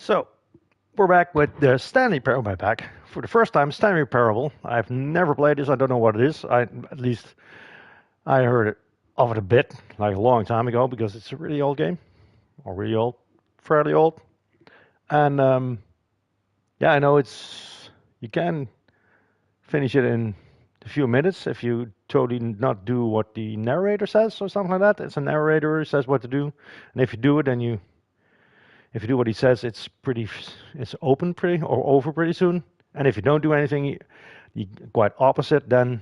So, we're back with the Stanley Parable pack. For the first time, Stanley Parable. I've never played this. I don't know what it is. At least I heard of it a bit, like a long time ago, because it's a really old game, or really old, fairly old. And yeah, I know you can finish it in a few minutes if you totally not do what the narrator says or something like that. It's a narrator who says what to do, and if you do it, then if you do what he says, it's open pretty or over pretty soon. And if you don't do anything, you quite opposite, then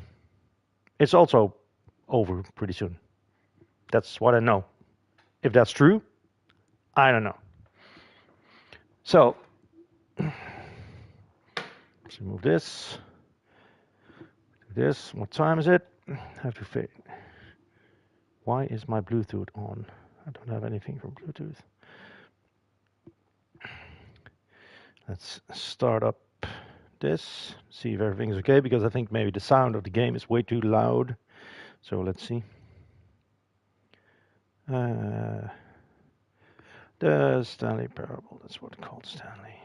it's also over pretty soon. That's what I know. If that's true, I don't know. So let's remove this. Do this. What time is it? I have to fade. Why is my Bluetooth on? I don't have anything from Bluetooth. Let's start up this, see if everything's okay, because I think maybe the sound of the game is way too loud. So let's see. The Stanley Parable, that's what it's called, Stanley.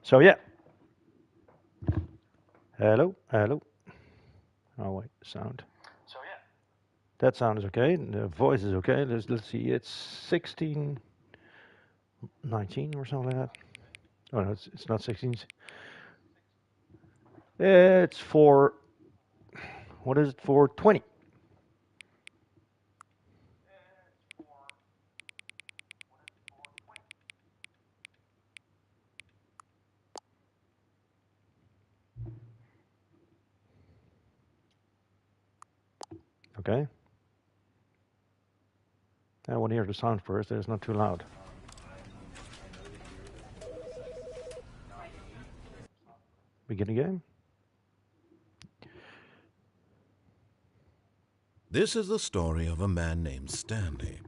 So yeah. Hello, hello. Oh wait, sound. So yeah. That sound is okay. The voice is okay. Let's see. It's 16, 19 or something like that. Oh no, it's not 16. It's for, what is it for? 20. Okay. I want to hear the sound first. It's not too loud. Begin the game. This is the story of a man named Stanley.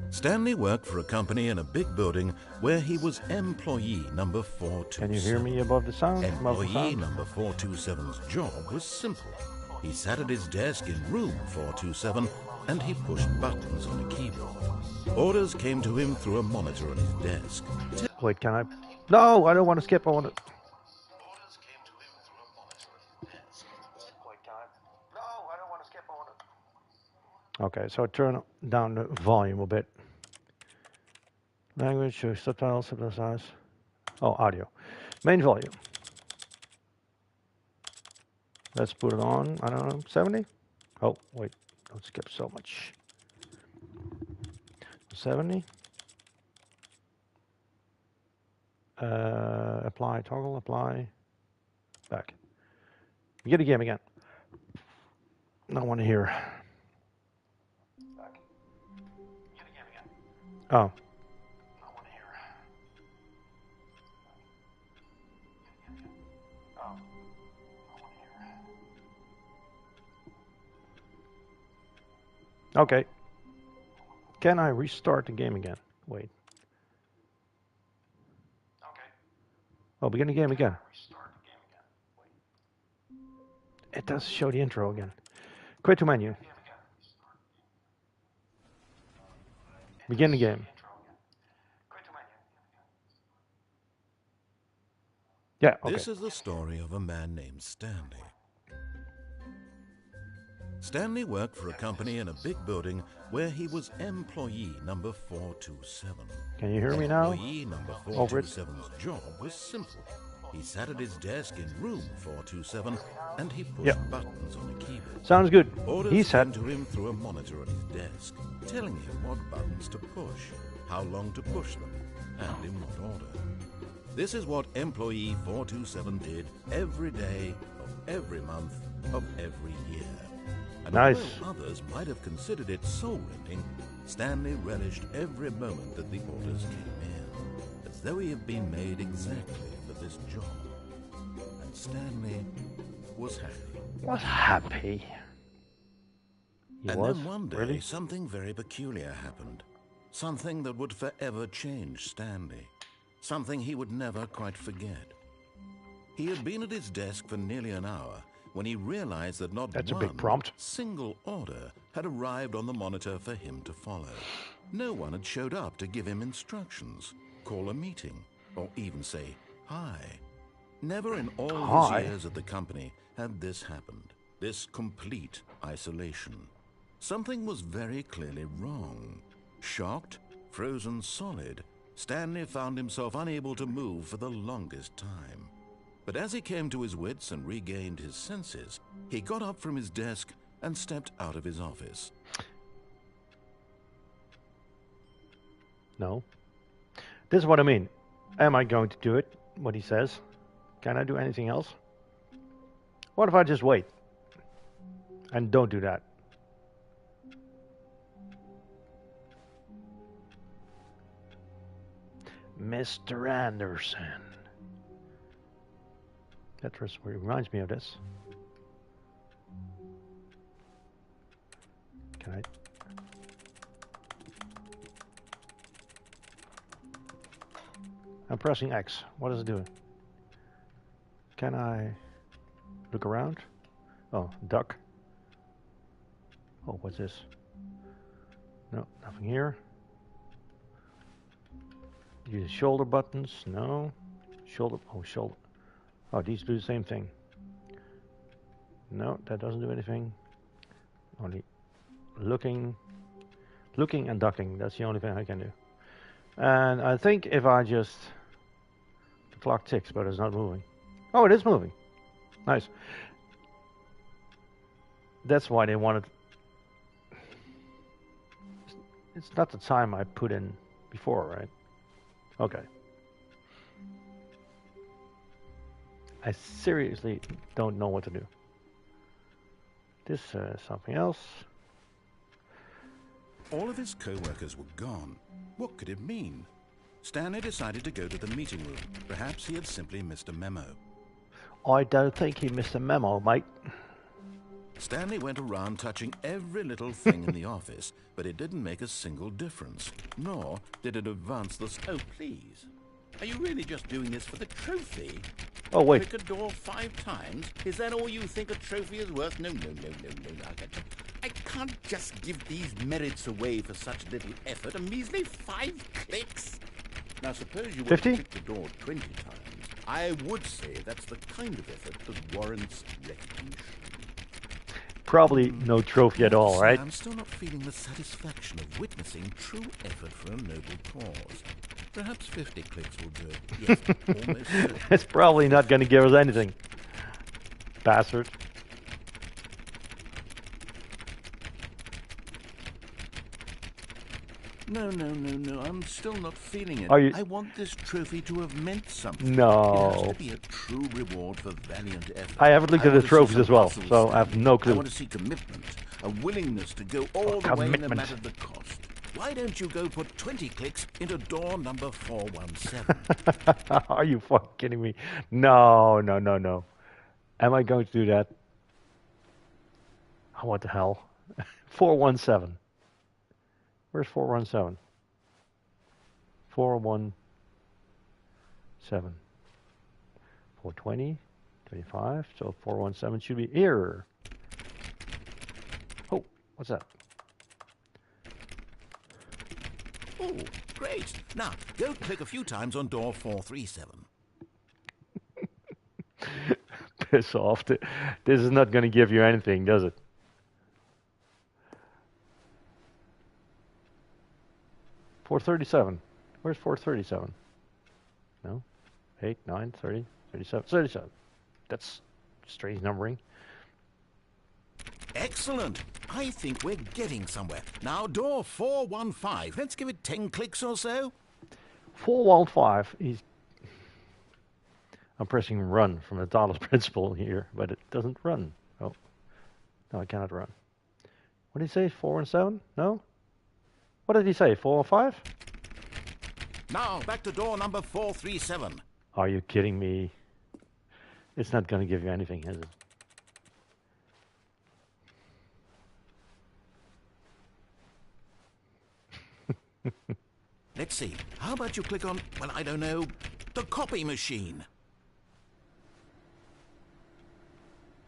Stanley worked for a company in a big building where he was employee number 427. Can you hear me above the sound? Employee number 427's job was simple. He sat at his desk in room 427 and he pushed buttons on a keyboard. Orders came to him through a monitor on his desk. Wait, can I? No, I don't want to skip. I want to. Orders came to him through a monitor on his desk. Wait, can I? No, I don't want to skip. I want to. Okay, so turn down the volume a bit. Language, subtitles, size. Oh, audio. Main volume. Let's put it on, I don't know, 70? Oh, wait, don't skip so much. 70. Apply, toggle, apply. Back. Begin the game again. No one here. Back. Begin the game again. Oh. No one here. Oh. No one here. Okay. Can I restart the game again? Wait. Okay. Oh, begin the game again. It does show the intro again. Quit to menu. Begin the game. Yeah, okay. This is the story of a man named Stanley. Stanley worked for a company in a big building where he was employee number 427. Can you hear me now? Employee number 427's job was simple. He sat at his desk in room 427 and he pushed buttons on a keyboard. Sounds good. Orders He said came to him through a monitor on his desk, telling him what buttons to push, how long to push them, and in what order. This is what employee 427 did every day of every month of every year. And nice. Although others might have considered it soul-rending, Stanley relished every moment that the orders came in, as though he had been made exactly for this job. And Stanley was happy. Was happy. Then one day, something very peculiar happened. Something that would forever change Stanley. Something he would never quite forget. He had been at his desk for nearly an hour when he realized that not That's a one big prompt. single order had arrived on the monitor for him to follow. No one had showed up to give him instructions, call a meeting, or even say hi. Never in all Hi. his years at the company had this happened, this complete isolation. Something was very clearly wrong. Shocked, frozen solid, Stanley found himself unable to move for the longest time. But as he came to his wits and regained his senses, he got up from his desk and stepped out of his office. No. This is what I mean. Am I going to do it? What he says? Can I do anything else? What if I just wait? And don't do that. Mr. Anderson. That reminds me of this. Can I? I'm pressing X. What does it do? Can I look around? Oh, duck. Oh, what's this? No, nothing here. Use shoulder buttons. No. Shoulder. Oh, shoulder. Oh, these do the same thing. No, that doesn't do anything. Only looking and ducking. That's the only thing I can do. And I think if I just... The clock ticks, but it's not moving. Oh, it is moving. Nice. That's why they wanted... It's not the time I put in before, right? Okay. I seriously don't know what to do. This something else. All of his co-workers were gone. What could it mean? Stanley decided to go to the meeting room. Perhaps he had simply missed a memo. I don't think he missed a memo, mate. Stanley went around touching every little thing in the office, but it didn't make a single difference, nor did it advance the... Oh, please. Are you really just doing this for the trophy? Oh, wait. Click a door 5 times? Is that all you think a trophy is worth? No. I can't just give these merits away for such little effort. A measly 5 clicks. Now, suppose you were 50? to click the door 20 times. I would say that's the kind of effort that warrants recognition. Probably no trophy at all, right? I'm still not feeling the satisfaction of witnessing true effort for a noble cause. Perhaps 50 clicks will do it. Yes, almost certain. It's probably not going to give us anything. Bastard. No. I'm still not feeling it. Are you... I want this trophy to have meant something. No. It has to be a true reward for valiant effort. I haven't looked at the want to see trophies some as well, muscle so I have no I clue. want to see commitment, a willingness to go all the way no commitment. matter the cost. Why don't you go put 20 clicks into door number 417? Are you fucking kidding me? No. Am I going to do that? Oh, what the hell? 417. Where's 417? 417. 420, 25. So 417 should be here. Oh, what's that? Oh, great. Now, go click a few times on door 437. Piss off. This is not going to give you anything, does it? $437. Where's 437? No. 8, 9, 30, 37. 37. That's strange numbering. Excellent. I think we're getting somewhere. Now, door 415. Let's give it 10 clicks or so. 415. I'm pressing run from the Talos principle here, but it doesn't run. Oh. No, I cannot run. What did he say? 417? No? What did he say? 405? Now, back to door number 437. Are you kidding me? It's not going to give you anything, is it? Let's see. How about you click on, well, I don't know, the copy machine?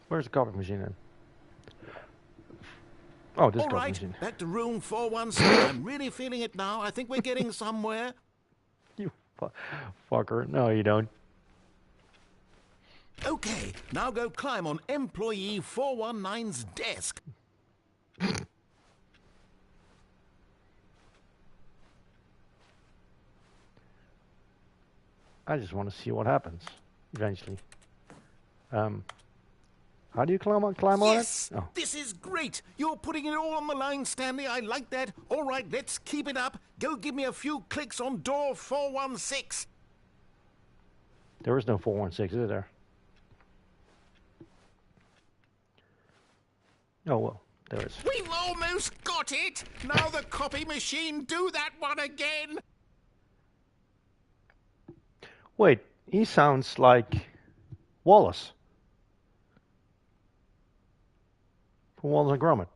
Where's the coffee machine then? Oh, this All coffee right, machine. back to room 416. I'm really feeling it now. I think we're getting somewhere. You fucker. No, you don't. Okay, now go climb on employee 419's desk. I just want to see what happens eventually. How do you climb on Yes! it? Oh. This is great! You're putting it all on the line, Stanley. I like that. All right, let's keep it up. Go give me a few clicks on door 416. There is no 416, is there? Oh, well, there is. We've almost got it! Now the copy machine, do that one again! Wait, he sounds like Wallace from Wallace and Gromit.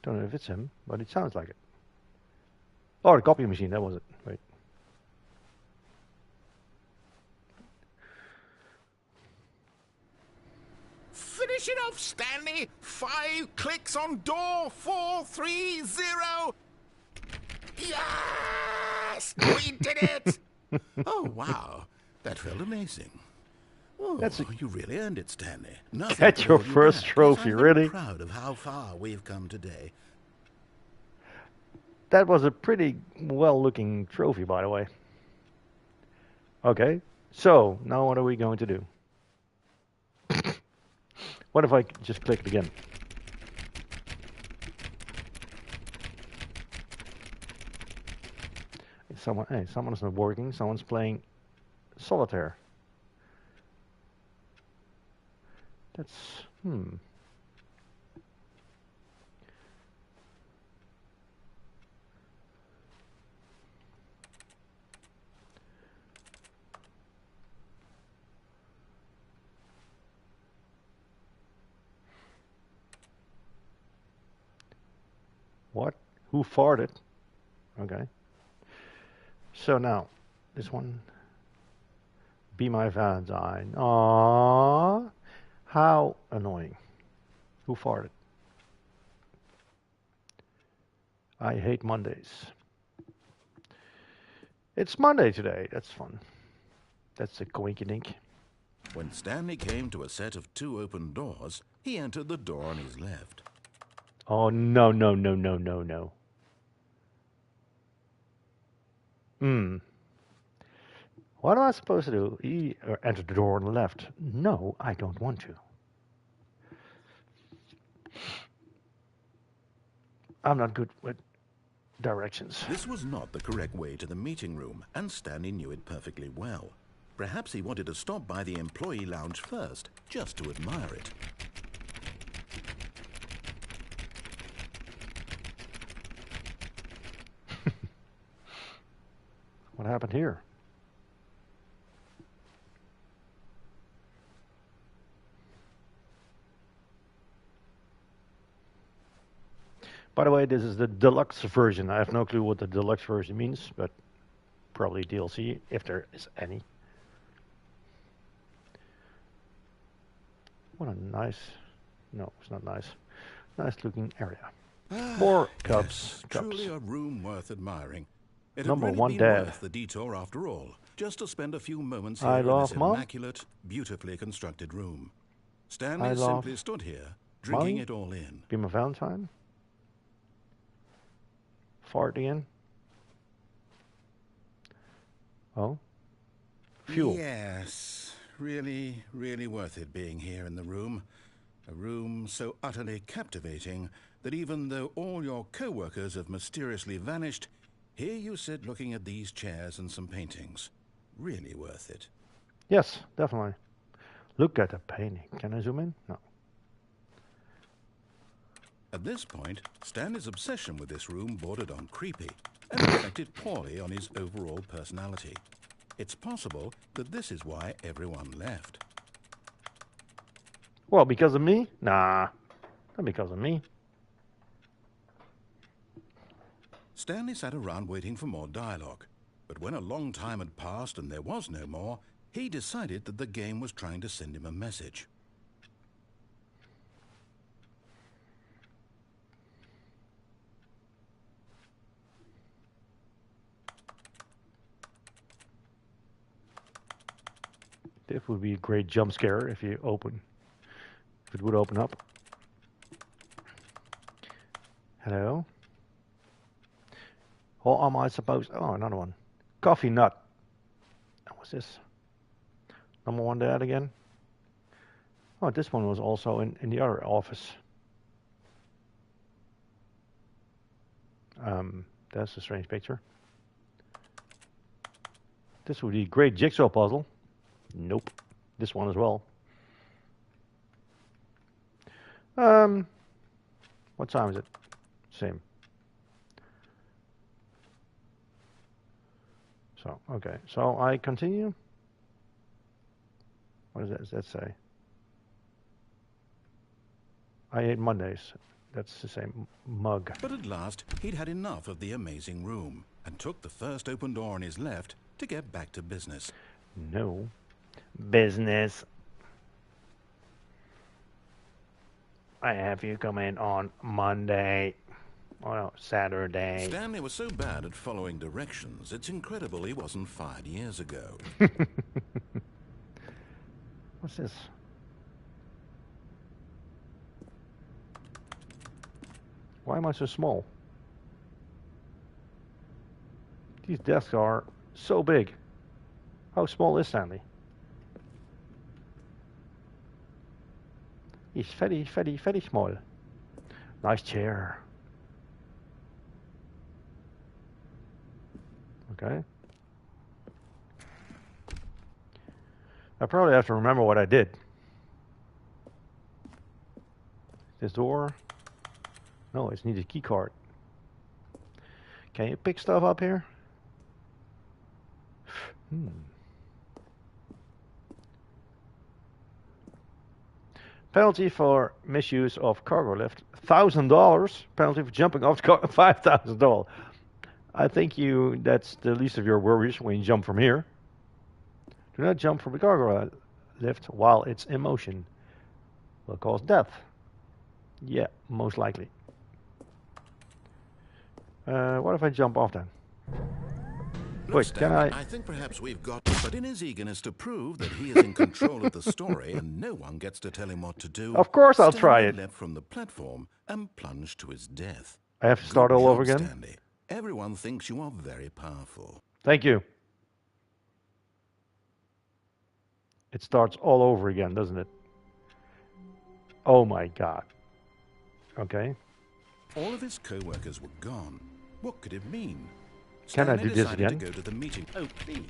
Don't know if it's him, but it sounds like it. Oh, the copy machine, that was it. Wait. Finish it off, Stanley! 5 clicks on door 430! Yes! We did it! Oh, wow. That felt amazing. Oh, you really earned it, Stanley. Nothing That's could your hold you first back. Yes, trophy, I'm very really? proud of how far we've come today. That was a pretty well-looking trophy, by the way. Okay, so now what are we going to do? What if I just clicked again? Someone's not working. Someone's playing solitaire. That's What? Who farted? Okay. So now, this one. Be my Valentine. Aww. How annoying. Who farted? I hate Mondays. It's Monday today. That's fun. That's a coinkydink. When Stanley came to a set of 2 open doors, he entered the door on his left. Oh, no, no, no, no, no, no. What am I supposed to do? Enter the door on the left. No, I don't want to. I'm not good with directions. This was not the correct way to the meeting room, and Stanley knew it perfectly well. Perhaps he wanted to stop by the employee lounge first, just to admire it. What happened here? By the way, this is the deluxe version. I have no clue what the deluxe version means, but probably DLC, if there is any. What a nice... No, it's not nice. Nice looking area. More cups. Yes, truly a room worth admiring. It Number had really one been dad. worth the detour after all, just to spend a few moments here I in love this Mom. immaculate, beautifully constructed room. Stanley I love simply stood here, drinking Mommy. it all in. Be my Valentine. Fart again. Oh. Fuel. Yes, really, really worth it being here in the room. A room so utterly captivating that even though all your co-workers have mysteriously vanished, here you sit looking at these chairs and some paintings. Really worth it. Yes, definitely. Look at the painting. Can I zoom in? No. At this point, Stanley's obsession with this room bordered on creepy and reflected poorly on his overall personality. It's possible that this is why everyone left. Well, because of me? Nah. Not because of me. Stanley sat around waiting for more dialogue, But when a long time had passed and there was no more, he decided that the game was trying to send him a message. This would be a great jump scare if it would open up. Hello? What am I supposed... Oh, another one. Coffee nut. What's this? Number one dad again? Oh, this one was also in the other office. That's a strange picture. This would be a great jigsaw puzzle. Nope. This one as well. What time is it? Same. So, okay. So I continue. What does that say? I ate Mondays. That's the same mug. But at last, he'd had enough of the amazing room and took the first open door on his left to get back to business. No. Business. I have you come in on Monday. Oh no, Saturday. Stanley was so bad at following directions, it's incredible he wasn't fired years ago. What's this? Why am I so small? These desks are so big. How small is Stanley? He's very, very, very small. Nice chair. Okay. I probably have to remember what I did. This door. No, it's needed key card. Can you pick stuff up here? Penalty for misuse of cargo lift, $1,000. Penalty for jumping off the car, $5,000. I think that's the least of your worries when you jump from here. Do not jump from the cargo lift while it's in motion. Will cause death. Yeah, most likely. What if I jump off then? Look, Wait, Stanley, can I... I think perhaps we've got... But in his eagerness to prove that he is in control of the story and no one gets to tell him what to do... Of course I'll Stanley try it. leapt from the platform and plunged to his death. I have to start Good all over job, again? Stanley. Everyone thinks you are very powerful. Thank you. It starts all over again, doesn't it? Oh my god. Okay. All of his co-workers were gone. What could it mean? Can I Stanley do this decided again? to go to the meeting. Oh, please.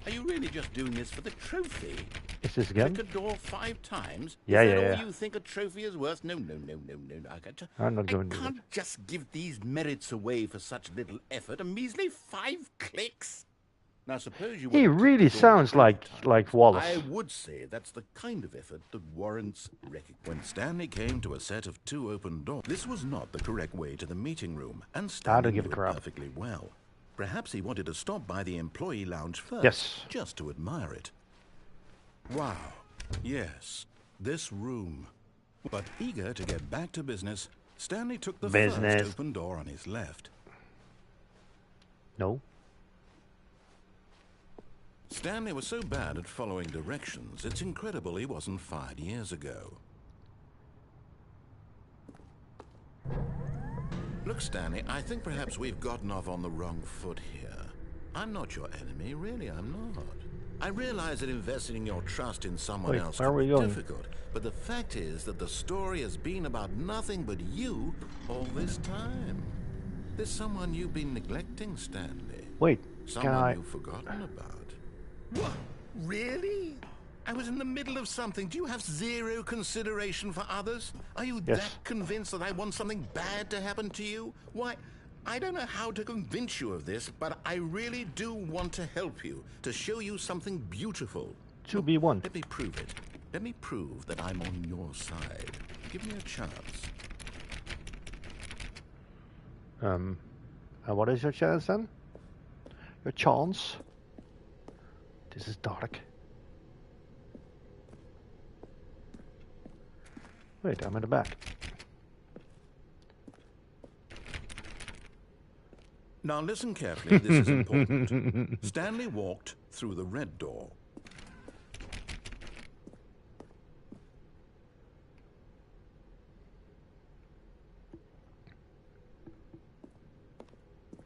Are you really just doing this for the trophy? Is this again? Click a door 5 times? Yeah, is yeah, that yeah. all you think a trophy is worth? No. I'm not going to do can't just give these merits away for such little effort. A measly 5 clicks. Now, suppose you... He really sounds like Wallace. I would say that's the kind of effort that warrants recognition. When Stanley came to a set of 2 open doors, this was not the correct way to the meeting room, and Stanley give a knew it crap. perfectly well. Perhaps he wanted to stop by the employee lounge first, Yes. just to admire it. Wow, yes, this room. But eager to get back to business, Stanley took the first open door on his left. No. Stanley was so bad at following directions, it's incredible he wasn't fired years ago. Look, Stanley, I think perhaps we've gotten off on the wrong foot here. I'm not your enemy, really, I'm not. I realize that investing your trust in someone Wait, else where can are we be going? difficult, but the fact is that the story has been about nothing but you all this time. There's someone you've been neglecting, Stanley. Wait, Someone you've forgotten about. What? Really? I was in the middle of something. Do you have 0 consideration for others? Are you Yes. that convinced that I want something bad to happen to you? Why, I don't know how to convince you of this, but I really do want to help you, to show you something beautiful. 2B1. Let me prove it. Let me prove that I'm on your side. Give me a chance. What is your chance then? a chance. This is dark. Wait, I'm in the back. Now listen carefully, this is important. Stanley walked through the red door.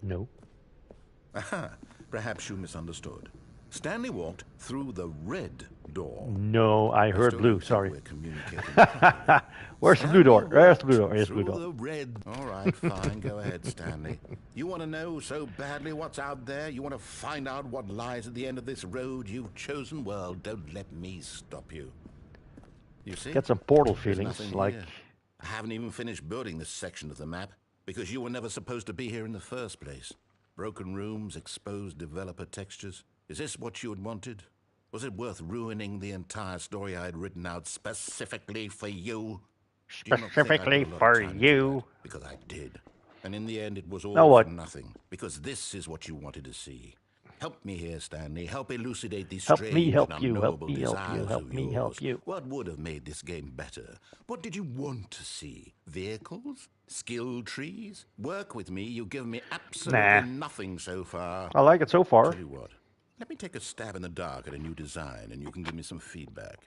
No. Aha, perhaps you misunderstood. Stanley walked through the red door. No, I heard blue. Sorry. We're communicating. Where's the blue door? Where's the blue door? Here's the blue Through door. the red. All right, fine. Go ahead, Stanley. You want to know so badly what's out there? You want to find out what lies at the end of this road you've chosen? Well, don't let me stop you. You see? Get some portal There's feelings, nothing like here. I haven't even finished building this section of the map because you were never supposed to be here in the first place. Broken rooms, exposed developer textures. Is this what you had wanted? Was it worth ruining the entire story I had written out specifically for you? Do you not think I specifically put a lot of for time into you. that? Because I did. And in the end, it was all Now what? for nothing. Because this is what you wanted to see. Help me here, Stanley. Help elucidate these Help strange me help and you, help unknowable me help you, desires help of me yours. help you. What would have made this game better? What did you want to see? Vehicles? Skill trees? Work with me. You've given me absolutely nothing so far. I like it so far. Tell you what. Let me take a stab in the dark at a new design, and you can give me some feedback.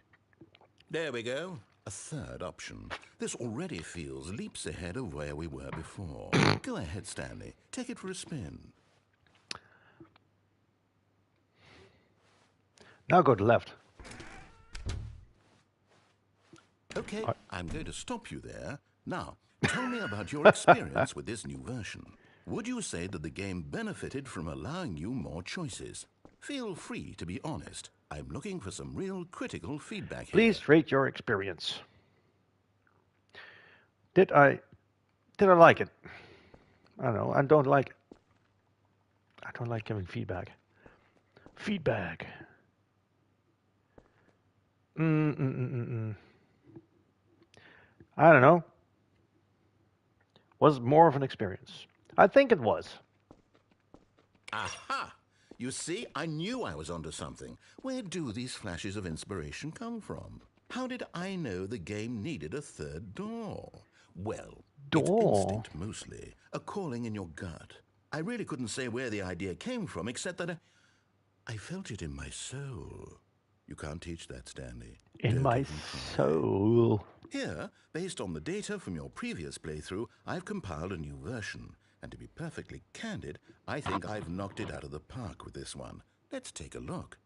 There we go. A third option. This already feels leaps ahead of where we were before. Go ahead, Stanley. Take it for a spin. Now go to left. Okay, I'm going to stop you there. Now, tell me about your experience with this new version. Would you say that the game benefited from allowing you more choices? Feel free to be honest. I'm looking for some real critical feedback here. Please rate your experience. Did I like it? I don't know. I don't like it. I don't like giving feedback. Feedback. I don't know. Was it more of an experience? I think it was. Aha! You see, I knew I was onto something. Where do these flashes of inspiration come from? How did I know the game needed a third door? Well, it's instinct mostly, a calling in your gut. I really couldn't say where the idea came from, except that I felt it in my soul. You can't teach that, Stanley. In Don't my even try. soul. Here, based on the data from your previous playthrough, I've compiled a new version. And to be perfectly candid, I think I've knocked it out of the park with this one. Let's take a look.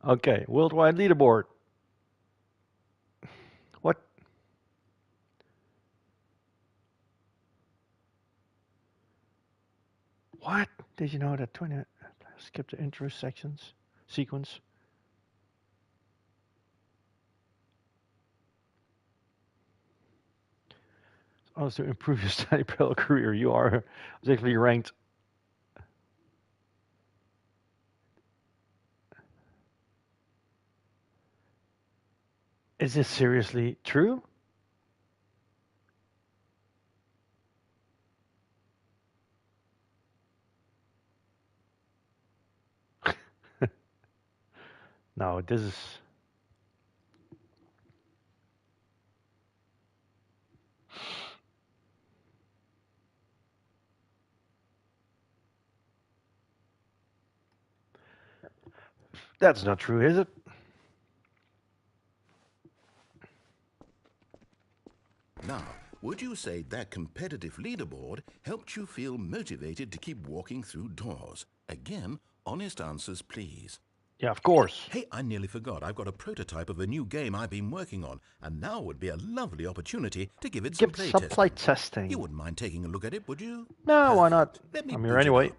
Okay, worldwide leaderboard. What? What? Did you know that 20 skip the intro sections sequence? Also improve your study parallel career. You are particularly ranked. Is this seriously true? No, this is. That's not true, is it? Now, would you say that competitive leaderboard helped you feel motivated to keep walking through doors? Again, honest answers, please. Yeah, of course. Hey, I nearly forgot. I've got a prototype of a new game I've been working on, and now would be a lovely opportunity to give it some Give some play testing. You wouldn't mind taking a look at it, would you? No, why not? Let me I'm boot here it anyway. up.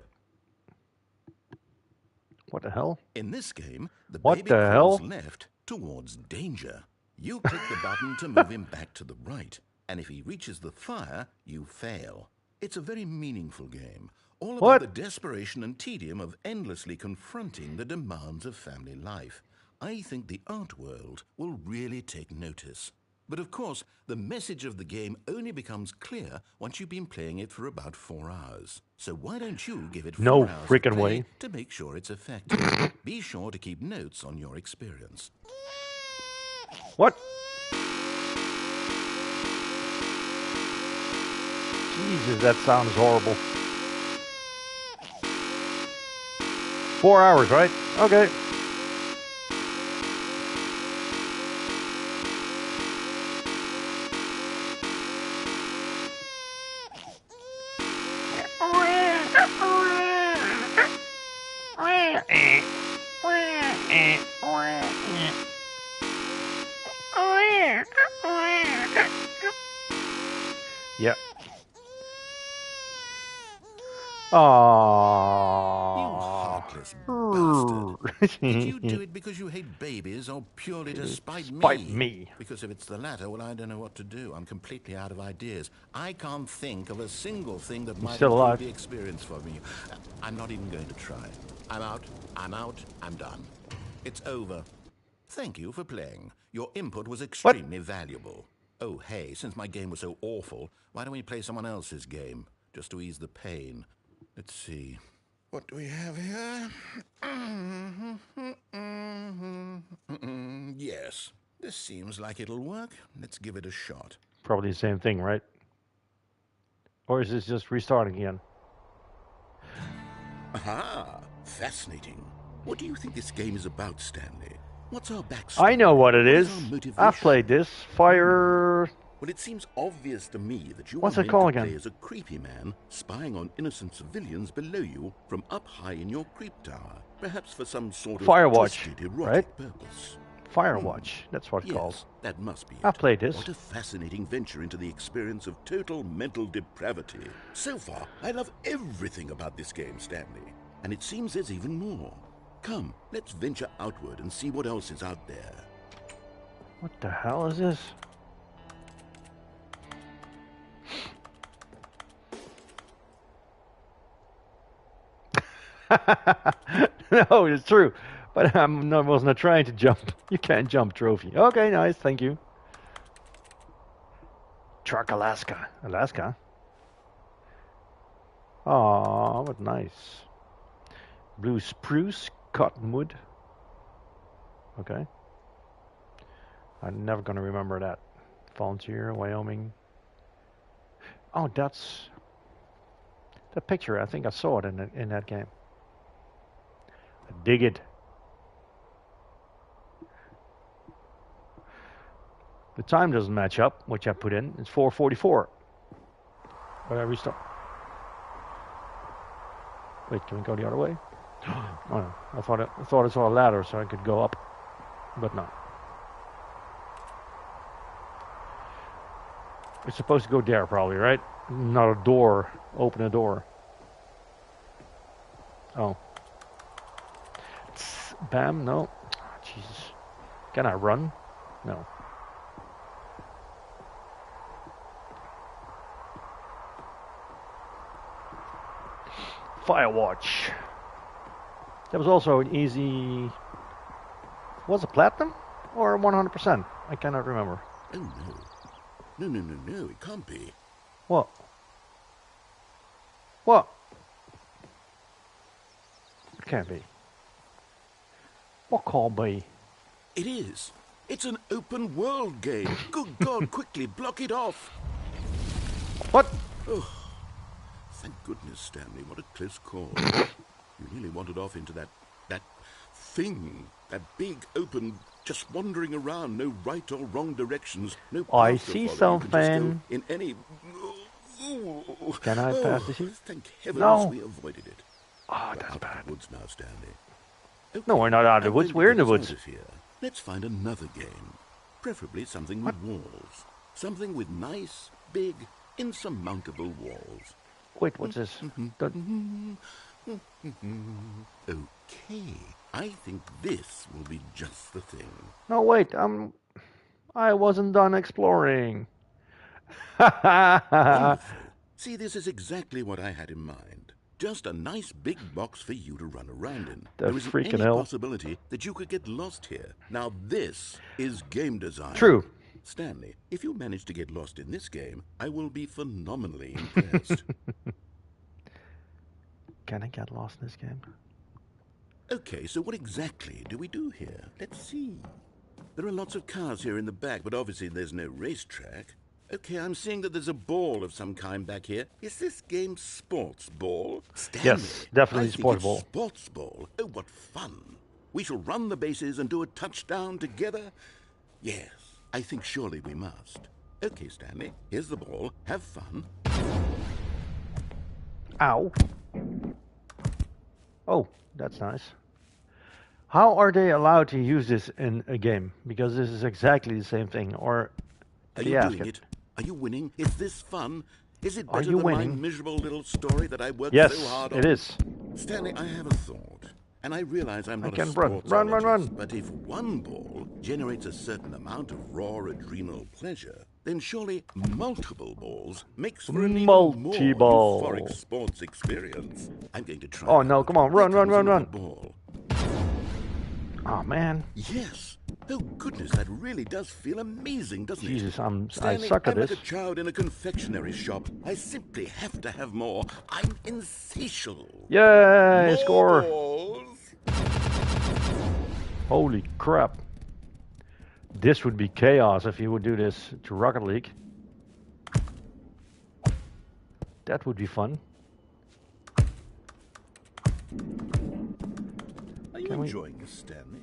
What the hell? In this game, the What baby the crawls hell? left towards danger. You click the button to move him back to the right, and if he reaches the fire, you fail. It's a very meaningful game, all about What? the desperation and tedium of endlessly confronting the demands of family life. I think the art world will really take notice. But of course, the message of the game only becomes clear once you've been playing it for about 4 hours. So why don't you give it 4 No hours freaking of play way. to make sure it's effective? Be sure to keep notes on your experience. What? Jesus, that sounds horrible. 4 hours, right? Okay. Yep. You Aww. heartless bastard. Did you do it because you hate babies or purely to spite me? Spite me. Because if it's the latter, well, I don't know what to do. I'm completely out of ideas. I can't think of a single thing that might still improve alive. the experience for me. I'm not even going to try. I'm out. I'm done. It's over. Thank you for playing. Your input was extremely valuable. Oh, hey, since my game was so awful, why don't we play someone else's game? Just to ease the pain. Let's see. What do we have here? Yes, this seems like it'll work. Let's give it a shot. Probably the same thing, right? Or is this just restarting again? Aha! Fascinating. What do you think this game is about, Stanley? What's our backstory? I know what it is. What our motivation? I've played this. Fire. Well, it seems obvious to me that you What's are it meant called to again? play as a creepy man spying on innocent civilians below you from up high in your creep tower, perhaps for some sort of Firewatch, twisted erotic right? purpose. Firewatch. That's what it's Yes, called. that must be it. I've played this. What a fascinating venture into the experience of total mental depravity. So far, I love everything about this game, Stanley. And it seems there's even more. Come, let's venture outward and see what else is out there. What the hell is this? No, it's true. But I wasn't trying to jump. You can't jump trophy. Okay, nice. Thank you. Truck Alaska. Alaska? Oh, what nice. Blue spruce, cottonwood. Okay. I'm never going to remember that. Volunteer, Wyoming. Oh, that's the picture. I think I saw it in that game. I dig it. The time doesn't match up, which I put in. It's 4:44. But I restart. Wait, can we go the other way? Oh, no. I thought I saw a ladder so I could go up, but no. It's supposed to go there, probably, right? Not a door. Open a door. Oh. Bam, no. Jesus. Can I run? No. Firewatch. That was also an easy... Was it platinum? Or 100%? I cannot remember. Oh, no. No, it can't be. What? What? It can't be. What can't be? It is. It's an open world game. Good God, quickly block it off. What? Oh, thank goodness, Stanley. What a close call. You nearly wandered off into that thing. That big, open, just wandering around, no right or wrong directions, no path I to see follow. You can just go something. in any... Can I pass this here? Thank heavens No. we avoided it. Oh, We're that's out bad. of the woods now, Stanley. No, we're not out of the I'm woods. going to We're in get the us woods. out of here. Let's find another game. Preferably something with walls. Something with nice, big, insurmountable walls. Wait, what's this? Okay, I think this will be just the thing. No, wait. I wasn't done exploring. Ha Wonderful. See, this is exactly what I had in mind. Just a nice big box for you to run around in. The There isn't freaking any hell. possibility that you could get lost here. Now this is game design. True. Stanley, if you manage to get lost in this game, I will be phenomenally impressed. Can I get lost in this game? Okay, so what exactly do we do here? Let's see. There are lots of cars here in the back, but obviously there's no racetrack. Okay, I'm seeing that there's a ball of some kind back here. Is this game sports ball? Stanley, Yes, definitely I think sports it's ball. sports ball. Oh, what fun. We shall run the bases and do a touchdown together. Yes, I think surely we must. Okay, Stanley, here's the ball. Have fun. Ow. Oh, that's nice. How are they allowed to use this in a game? Because this is exactly the same thing. Or Are you doing it? Are you winning? Is this fun? Is it better than my miserable little story that I worked so hard on? Yes, it is. Stanley, I have a thought. And I realize I'm not a run. sportsologist, but if one ball generates a certain amount of raw adrenal pleasure, then surely multiple balls makes for an even more euphoric sports experience. I'm going to try. Oh no, come on, run. Ball. Oh man. Yes. Oh goodness, that really does feel amazing, doesn't it? Jesus, Stanley, I suck at I'm this. like a child in a confectionery shop. I simply have to have more. I'm insatiable. Yay, score. Balls. Holy crap. This would be chaos if you would do this to Rocket League. That would be fun. Are you enjoying this, Stanley?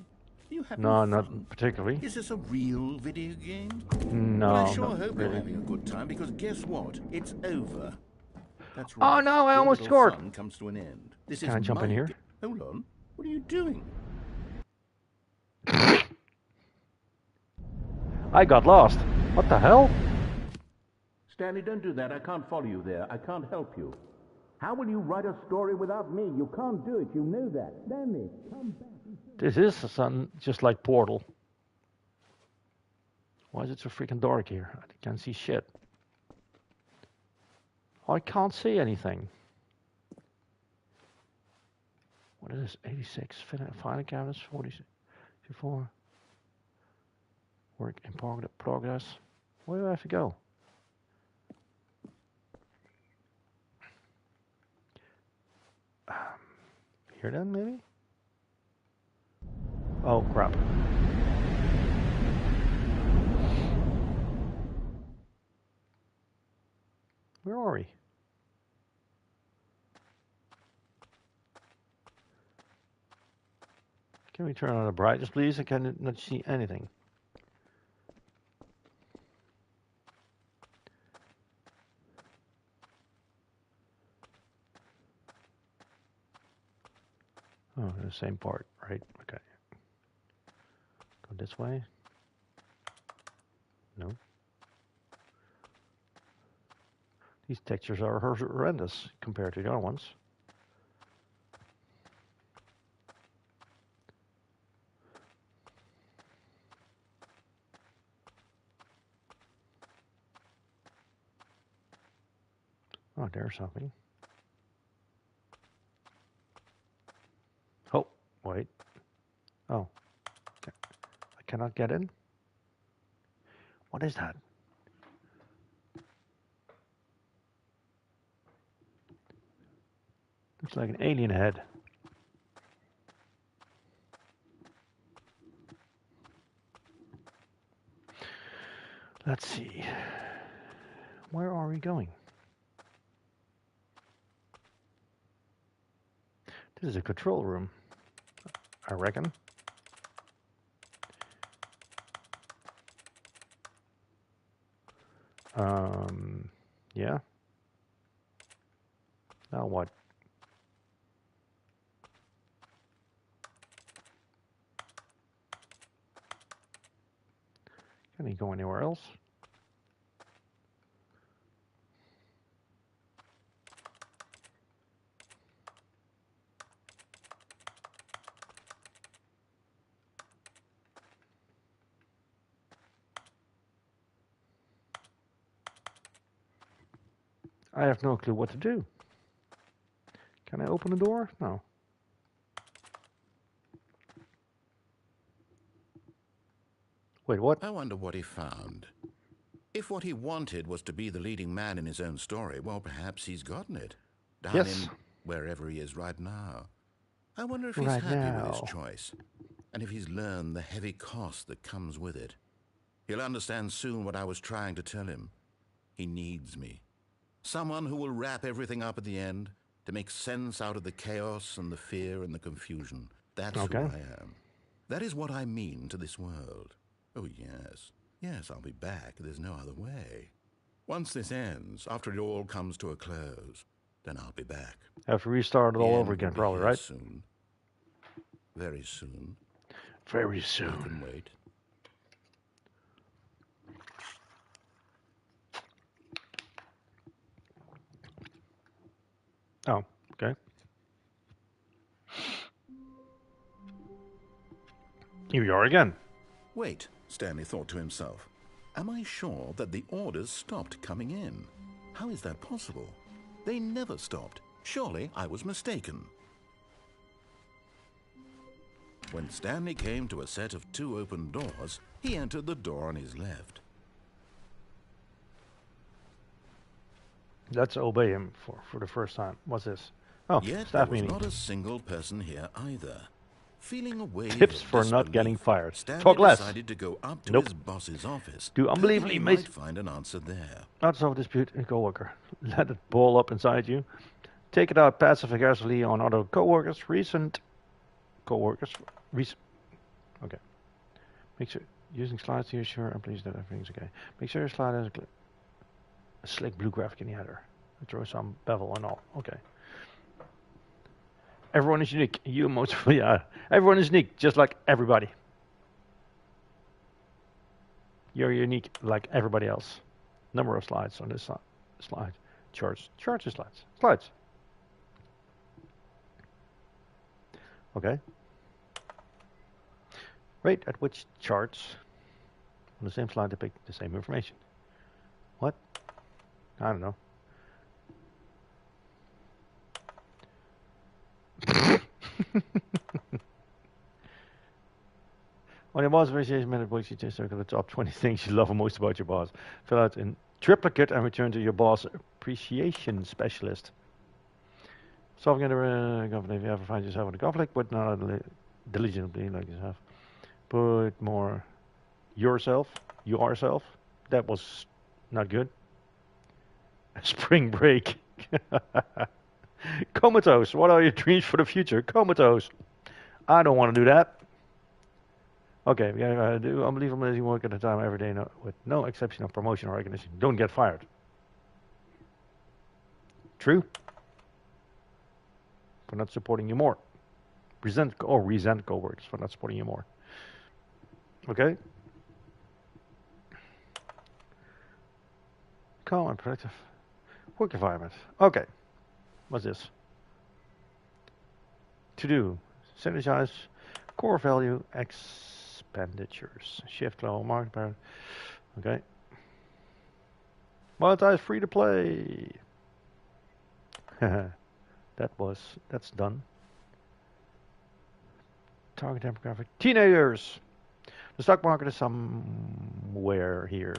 Are you having No, fun? not particularly. Is this a real video game? No. Well, I sure not hope really. you're having a good time, because guess what? It's over. That's right. Oh no, I Your almost little scored. fun comes to an end. This Can is I jump in my here? Hold on. What are you doing? I got lost. What the hell? Stanley, don't do that. I can't follow you there. I can't help you. How will you write a story without me? You can't do it. You know that. Stanley, come back. This is just like Portal. Why is it so freaking dark here? I can't see shit. I can't see anything. What is this? 86. Final cabinets. 44. Work in progress. Where do I have to go? Here then, maybe? Oh, crap. Where are we? Can we turn on the brightness, please? I cannot see anything. Oh, the same part, right? Okay. Go this way. No. These textures are horrendous compared to the other ones. Oh, there's something. Oh, wait. Oh. I cannot get in? What is that? Looks like an alien head. Let's see. Where are we going? This is a control room, I reckon. Yeah. Now what? Can he go anywhere else? I have no clue what to do. Can I open the door? No. Wait, what? I wonder what he found. If what he wanted was to be the leading man in his own story, well, perhaps he's gotten it. Down Yes. in wherever he is right now. I wonder if he's Right happy with his now. choice, and if he's learned the heavy cost that comes with it. He'll understand soon what I was trying to tell him. He needs me. Someone who will wrap everything up at the end, to make sense out of the chaos and the fear and the confusion. That's who Okay. I am. That is what I mean to this world. Oh, yes. Yes, I'll be back. There's no other way. Once this ends, after it all comes to a close, then I'll be back. Have to restart it The all end over will again, be probably, here right? Soon. Very soon. Very I soon. can wait. Oh, okay. Here we are again. Wait, Stanley thought to himself. Am I sure that the orders stopped coming in? How is that possible? They never stopped. Surely I was mistaken. When Stanley came to a set of 2 open doors, he entered the door on his left. Let's obey him for the first time. What's this? Oh, Yet there staff was meeting. not a single person here either. Feeling a wave Tips of for not disbelief, getting fired. Stanley Talk less. decided to go up to Nope. his boss's office. Do hoping unbelievably he amazing. might find an answer there. Not solve dispute a coworker. Let it ball up inside you. Take it out passive aggressively on other coworkers. Recent coworkers. Okay. Make sure using slides to assure employees that everything's okay. Make sure your slide has a slick blue graphic in the header. Throw some bevel and all. Okay. Everyone is unique. You most yeah. Everyone is unique, just like everybody. You're unique like everybody else. Number of slides on this slide. Charts. Charts or slides? Slides. Okay. Rate at which charts on the same slide depict the same information. What? I don't know. On your boss appreciation minute book, you just circle the top 20 things you love most about your boss. Fill out in triplicate and return to your boss appreciation specialist. Solving a conflict if you ever find yourself in a conflict, but not diligently like yourself. Put more yourself. That was not good. Spring break. Comatose. What are your dreams for the future? Comatose. I don't want to do that. Okay, we gotta do unbelievable amazing work at a time every day with no exception of promotion or recognition. Don't get fired. True? For not supporting you more. Resent coworkers for not supporting you more. Okay? Calm and productive work environment. Okay. What's this? To do. Synergize core value expenditures. Shift level market power. Okay. Monetize free to play. That's done. Target demographic. Teenagers. The stock market is somewhere here.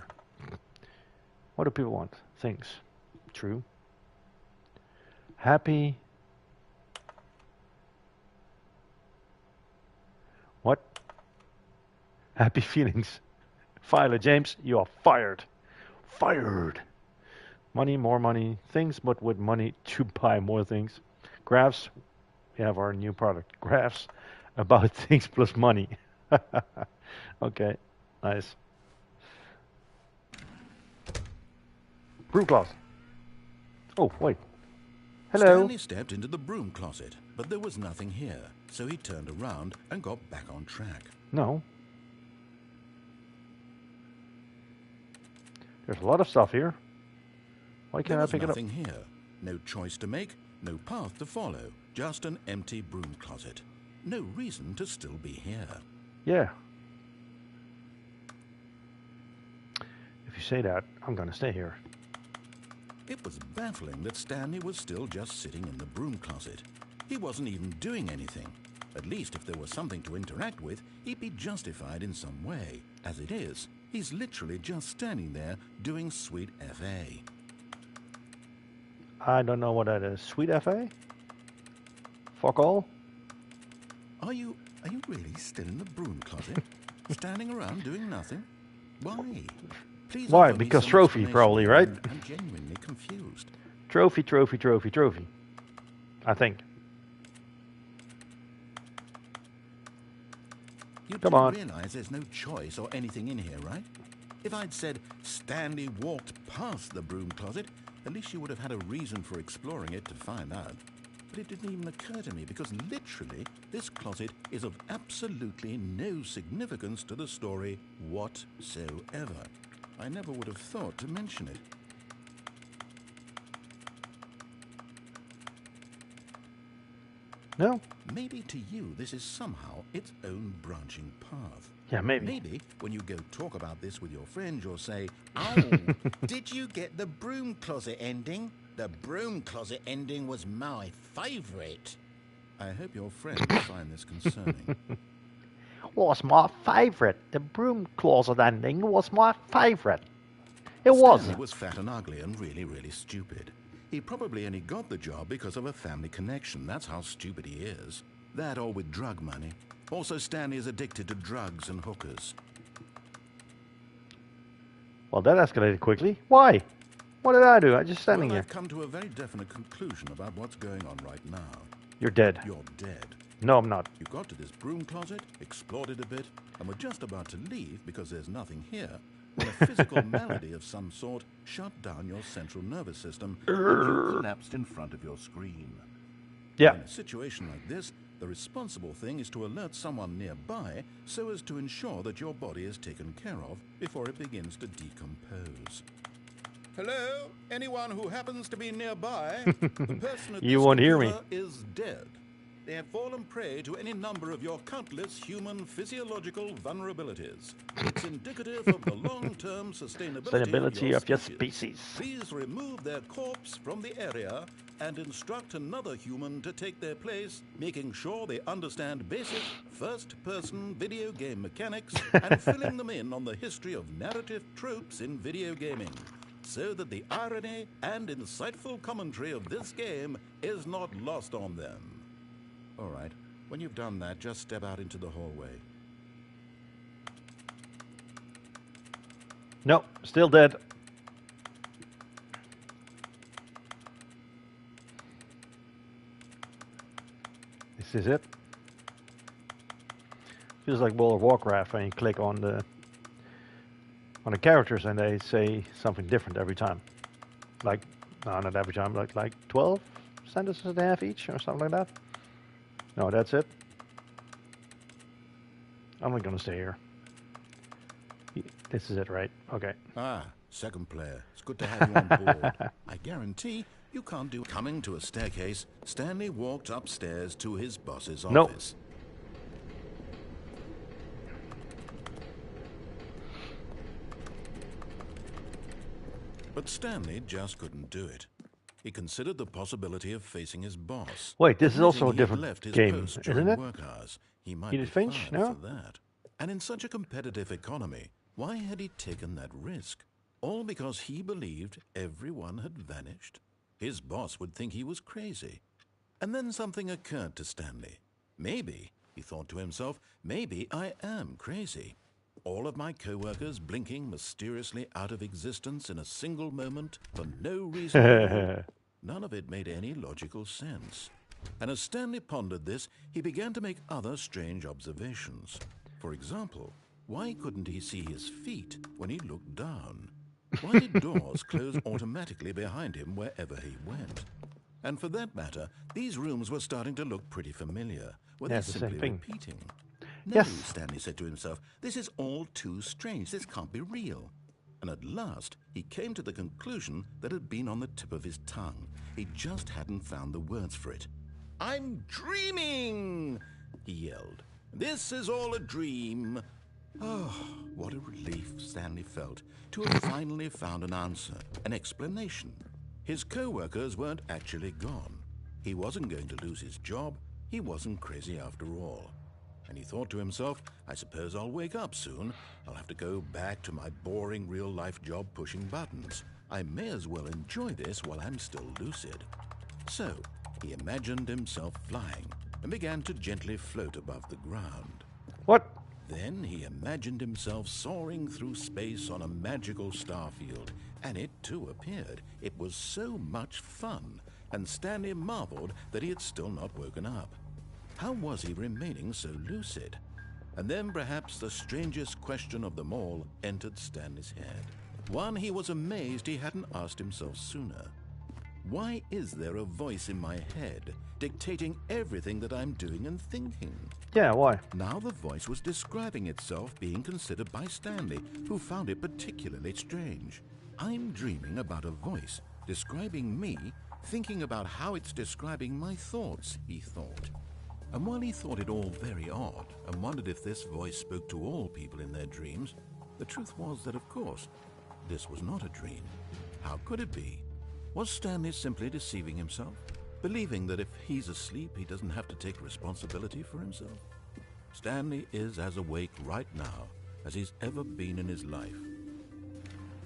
What do people want? Things. True. Happy. What? Happy feelings. Filer James, you are fired. Fired. Money, more money. Things, but with money to buy more things. Graphs. We have our new product. Graphs about things plus money. Okay. Nice. Brew closet. Oh, wait. Hello. Stanley stepped into the broom closet, but there was nothing here, so he turned around and got back on track. No. There's a lot of stuff here. Why can't I pick it up? There was nothing here. No choice to make, no path to follow. Just an empty broom closet. No reason to still be here. Yeah. If you say that, I'm gonna stay here. It was baffling that Stanley was still just sitting in the broom closet. He wasn't even doing anything. At least if there was something to interact with, he'd be justified in some way. As it is, he's literally just standing there doing sweet FA. I don't know what that is. Sweet FA? Fuck all? Are you really still in the broom closet? Standing around doing nothing? Why? Please Why? offer me Because some trophy, explanation. probably, right? I'm genuinely confused. Trophy, trophy, trophy, trophy. I think. You Come do on. realize there's no choice or anything in here, right? If I'd said Stanley walked past the broom closet, at least you would have had a reason for exploring it to find out. But it didn't even occur to me because literally this closet is of absolutely no significance to the story whatsoever. I never would have thought to mention it. No? Maybe to you this is somehow its own branching path. Yeah, maybe. Maybe when you go talk about this with your friends, you'll say, Oh, did you get the broom closet ending? The broom closet ending was my favourite. I hope your friends find this concerning. Was my favourite. The broom closet ending was my favourite. It was. Stanley was fat and ugly and really, really stupid. He probably only got the job because of a family connection. That's how stupid he is. That or with drug money. Also, Stanley is addicted to drugs and hookers. Well, that escalated quickly. Why? What did I do? I'm just standing Well, here. I've come to a very definite conclusion about what's going on right now. You're dead. You're dead. No, I'm not. You got to this broom closet, explored it a bit, and were just about to leave because there's nothing here, when a physical malady of some sort shut down your central nervous system and you collapsed in front of your screen. Yeah. In a situation like this, the responsible thing is to alert someone nearby so as to ensure that your body is taken care of before it begins to decompose. Hello? Anyone who happens to be nearby? The person at You this won't hear me. computer is dead. They have fallen prey to any number of your countless human physiological vulnerabilities. It's indicative of the long-term sustainability of your species. Please remove their corpse from the area and instruct another human to take their place, making sure they understand basic first-person video game mechanics and filling them in on the history of narrative tropes in video gaming, so that the irony and insightful commentary of this game is not lost on them. All right, when you've done that, just step out into the hallway. No, still dead. This is it. Feels like World of Warcraft when you click on the characters and they say something different every time. Like, no, not every time, like 12 sentences they have each or something like that. No, that's it. I'm not gonna stay here. This is it, right? Okay. Ah, second player. It's good to have you on board. I guarantee you can't do... Coming to a staircase, Stanley walked upstairs to his boss's Nope. office. But Stanley just couldn't do it. He considered the possibility of facing his boss. Wait, this is also a Admitting he'd different left his game, post isn't during it? work hours. He might Edith be Finch, fired no? for that. And in such a competitive economy, why had he taken that risk? All because he believed everyone had vanished? His boss would think he was crazy. And then something occurred to Stanley. Maybe, he thought to himself, maybe I am crazy. All of my co-workers blinking mysteriously out of existence in a single moment for no reason at all. None of it made any logical sense. And as Stanley pondered this, he began to make other strange observations. For example, why couldn't he see his feet when he looked down? Why did doors close automatically behind him wherever he went? And for that matter, these rooms were starting to look pretty familiar. Were Yeah, they it's the same simply thing. repeating? No, Yes. Stanley said to himself, this is all too strange. This can't be real. And at last, he came to the conclusion that had been on the tip of his tongue. He just hadn't found the words for it. I'm dreaming, he yelled. This is all a dream. Oh, what a relief Stanley felt to have finally found an answer, an explanation. His co-workers weren't actually gone. He wasn't going to lose his job. He wasn't crazy after all. And he thought to himself, I suppose I'll wake up soon. I'll have to go back to my boring real-life job pushing buttons. I may as well enjoy this while I'm still lucid. So, he imagined himself flying and began to gently float above the ground. What? Then he imagined himself soaring through space on a magical starfield, and it too appeared. It was so much fun, and Stanley marveled that he had still not woken up. How was he remaining so lucid? And then perhaps the strangest question of them all entered Stanley's head. One he was amazed he hadn't asked himself sooner. Why is there a voice in my head dictating everything that I'm doing and thinking? Yeah, why? Now the voice was describing itself being considered by Stanley, who found it particularly strange. I'm dreaming about a voice describing me, thinking about how it's describing my thoughts, he thought. And while he thought it all very odd and wondered if this voice spoke to all people in their dreams, the truth was that, of course, this was not a dream. How could it be? Was Stanley simply deceiving himself, believing that if he's asleep, he doesn't have to take responsibility for himself? Stanley is as awake right now as he's ever been in his life.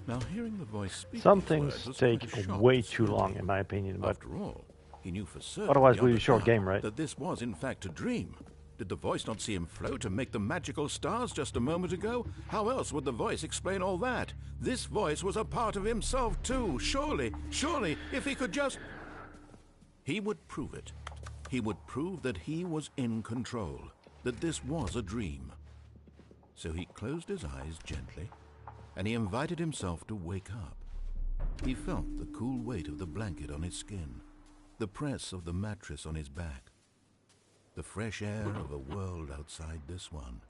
Now, hearing the voice speak, Some these things words was take quite a shock way to too Stanley. long, in my opinion, but After all, he knew for certain otherwise beyond we'd be a short doubt game, right? that this was in fact a dream. Did the voice not see him float and make the magical stars just a moment ago? How else would the voice explain all that? This voice was a part of himself too. Surely, if he could just... He would prove it. He would prove that he was in control, that this was a dream. So he closed his eyes gently, and he invited himself to wake up. He felt the cool weight of the blanket on his skin, the press of the mattress on his back, the fresh air of a world outside this one.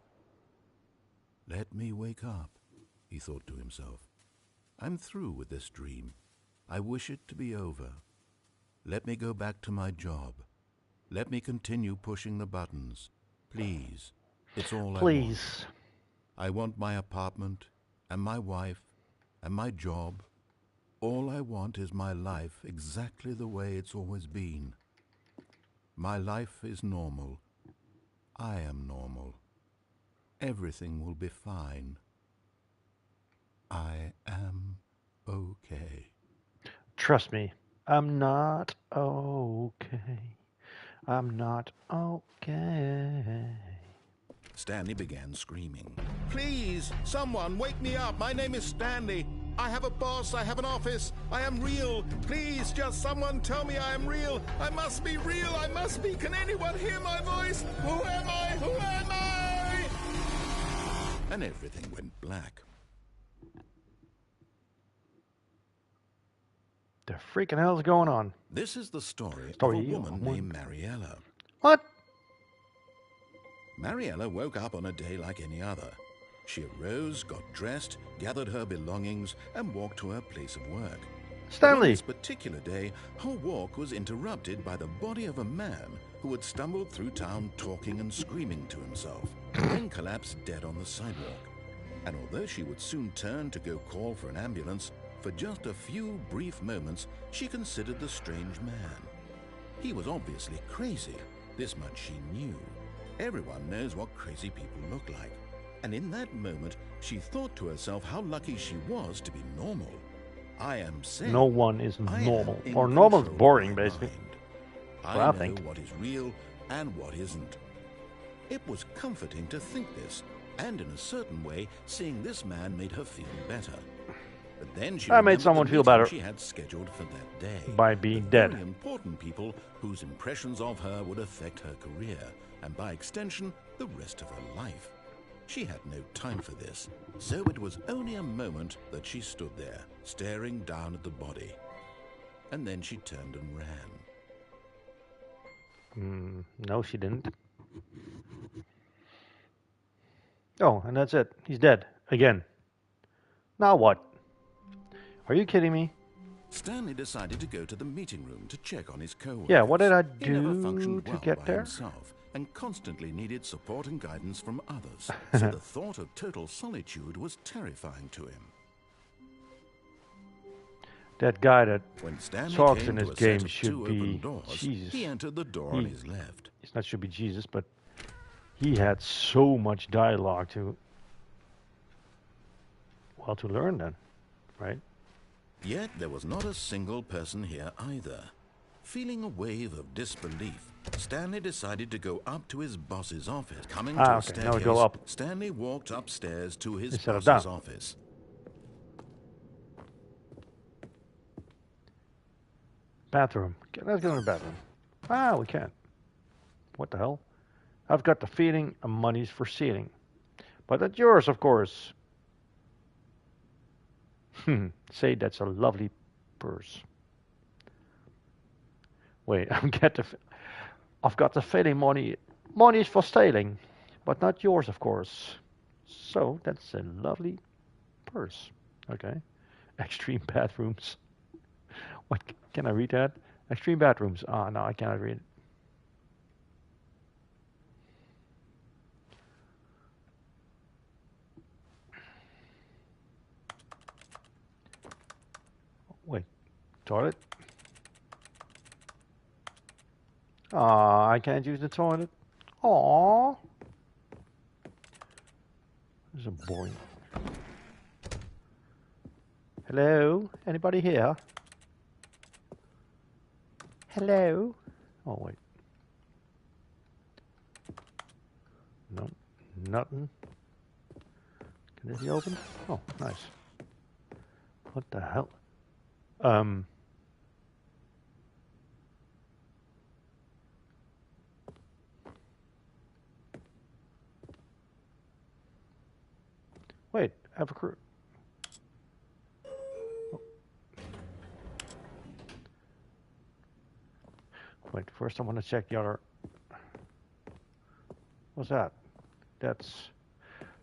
Let me wake up, he thought to himself. I'm through with this dream. I wish it to be over. Let me go back to my job. Let me continue pushing the buttons. Please, it's all I want. please. I want my apartment, and my wife, and my job. All I want is my life exactly the way it's always been. My life is normal. I am normal. Everything will be fine. I am okay. Trust me, I'm not okay. I'm not okay. Stanley began screaming. Please, someone, wake me up. My name is Stanley. I have a boss. I have an office. I am real. Please, just someone tell me I am real. I must be real. I must be. Can anyone hear my voice? Who am I? Who am I? And everything went black. The freaking hell's going on? This is the story of Story a of woman one. named Mariella. What? Mariella woke up on a day like any other. She arose, got dressed, gathered her belongings, and walked to her place of work. But on Stanley! this particular day, her walk was interrupted by the body of a man who had stumbled through town talking and screaming to himself, and then collapsed dead on the sidewalk. And although she would soon turn to go call for an ambulance, for just a few brief moments she considered the strange man. He was obviously crazy. This much she knew. Everyone knows what crazy people look like. And in that moment, she thought to herself how lucky she was to be normal. I am safe. No one is I am normal. in Or normal is control of boring, my basically. mind. Well, I I know think. what is real and what isn't. It was comforting to think this, and in a certain way, seeing this man made her feel better. But then she I made remembered someone the feel meeting better she had scheduled for that day. by being With dead. Very important people whose impressions of her would affect her career, and by extension, the rest of her life. She had no time for this, so it was only a moment that she stood there, staring down at the body. And then she turned and ran. No, she didn't. Oh, and that's it. He's dead. Again. Now what? Are you kidding me? Stanley decided to go to the meeting room to check on his co-workers. Yeah, what did I He never do functioned to well get by there? himself and constantly needed support and guidance from others. So the thought of total solitude was terrifying to him. That guy that When Stanley talks came in to his a game set of should two be... open doors, Jesus. he entered the door on his left. that should be Jesus, but he had so much dialogue to, well, to learn then, right? Yet there was not a single person here either. Feeling a wave of disbelief, Stanley decided to go up to his boss's office. Coming to a Okay, now we staircase, go up Stanley walked upstairs to his instead of boss's down. office. Bathroom. Let's go to the bathroom. Ah, we can't. What the hell? I've got the feeling money's for sealing. But that's yours, of course. Say that's a lovely purse. Wait, I've got the feeling money's for stealing, but not yours, of course. So that's a lovely purse. Okay. Extreme bathrooms. What can I read that? Extreme bathrooms. Ah, no, I cannot read it. Wait, toilet? Ah, I can't use the toilet. Aww. This is boring. Hello? Anybody here? Hello? Oh, wait. No, nothing. Can this be opened? Oh, nice. What the hell? Wait, I have a crew. Oh. Wait, first I want to check the other. What's that? That's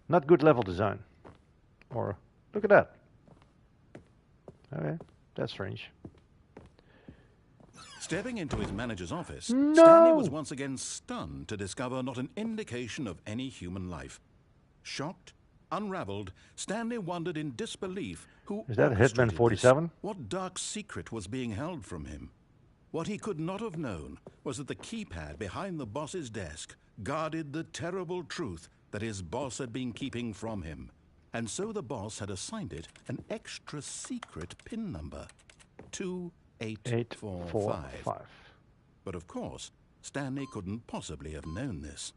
not good level design. Or, look at that. Okay, that's strange. Stepping into his manager's office, No! Stanley was once again stunned to discover not an indication of any human life. Shocked, unraveled, Stanley wondered in disbelief who Is that orchestrated Hitman 47? this. What dark secret was being held from him? What he could not have known was that the keypad behind the boss's desk guarded the terrible truth that his boss had been keeping from him. And so the boss had assigned it an extra secret PIN number, 2845. 845. But of course, Stanley couldn't possibly have known this.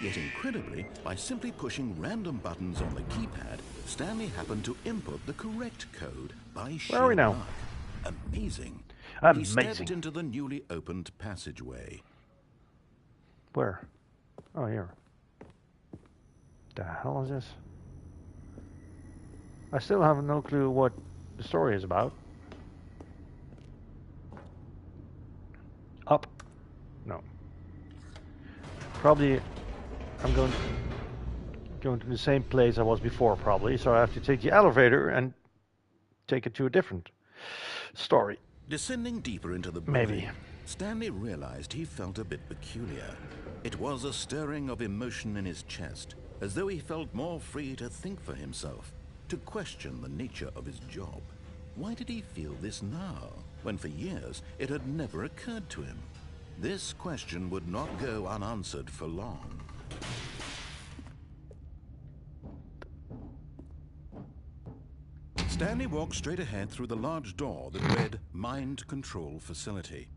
Yet incredibly, by simply pushing random buttons on the keypad, Stanley happened to input the correct code by sheer Where are we now? luck. Amazing. He Amazing. stepped into the newly opened passageway. Where? Oh, here. The hell is this? I still have no clue what the story is about. Up? No. Probably I'm going to the same place I was before, probably. So I have to take the elevator and take it to a different story. Descending deeper into the Maybe. building, Stanley realized he felt a bit peculiar. It was a stirring of emotion in his chest, as though he felt more free to think for himself, to question the nature of his job. Why did he feel this now, when for years it had never occurred to him? This question would not go unanswered for long. Stanley walked straight ahead through the large door that read Mind Control Facility.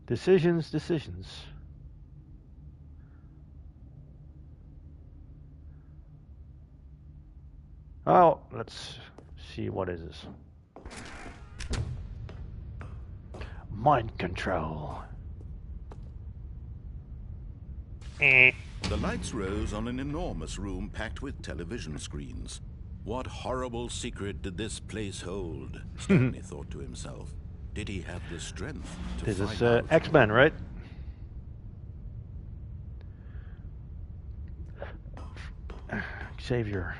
Decisions. Oh, let's see, what is this? Mind control. The lights rose on an enormous room packed with television screens. What horrible secret did this place hold? Stanley thought to himself. Did he have the strength to This find is out? X-Men, right? Xavier.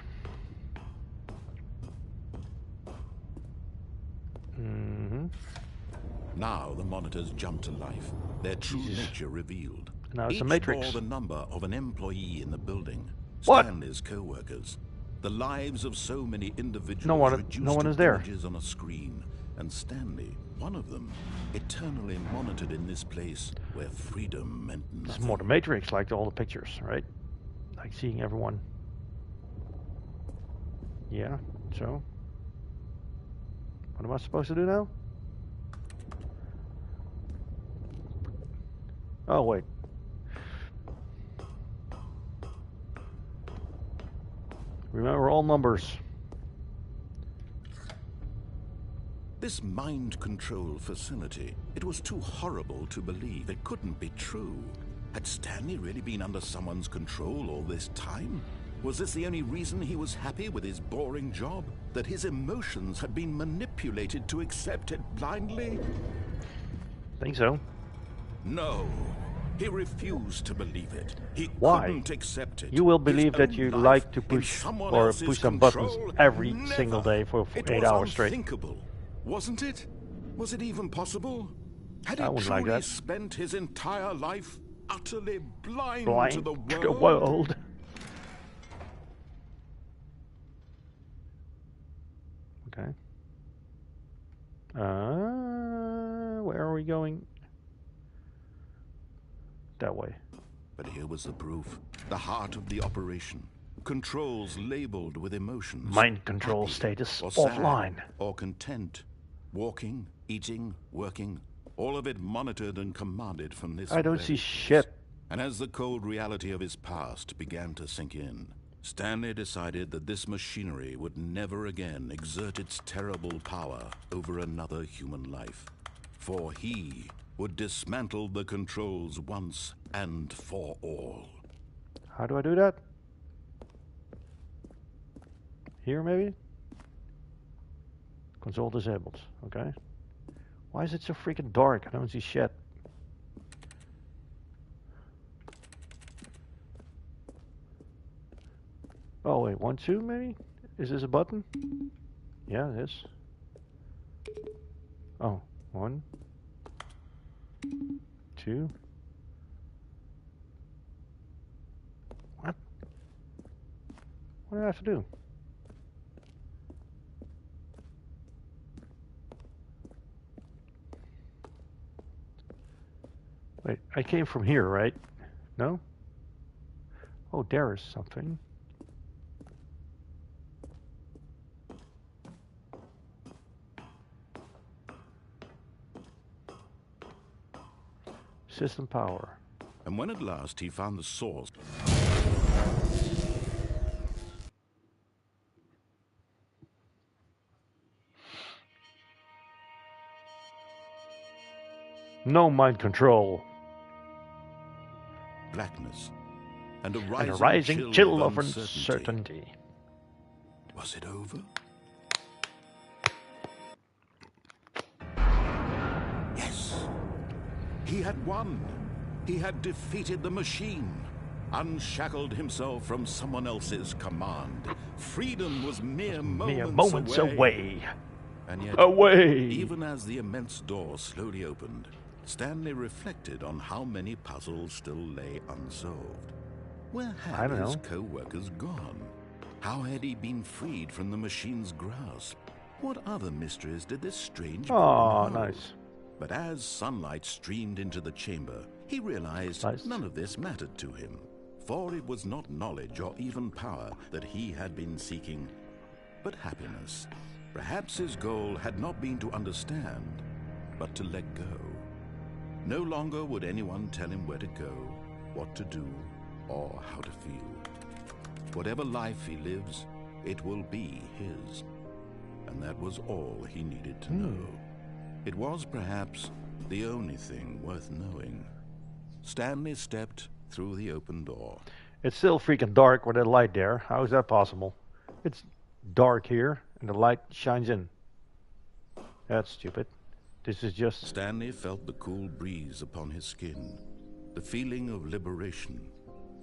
Now the monitors jumped to life, their true nature revealed. Now it's Each a matrix. bore the number of an employee in the building, What? Stanley's co-workers. The lives of so many individuals No one reduced is to there. images on a screen, and Stanley, one of them, eternally monitored in this place where freedom meant It's nothing. more the Matrix, like all the pictures, right? Like seeing everyone. Yeah, so. What am I supposed to do now? Oh, wait. Remember all numbers. This mind control facility, it was too horrible to believe. It couldn't be true. Had Stanley really been under someone's control all this time? Was this the only reason he was happy with his boring job? That his emotions had been manipulated to accept it blindly? Think so. No. He refused to believe it. He Why? couldn't accept it. You will His believe that own you life like to in push someone or else's push some buttons control? every Never. single day for It 8 was hours straight. unthinkable, wasn't it? Was it even possible? Had he I wouldn't like truly that. spent his entire life utterly blind Blind to the to the world? world. Okay. Where are we going? That way. But here was the proof. The heart of the operation. Controls labeled with emotions. Mind control Happy status or sad offline. or content. Walking, eating, working. All of it monitored and commanded from this I don't very see place. shit. And as the cold reality of his past began to sink in, Stanley decided that this machinery would never again exert its terrible power over another human life. For he would dismantle the controls once and for all. How do I do that? Here, maybe? Console disabled. Okay. Why is it so freaking dark? I don't see shit. Oh, wait. 1, 2, maybe? Is this a button? Yeah, it is. Oh, 1, 2. What? What do I have to do? Wait, I came from here, right? No? Oh, there is something. System power. And when at last he found the source, No mind control. blackness, and a And a rising, rising chill of uncertainty. uncertainty. Was it over? Yes. He had won. He had defeated the machine, unshackled himself from someone else's command. Freedom was mere moments away. And yet, Away. even as the immense door slowly opened, Stanley reflected on how many puzzles still lay unsolved. Where I had don't his know. co-workers gone? How had he been freed from the machine's grasp? What other mysteries did this strange boy Oh, know? nice. But as sunlight streamed into the chamber, he realized Nice. none of this mattered to him. For it was not knowledge or even power that he had been seeking, but happiness. Perhaps his goal had not been to understand, but to let go. No longer would anyone tell him where to go, what to do, or how to feel. Whatever life he lives, it will be his. And that was all he needed to know. It was perhaps the only thing worth knowing. Stanley stepped through the open door. It's still freaking dark with that light there. How is that possible? It's dark here and the light shines in. That's stupid. This is just... Stanley felt the cool breeze upon his skin, the feeling of liberation,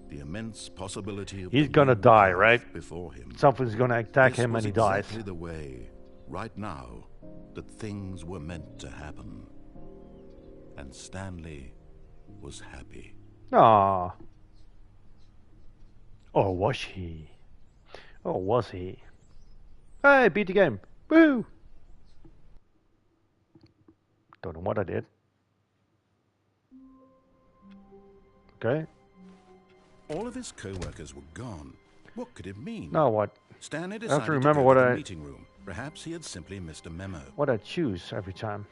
the immense possibility of He's the gonna new die, path right? before him. Something's gonna attack This him was and he dies. exactly the way, right now, that things were meant to happen. And Stanley was happy. Ah. Or was he? Oh, was he? Hey, beat the game. Woo! Don't know what I did. Okay. All of his co-workers were gone. What could it mean? Now what? Stanley I have to decided to remember go to the meeting room. Perhaps he had simply missed a memo. what I choose every time.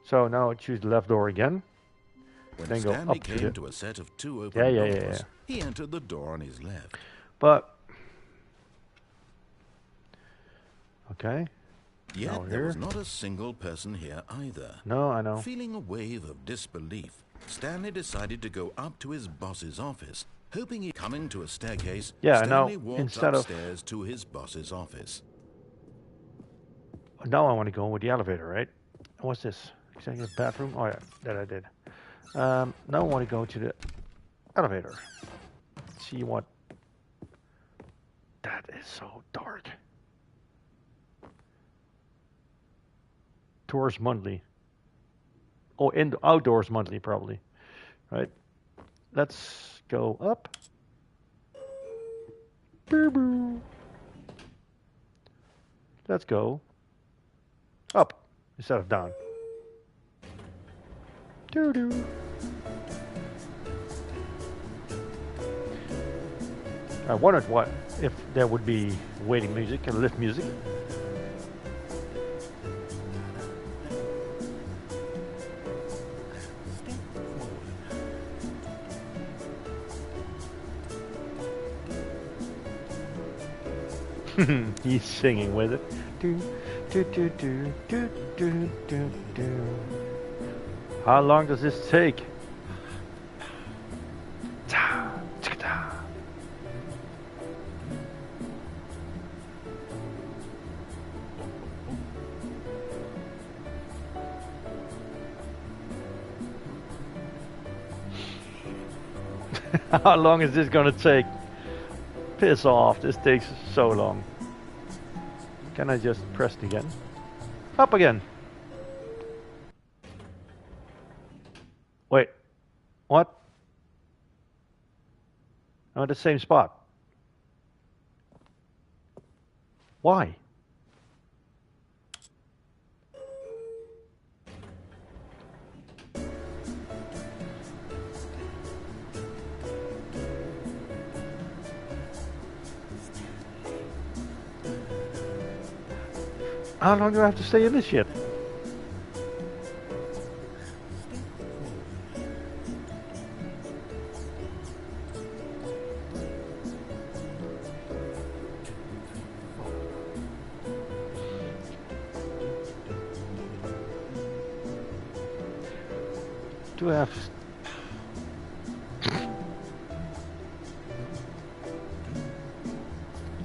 So now I choose the left door again. When Then go Stanley up to came the... to a set of 2 open Yeah. doors, he entered the door on his left. But... Okay. Yet Now there here. was not a single person here either. No, I know. Feeling a wave of disbelief, Stanley decided to go up to his boss's office, hoping he coming to a staircase. Yeah, Stanley now walked instead of... upstairs to his boss's office. Now I want to go with the elevator, right? What's this? Executive bathroom? Oh yeah, that I did. Now I want to go to the elevator. See what... That is so dark. Tours monthly. Oh, outdoors monthly probably. Right? Let's go up. Boo boo. Let's go up instead of down. Doo doo. I wondered what if there would be waiting music and lift music. He's singing with it. Do, do, do, do, do, do, do, do. How long does this take? Ta, chicka, ta. How long is this gonna take? Piss off, this takes so long. Can I just press it again? Up again. Wait, what? I'm at the same spot. Why? How long do I have to stay in this shit? Do I have...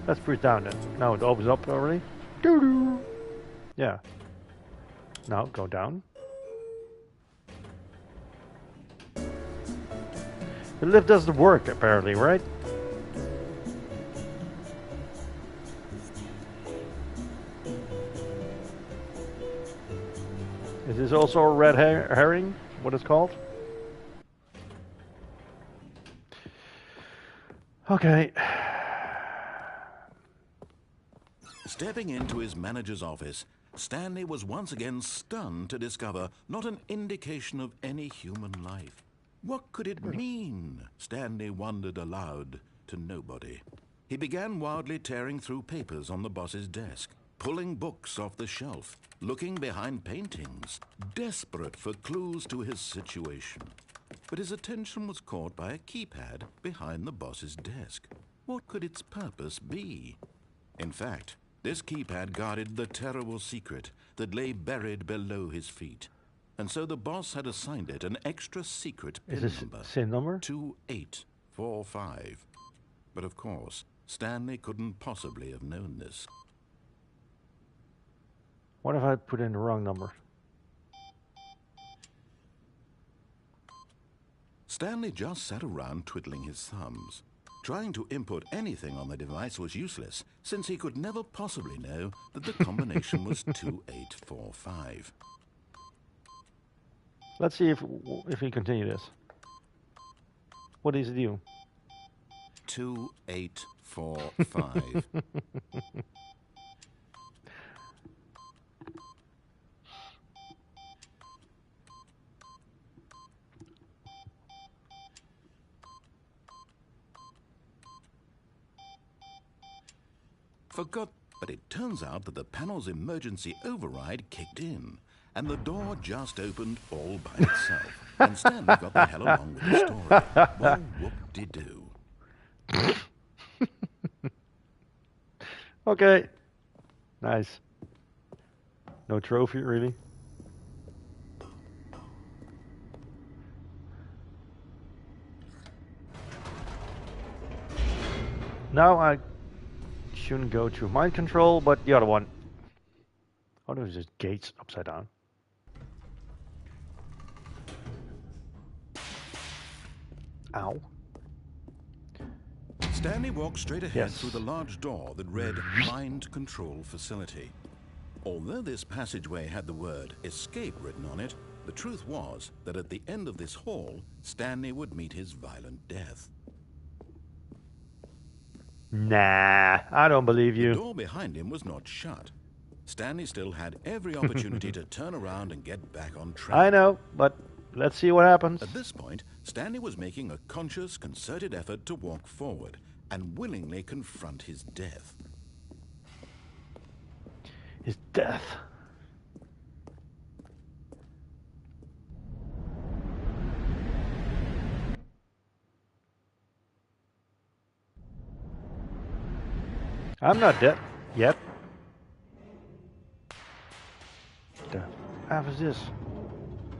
Let's push down then. Now it opens up already. Doo-doo. Yeah. Now go down. The lift doesn't work apparently, right? Is this also a red herring? What it's called? Okay. Stepping into his manager's office, Stanley was once again stunned to discover not an indication of any human life. What could it mean? Stanley wondered aloud to nobody. He began wildly tearing through papers on the boss's desk, pulling books off the shelf, looking behind paintings, desperate for clues to his situation. But his attention was caught by a keypad behind the boss's desk. What could its purpose be? In fact, this keypad guarded the terrible secret that lay buried below his feet. And so the boss had assigned it an extra secret PIN number. Same number? 2845. But of course, Stanley couldn't possibly have known this. What if I put in the wrong number? Stanley just sat around twiddling his thumbs. Trying to input anything on the device was useless, since he could never possibly know that the combination was 2845. Let's see if we continue this. What does it do? 2845. 4, 5. Forgot, but it turns out that the panel's emergency override kicked in, and the door just opened all by itself. And Stanley got the hell along with the story. Well, whoop-de-doo. Okay. Nice. No trophy, really? Now I shouldn't go through mind control, but the other one. Oh, there's just gates upside down. Ow. Stanley walked straight ahead Yes. through the large door that read Mind Control Facility. Although this passageway had the word escape written on it, the truth was that at the end of this hall, Stanley would meet his violent death. Nah, I don't believe The you. door behind him was not shut. Stanley still had every opportunity to turn around and get back on track. I know, but let's see what happens. At this point, Stanley was making a conscious, concerted effort to walk forward and willingly confront his death. His death. I'm not dead yet. What the F is this?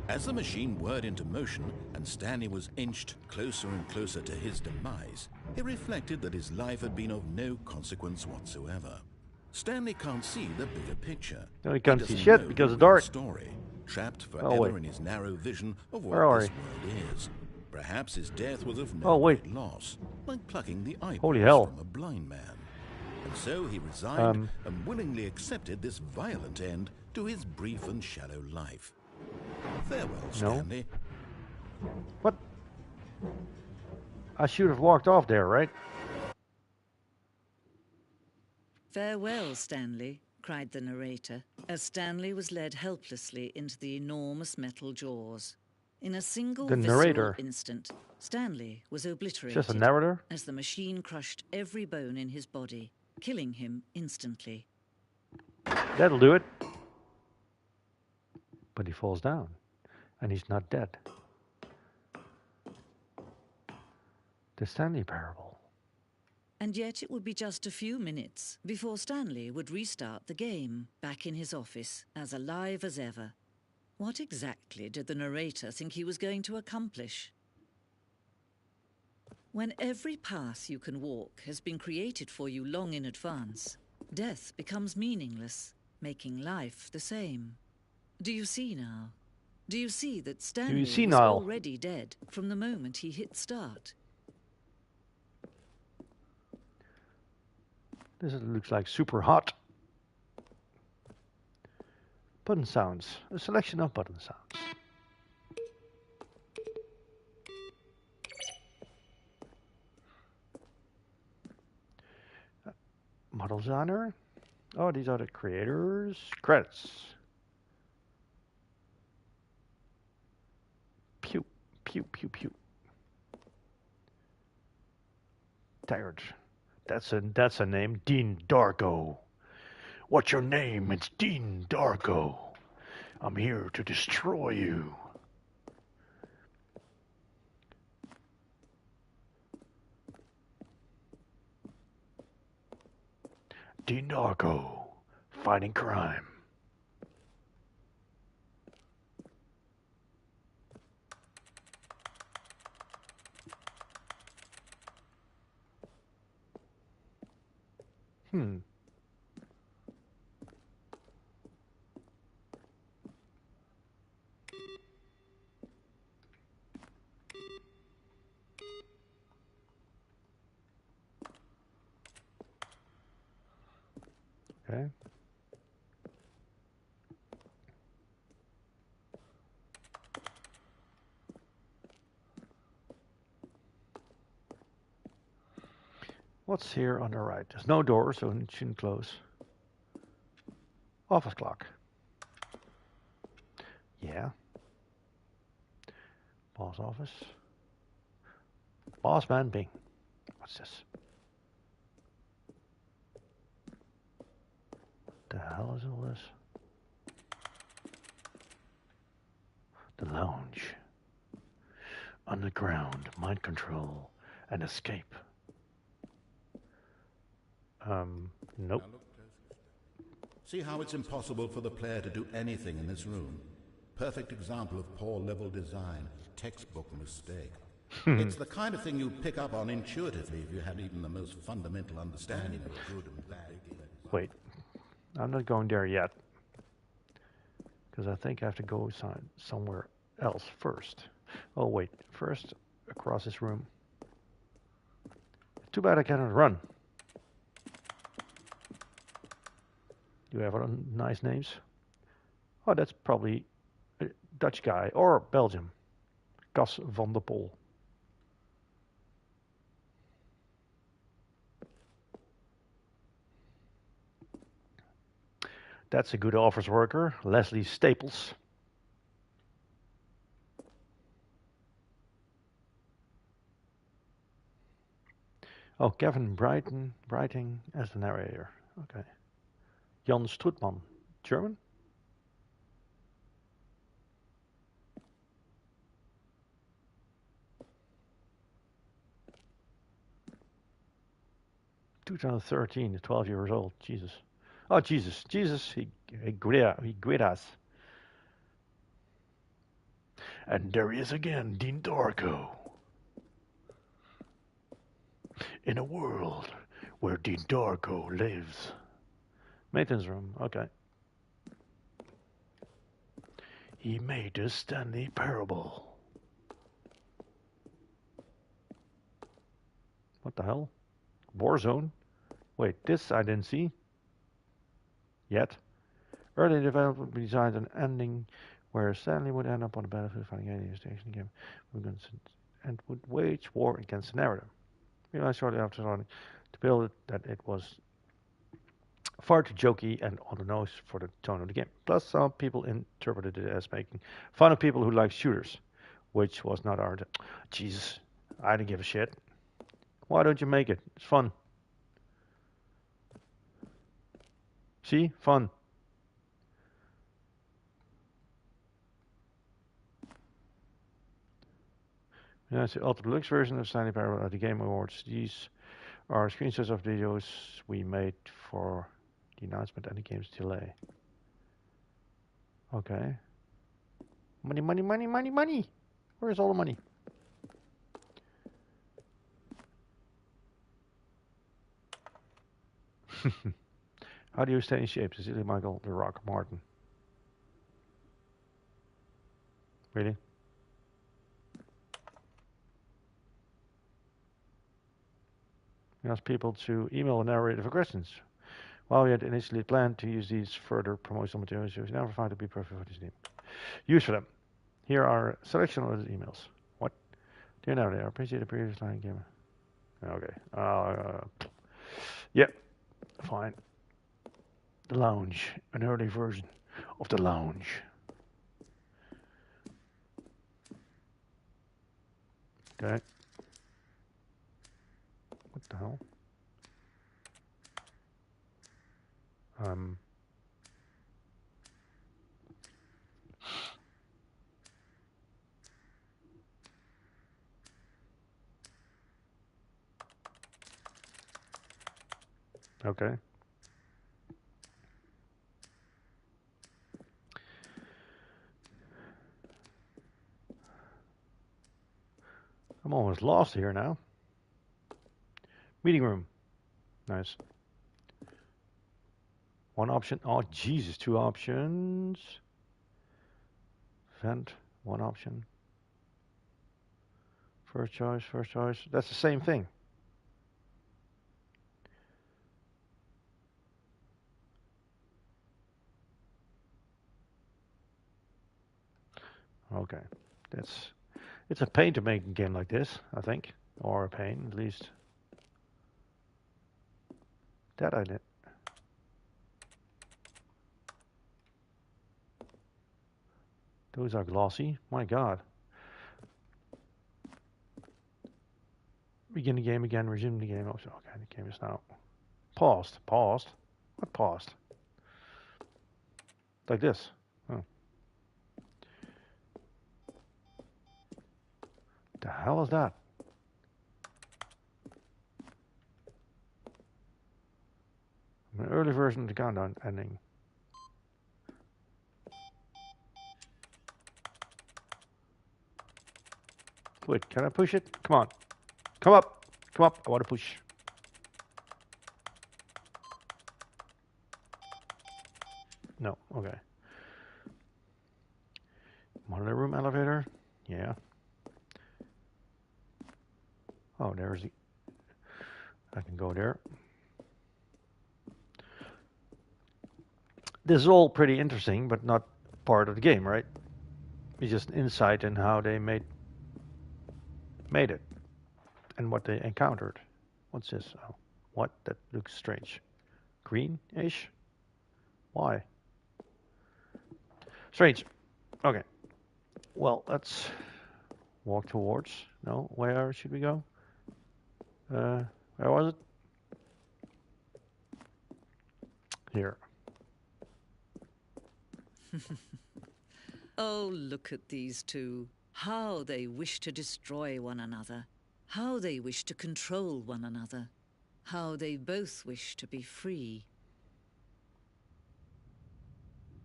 As the machine whirred into motion and Stanley was inched closer and closer to his demise, he reflected that his life had been of no consequence whatsoever. Stanley can't see the bigger picture. No, he can't see doesn't shit know because the it's dark. real story, trapped forever wait. in his narrow vision of Where what are this we? world is. Perhaps his death was of Oh, no wait. great loss, like plucking the Holy eyeballs hell. from a blind man. And so he resigned and willingly accepted this violent end to his brief and shallow life. Farewell, Stanley. What? I should have walked off there, right? "Farewell, Stanley," cried the narrator, as Stanley was led helplessly into the enormous metal jaws. In a single The visceral narrator. instant, Stanley was obliterated Just a narrator? as the machine crushed every bone in his body, killing him instantly. That'll do it. But he falls down, and he's not dead. The Stanley Parable. And yet it would be just a few minutes before Stanley would restart the game, back in his office, as alive as ever. What exactly did the narrator think he was going to accomplish? When every path you can walk has been created for you long in advance, death becomes meaningless, making life the same. Do you see now? Do you see that Stanley see was now? already dead from the moment he hit start? This looks like super hot. Button sounds. A selection of button sounds. Model designer. Oh, these are the creators. Credits. Pew, pew, pew, pew. Tired. That's a name. Dean Darko. What's your name? It's Dean Darko. I'm here to destroy you. Dean Darko, fighting crime. Okay. What's here on the right? There's no door, so it shouldn't close. Office clock. Yeah. Boss office. Boss man Bing. What's this? The hell is all this? The lounge. Underground, mind control, and escape. Nope. See how it's impossible for the player to do anything in this room? Perfect example of poor level design. Textbook mistake. It's the kind of thing you'd pick up on intuitively if you had even the most fundamental understanding of good and bad. Wait, I'm not going there yet. Because I think I have to go somewhere else first. Oh wait, first across this room. Too bad I cannot run. Do you have other nice names? Oh, that's probably a Dutch guy or Belgium. Cas van der Pol. That's a good office worker, Leslie Staples. Oh, Kevin Brighting as the narrator. Okay. Jan Strutman, German? (2013), 12 years old. Jesus. Oh, Jesus. Jesus, he greet us. And there he is again, Dean Darko. In a world where Dean Darko lives. Maintenance room, okay. He made the Stanley Parable. What the hell? Warzone? Wait, this I didn't see. Yet. Early development designed an ending where Stanley would end up on the battlefield fighting aliens station game and would wage war against the narrative. Realized shortly after starting to build it that it was far too jokey and on the nose for the tone of the game. Plus, some people interpreted it as making fun of people who like shooters, which was not our. Jesus, I didn't give a shit. Why don't you make it? It's fun. See? Fun. Yeah, it's the Ultra Deluxe version of Stanley Parable at the Game Awards. These are screenshots of videos we made for the announcement and the game's delay. Okay. Money, money, money, money, money. Where's all the money? How do you stay in shape? Cecilia Michael, The Rock, Martin. Really? We asked people to email the narrator for questions. While we had initially planned to use these further promotional materials, we never found to be perfect for this team. Use for them. Here are a selection of the emails. What? Dear narrator, I appreciate the previous line game. Okay. Yep. Fine. The Lounge. An early version of The Lounge. Okay. What the hell? Okay. I'm almost lost here now. Meeting room. Nice. One option. Oh, Jesus. Two options. Vent. One option. First choice. First choice. That's the same thing. Okay. It's a pain to make a game like this, I think. Or a pain, at least. That I did. Those are glossy. My God. Begin the game again. Resume the game. Oh, okay, the game is now paused. Paused? What paused? Like this. Oh. The hell is that? An early version of the countdown ending. Wait, can I push it? Come on. Come up. Come up. I want to push. No. Okay. Monitor room elevator. Yeah. Oh, there's the... I can go there. This is all pretty interesting, but not part of the game, right? It's just an insight in how they made it and what they encountered. What's this? Oh, what? That looks strange. Green-ish? Why? Strange. Okay. Well, let's walk towards. No, where should we go? Where was it? Here. Oh, look at these two. How they wish to destroy one another. How they wish to control one another. How they both wish to be free.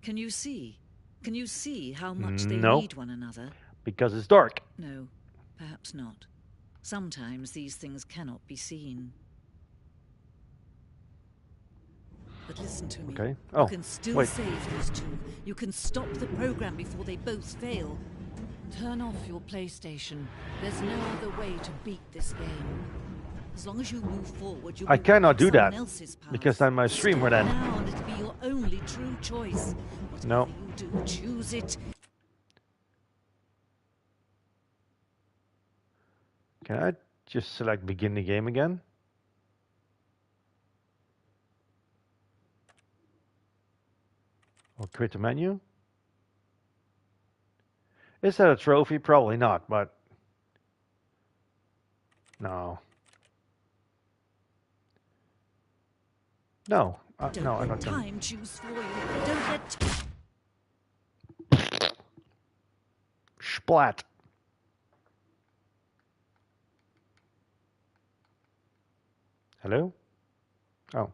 Can you see? Can you see how much they No. need one another? Because it's dark. No, perhaps not. Sometimes these things cannot be seen. But listen to me. Okay. You Oh, can still wait. save those two. You can stop the program before they both fail. Turn off your PlayStation. There's no other way to beat this game. As long as you move forward, you I will cannot do someone that else's path. because then my stream would end. Now, and it'll be your only true choice. Whatever No. you do, choose it. Can I just select begin the game again? Or quit the menu? Is that a trophy? Probably not, but no. No, Don't no, I'm let not gonna. time choose for you. Don't let Splat. Hello? Oh.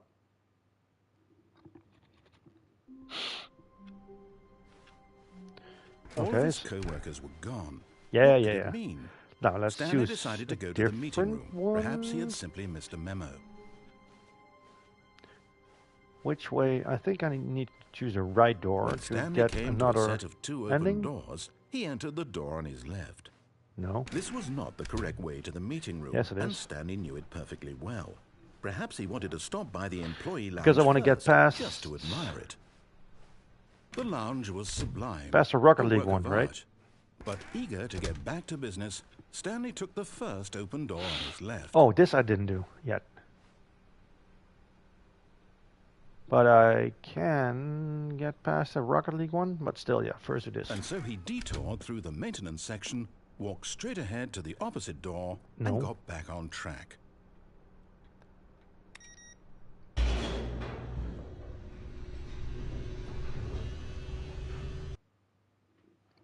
All of Okay. his co-workers were gone. Yeah, What yeah, could yeah. it mean? Now let's Stanley choose decided to a go to the meeting room. different one. Perhaps he had simply missed a memo. Which way? I think I need to choose a right door When to Stanley get came to a another set of two open ending. doors, he entered the door on his left. No. This was not the correct way to the meeting room, Yes, it and is. Stanley knew it perfectly well. Perhaps he wanted to stop by the employee lounge Because I want to get first, past- just to admire it. The lounge was sublime. Past the Rocket a League work one, of right? art. But eager to get back to business, Stanley took the first open door on his left. Oh, this I didn't do yet. But I can get past the Rocket League one, but still, yeah, first it is. And so he detoured through the maintenance section, walked straight ahead to the opposite door, No. and got back on track.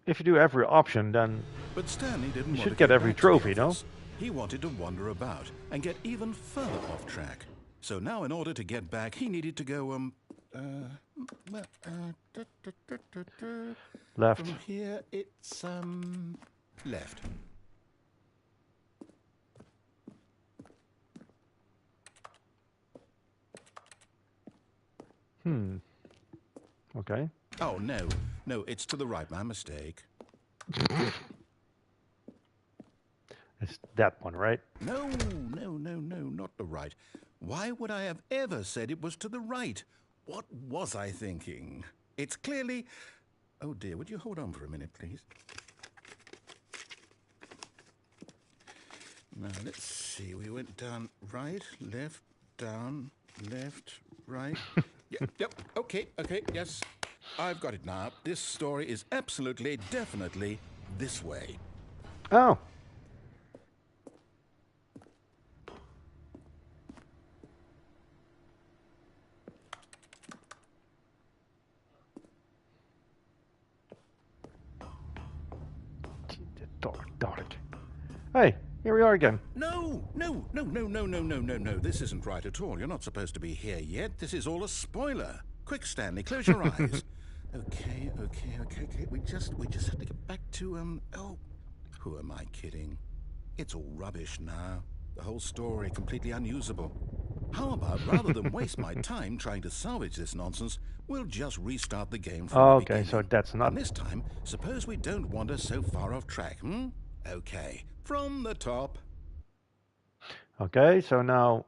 If you do every option, then But Stanley didn't You want should to get every back to the trophy, no? office. He wanted to wander about and get even further off track. So now, in order to get back, he needed to go, left. From here, it's, left. Okay. Oh, no. No, it's to the right. My mistake. It's that one, right? No, not the right. Why would I have ever said it was to the right? What was I thinking? It's clearly... Oh, dear, would you hold on for a minute, please? Now, let's see. We went down right, left, down, left, right. Yep, okay, yes. I've got it now. This story is absolutely, definitely this way. Oh. Dark. Hey, here we are again. No. This isn't right at all. You're not supposed to be here yet. This is all a spoiler. Quick, Stanley, close your eyes. Okay. We just have to get back to, oh, who am I kidding? It's all rubbish now. The whole story completely unusable. How about, rather than waste my time trying to salvage this nonsense, we'll just restart the game from the beginning. So that's not... And this time, suppose we don't wander so far off track, Okay, from the top. Okay, so now...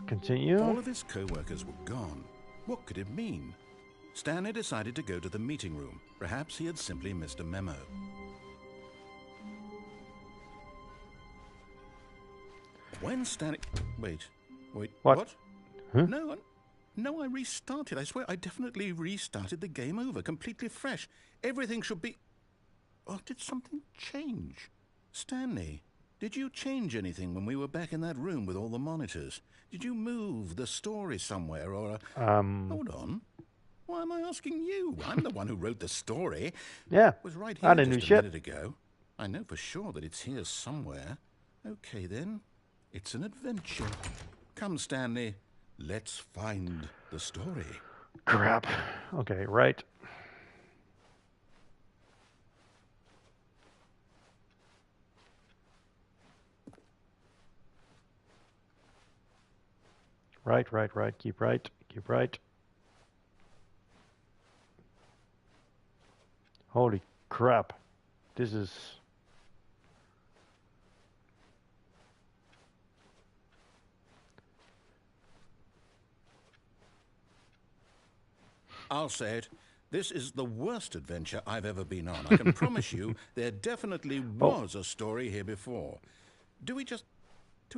Continue. All of his co-workers were gone. What could it mean? Stanley decided to go to the meeting room. Perhaps he had simply missed a memo. When Stanley... Wait. What? Huh? No, I restarted. I swear I definitely restarted the game over, completely fresh. Everything should be... Oh, did something change? Stanley, did you change anything when we were back in that room with all the monitors? Did you move the story somewhere or... Hold on. Why am I asking you? I'm the one who wrote the story. Yeah, It was right here I didn't do just a shit. minute ago. I know for sure that it's here somewhere. Okay, then. It's an adventure. Come, Stanley. Let's find the story. Crap. Okay, right. Right. Keep right. Holy crap. This is... I'll say it. This is the worst adventure I've ever been on. I can promise you there definitely was a story here before. Do we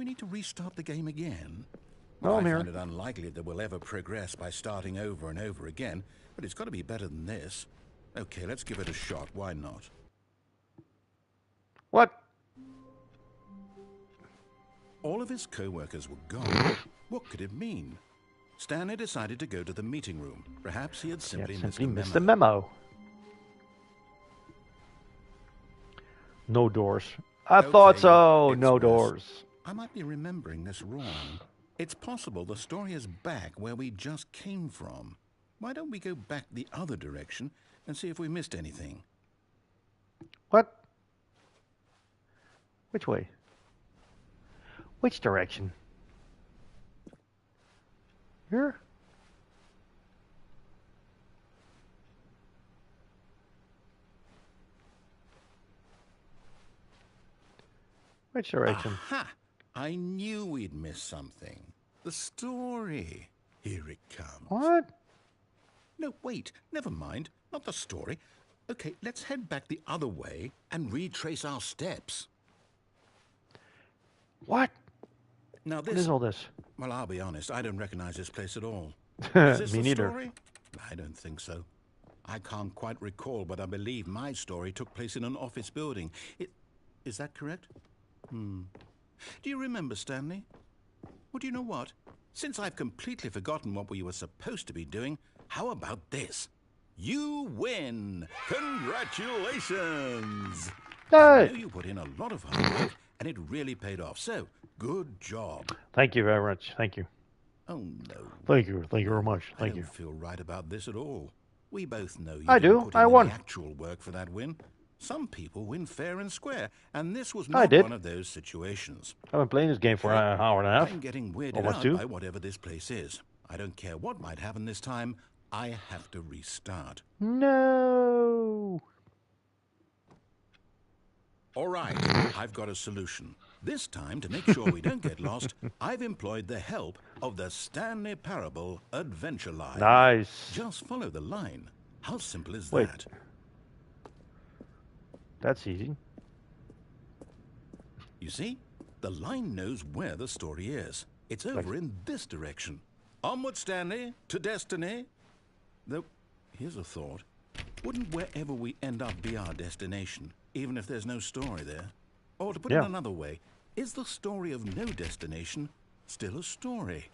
need to restart the game again? No, I'm I here. find it unlikely that we'll ever progress by starting over and over again, but it's got to be better than this. Okay, let's give it a shot. Why not? What? All of his co-workers were gone. What could it mean? Stanley decided to go to the meeting room. Perhaps he had simply missed the memo. No doors. I thought so. it's No worse. doors. I might be remembering this wrong. It's possible the story is back where we just came from. Why don't we go back the other direction and see if we missed anything? What? Which way? Which direction? Here? Which direction? Aha! I knew we'd miss something. The story. Here it comes. What? No, wait. Never mind. Not the story. Okay, let's head back the other way and retrace our steps. What? Now What is all this? Well, I'll be honest. I don't recognize this place at all. Is this Me the neither. story? I don't think so. I can't quite recall, but I believe my story took place in an office building. Is that correct? Do you remember, Stanley? Well, do you know what? Since I've completely forgotten what we were supposed to be doing, how about this? You win! Congratulations! I know you put in a lot of hard work, and it really paid off. So, good job. Thank you very much. Thank you. Oh, no. Thank you. Thank you very much. I Thank don't you. feel right about this at all. We both know you I didn't do. put I in won. the actual work for that win. Some people win fair and square, and this was I not did. one of those situations. I've been playing this game for an hour and a half. I'm getting weirded Almost out two. by whatever this place is. I don't care what might happen this time. I have to restart. No. All right, I've got a solution. This time, to make sure we don't get lost, I've employed the help of the Stanley Parable Adventure Line. Nice. Just follow the line. How simple is Wait. that? That's easy. You see, the line knows where the story is. It's over in this direction. Onward, Stanley, to destiny. Though, here's a thought. Wouldn't wherever we end up be our destination, even if there's no story there? Or to put it another way, is the story of no destination still a story?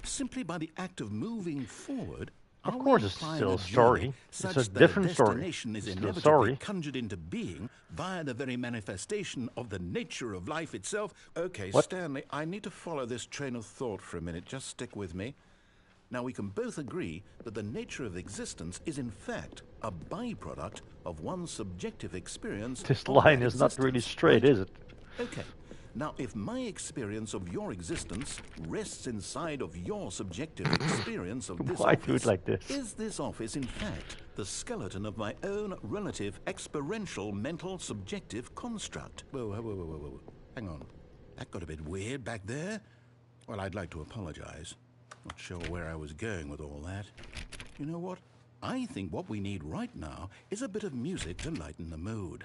Simply by the act of moving forward, Of course it's still a story. It's a different story. Destination is It's still a inevitably story. conjured into being via the very manifestation of the nature of life itself. Okay, What? Stanley, I need to follow this train of thought for a minute. Just stick with me. Now, we can both agree that the nature of existence is in fact a byproduct of one's subjective experience. This of line that is not really existence, straight, right? is it? Okay. Now, if my experience of your existence rests inside of your subjective experience of this Why office, do it like this? is this office, in fact, the skeleton of my own relative experiential mental subjective construct? Whoa. Hang on. That got a bit weird back there. Well, I'd like to apologize. Not sure where I was going with all that. You know what? I think what we need right now is a bit of music to lighten the mood.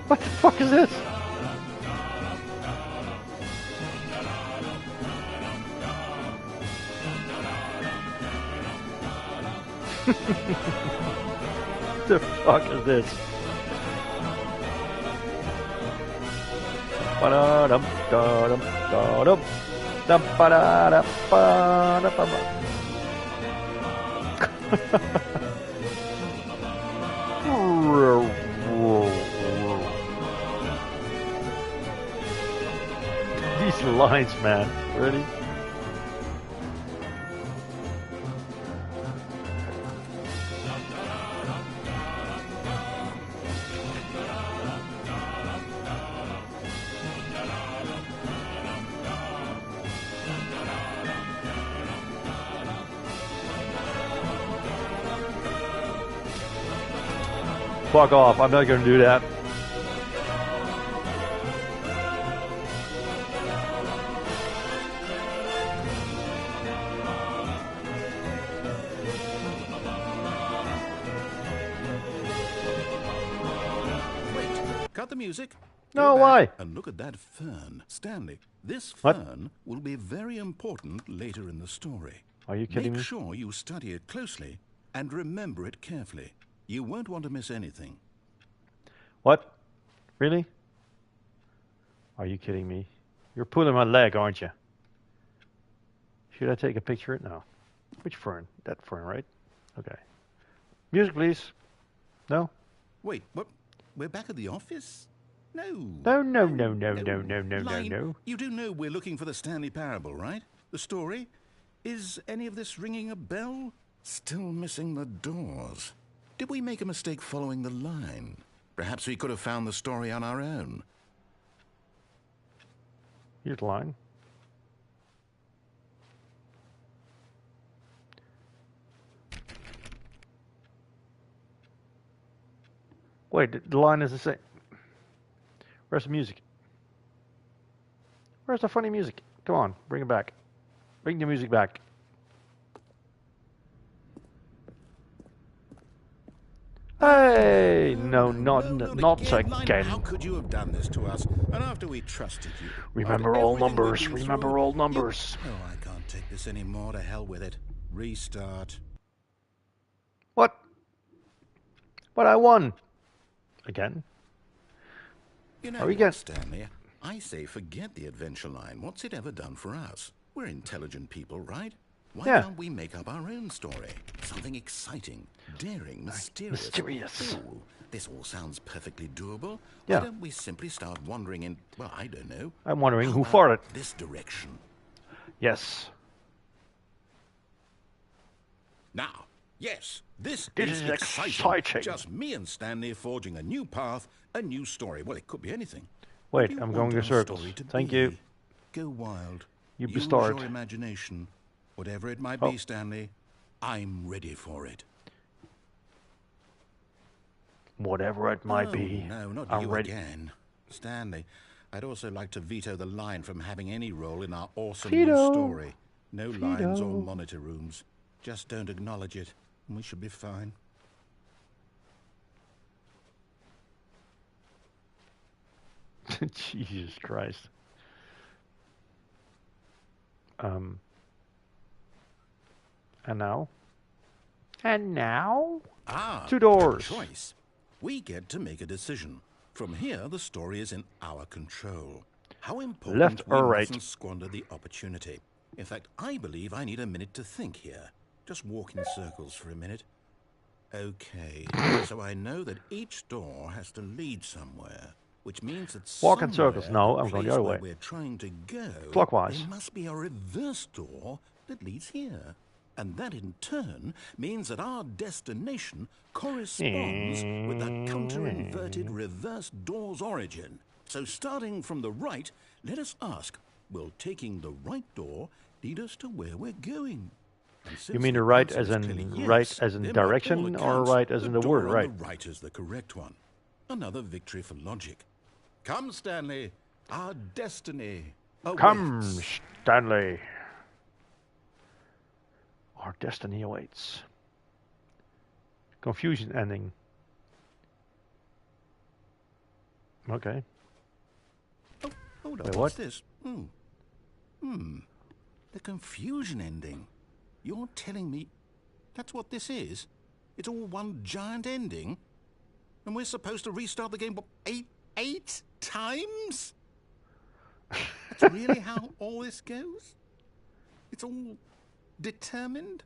What the fuck is this? The fuck is this? Ba-da-dum, da-dum, da-dum, dum, ba-da-da, ba-da, ba-ba. These lines, man, really? Fuck off, I'm not gonna do that. Wait, cut the music. No, Go back why? And look at that fern. Stanley, this What? fern will be very important later in the story. Are you kidding Make me? sure you study it closely and remember it carefully. You won't want to miss anything. What? Really? Are you kidding me? You're pulling my leg, aren't you? Should I take a picture? No. Which fern? That fern, right? Okay. Music, please. No? Wait, what? We're back at the office? No. No. You do know we're looking for the Stanley Parable, right? The story? Is any of this ringing a bell? Still missing the doors. Did we make a mistake following the line? Perhaps we could have found the story on our own. Here's the line. Wait, the line is the same. Where's the music? Where's the funny music? Come on, bring it back. Bring the music back. Hey, no, not again. again. How could you have done this to us? And after we trusted you. Remember after all everything numbers. we've been Remember through, all numbers. Oh, I can't take this anymore. To hell with it. Restart. What? But I won. Again? You know, Are we getting... Stanley, I say forget the adventure line. What's it ever done for us? We're intelligent people, right? Why can't we make up our own story? Something exciting, daring, mysterious. Ooh, this all sounds perfectly doable. Yeah. Why don't we simply start wandering in, well, I don't know. I'm wondering How who about farted. this direction? Yes. Now, yes, this This is exciting. Just me and Stanley forging a new path, a new story. Well, it could be anything. Wait, What do you I'm want going in our circles. story to Thank be? you. Go wild. You Use bestart. your imagination. Whatever it might Oh. be, Stanley, I'm ready for it. Whatever it might Oh, be. No, not I'm you ready. again. Stanley, I'd also like to veto the line from having any role in our awesome Veto. new story. No lines or Veto. monitor rooms. Just don't acknowledge it, and we should be fine. Jesus Christ. And now? And now? Ah, Two doors. choice. We get to make a decision. From here, the story is in our control. How important Left we or right? mustn't squander the opportunity. In fact, I believe I need a minute to think here. Just walk in circles for a minute. Okay, so I know that each door has to lead somewhere, which means that Walk in circles. somewhere, No, the I'm going the place other where way. we're trying to go, Clockwise. there must be a reverse door that leads here. And that in turn means that our destination corresponds with the counter-inverted reverse door's origin. So starting from the right, let us ask, will taking the right door lead us to where we're going? And You since mean the the right answer as is in clearly right yes, as in then by all direction, or accounts, right as in the door word on right? the right is the correct one. Another victory for logic. Come, Stanley, our destiny awaits. Come, Stanley. Our destiny awaits. Confusion ending. Okay. Oh, hold on, Wait, what's what? this? The confusion ending. You're telling me that's what this is? It's all one giant ending? And we're supposed to restart the game, what, eight times? That's really how all this goes? It's all determined?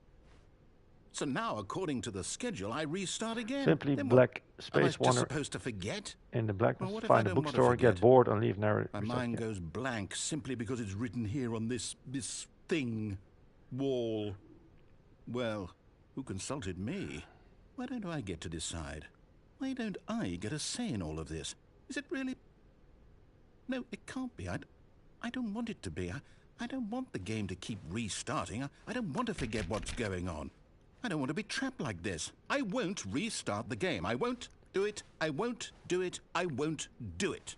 So now, according to the schedule, I restart again. Simply Then black what? Am I space just wander supposed to forget? in the blackness. Well, what if I Find a don't want to bookstore, get forget? bored, and leave narrative. My mind goes blank simply because it's written here on this thing, wall. Well, who consulted me? Why don't I get to decide? Why don't I get a say in all of this? Is it really? No, it can't be. I don't want it to be. I don't want the game to keep restarting. I don't want to forget what's going on. I don't want to be trapped like this. I won't restart the game. I won't do it. I won't do it. I won't do it.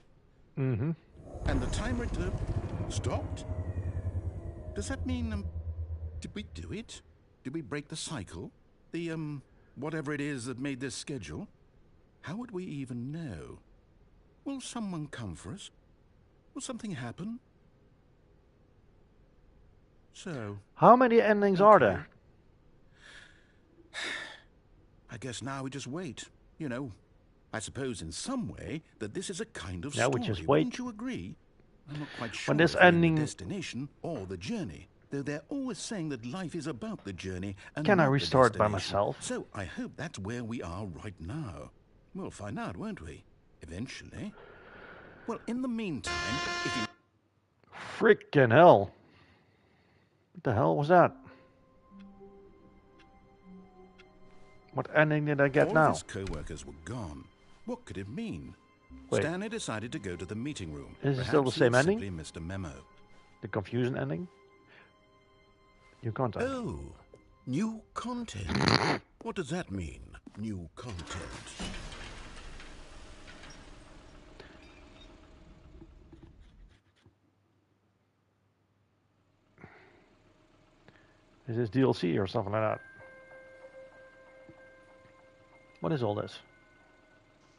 Mm-hmm. And the timer stopped? Does that mean, did we do it? Did we break the cycle? The, whatever it is that made this schedule? How would we even know? Will someone come for us? Will something happen? So... How many endings are there? I guess now we just wait. You know, I suppose in some way that this is a kind of Yeah, story. we just wait. Wouldn't you agree? I'm not quite sure When this if we're in ending- the destination or the journey. Though they're always saying that life is about the journey and Can I not the restart by destination. myself? So I hope that's where we are right now. We'll find out, won't we? Eventually. Well, in the meantime, if you... Freaking hell. What the hell was that? What ending did I get all now? of his co-workers were gone. What could it mean? Wait. Stanley decided to go to the meeting room. Is it still the Perhaps he same had ending? simply missed a memo. The confusion ending? New content. Oh, new content. What does that mean, new content? Is this DLC or something like that? What is all this?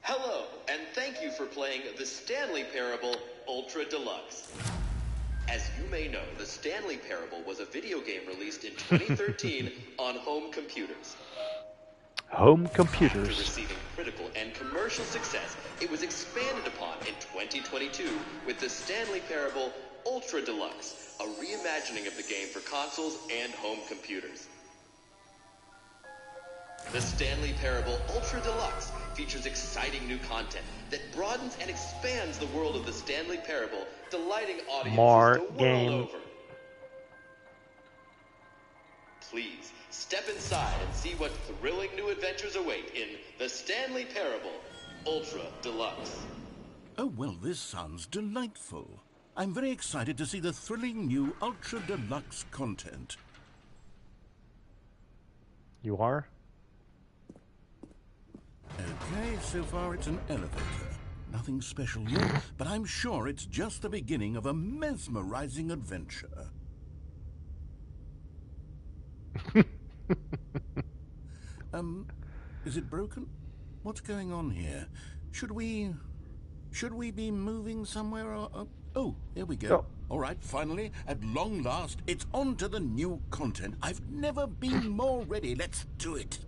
Hello, and thank you for playing the Stanley Parable Ultra Deluxe. As you may know, the Stanley Parable was a video game released in 2013 on home computers. Home After computers. receiving critical and commercial success, it was expanded upon in 2022 with the Stanley Parable Ultra Deluxe, a reimagining of the game for consoles and home computers. The Stanley Parable Ultra Deluxe features exciting new content that broadens and expands the world of the Stanley Parable, delighting audiences More the world game. over. Please, step inside and see what thrilling new adventures await in the Stanley Parable Ultra Deluxe. Oh, well, this sounds delightful. I'm very excited to see the thrilling new Ultra Deluxe content. You are? Okay, so far it's an elevator. Nothing special yet, but I'm sure it's just the beginning of a mesmerizing adventure. Is it broken? What's going on here? Should we Should we be moving somewhere or... oh, there we go. Oh. All right, finally, at long last, it's on to the new content. I've never been more ready. Let's do it.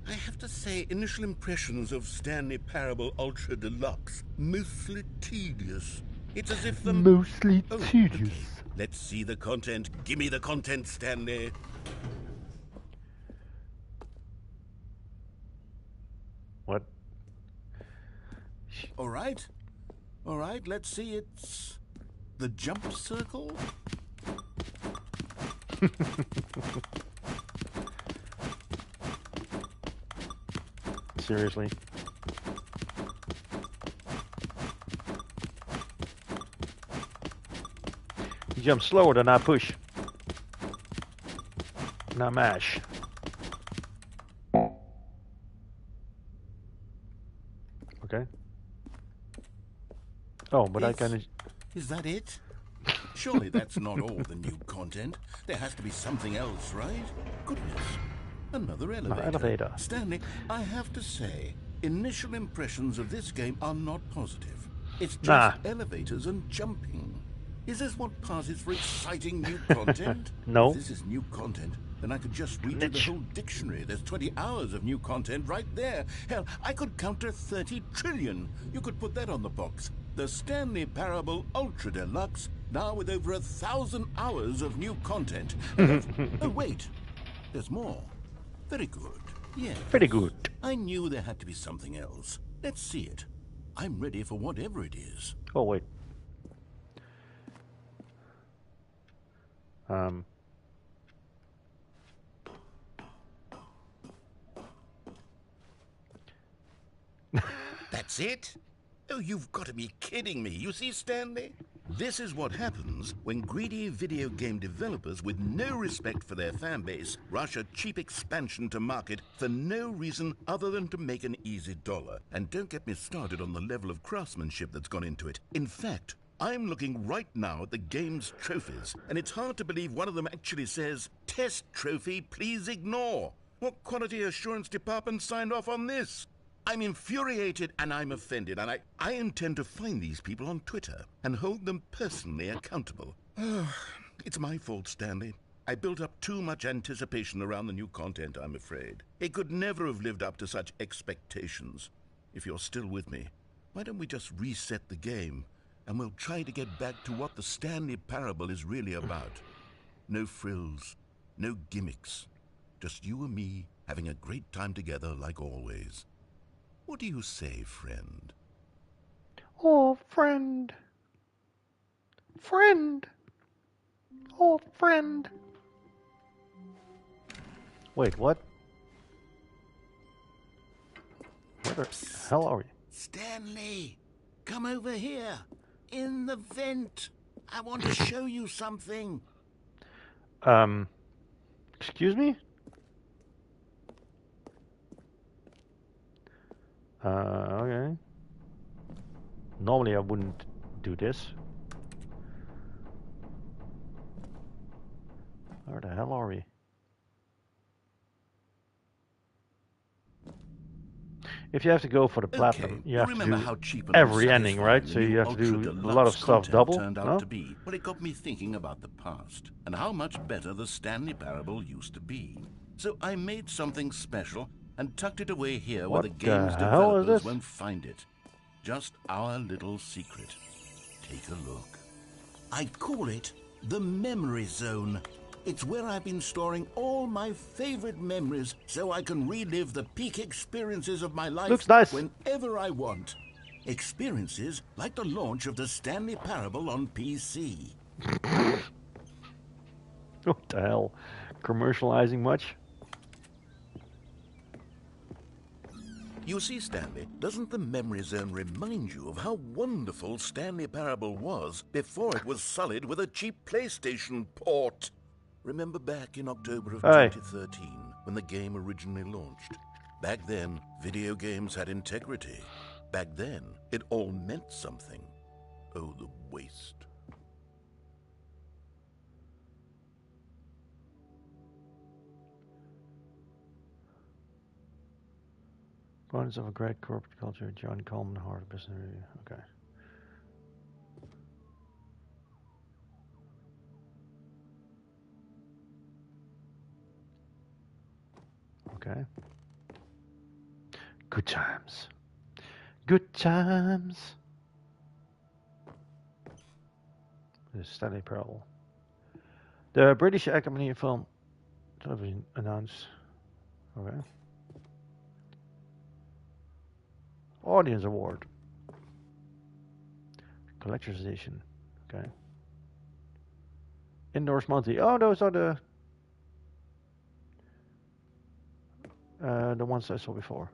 I have to say, initial impressions of Stanley Parable Ultra Deluxe, mostly tedious. It's as if the... Mostly Oh, tedious. okay. Let's see the content. Give me the content, Stanley. What? All right. All right, let's see. It's the jump circle. Seriously? You jump slower than I push. Not mash. Okay. Oh, but I kind of... Is that it? Surely that's not all the new content. There has to be something else, right? Goodness. Another elevator. Elevator. Stanley, I have to say, initial impressions of this game are not positive. It's just elevators and jumping. Is this what passes for exciting new content? No. If this is new content, then I could just read through the whole dictionary. There's 20 hours of new content right there. Hell, I could counter 30 trillion. You could put that on the box. The Stanley Parable Ultra Deluxe, now with over 1,000 hours of new content. Oh, wait. There's more. Very good. Yeah. Very good. I knew there had to be something else. Let's see it. I'm ready for whatever it is. Oh, wait. That's it? Oh, you've got to be kidding me. You see, Stanley? This is what happens when greedy video game developers with no respect for their fan base rush a cheap expansion to market for no reason other than to make an easy dollar. And don't get me started on the level of craftsmanship that's gone into it. In fact, I'm looking right now at the game's trophies, and it's hard to believe one of them actually says, "Test trophy, please ignore." What quality assurance department signed off on this? I'm infuriated and I'm offended, and I intend to find these people on Twitter and hold them personally accountable. It's my fault, Stanley. I built up too much anticipation around the new content, I'm afraid. It could never have lived up to such expectations. If you're still with me, why don't we just reset the game, and we'll try to get back to what the Stanley Parable is really about. No frills, no gimmicks. Just you and me having a great time together like always. What do you say, friend? Oh, friend. Friend. Oh, friend. Wait, what? Where the hell are we? Stanley, come over here. In the vent. I want to show you something. Excuse me? Okay. Normally I wouldn't do this. Where the hell are we? If you have to go for the platinum, you have to remember do how cheap and every ending, unsatisfying right? the So new you have to Ultra do a Deluxe lot of stuff content double, turned out no? to be. Well, it got me thinking about the past and how much better the Stanley Parable used to be. So I made something special and tucked it away here where What the game's the hell is developers this? won't find it. Just our little secret. Take a look. I call it the Memory Zone. It's where I've been storing all my favorite memories so I can relive the peak experiences of my life Looks nice. whenever I want. Experiences like the launch of the Stanley Parable on PC. What the hell? Commercializing much? You see, Stanley, doesn't the Memory Zone remind you of how wonderful Stanley Parable was before it was sullied with a cheap PlayStation port? Remember back in October of 2013, when the game originally launched? Back then, video games had integrity. Back then, it all meant something. Oh, the waste. Abundance of a great corporate culture, John Coleman, Harvard Business Review. Okay. Okay. Good times. Good times. The Stanley Parable. The British Academy of Film Television announced. Okay. Audience Award. Collector's Edition. Okay. Indoors Monthly. Oh, those are the ones I saw before.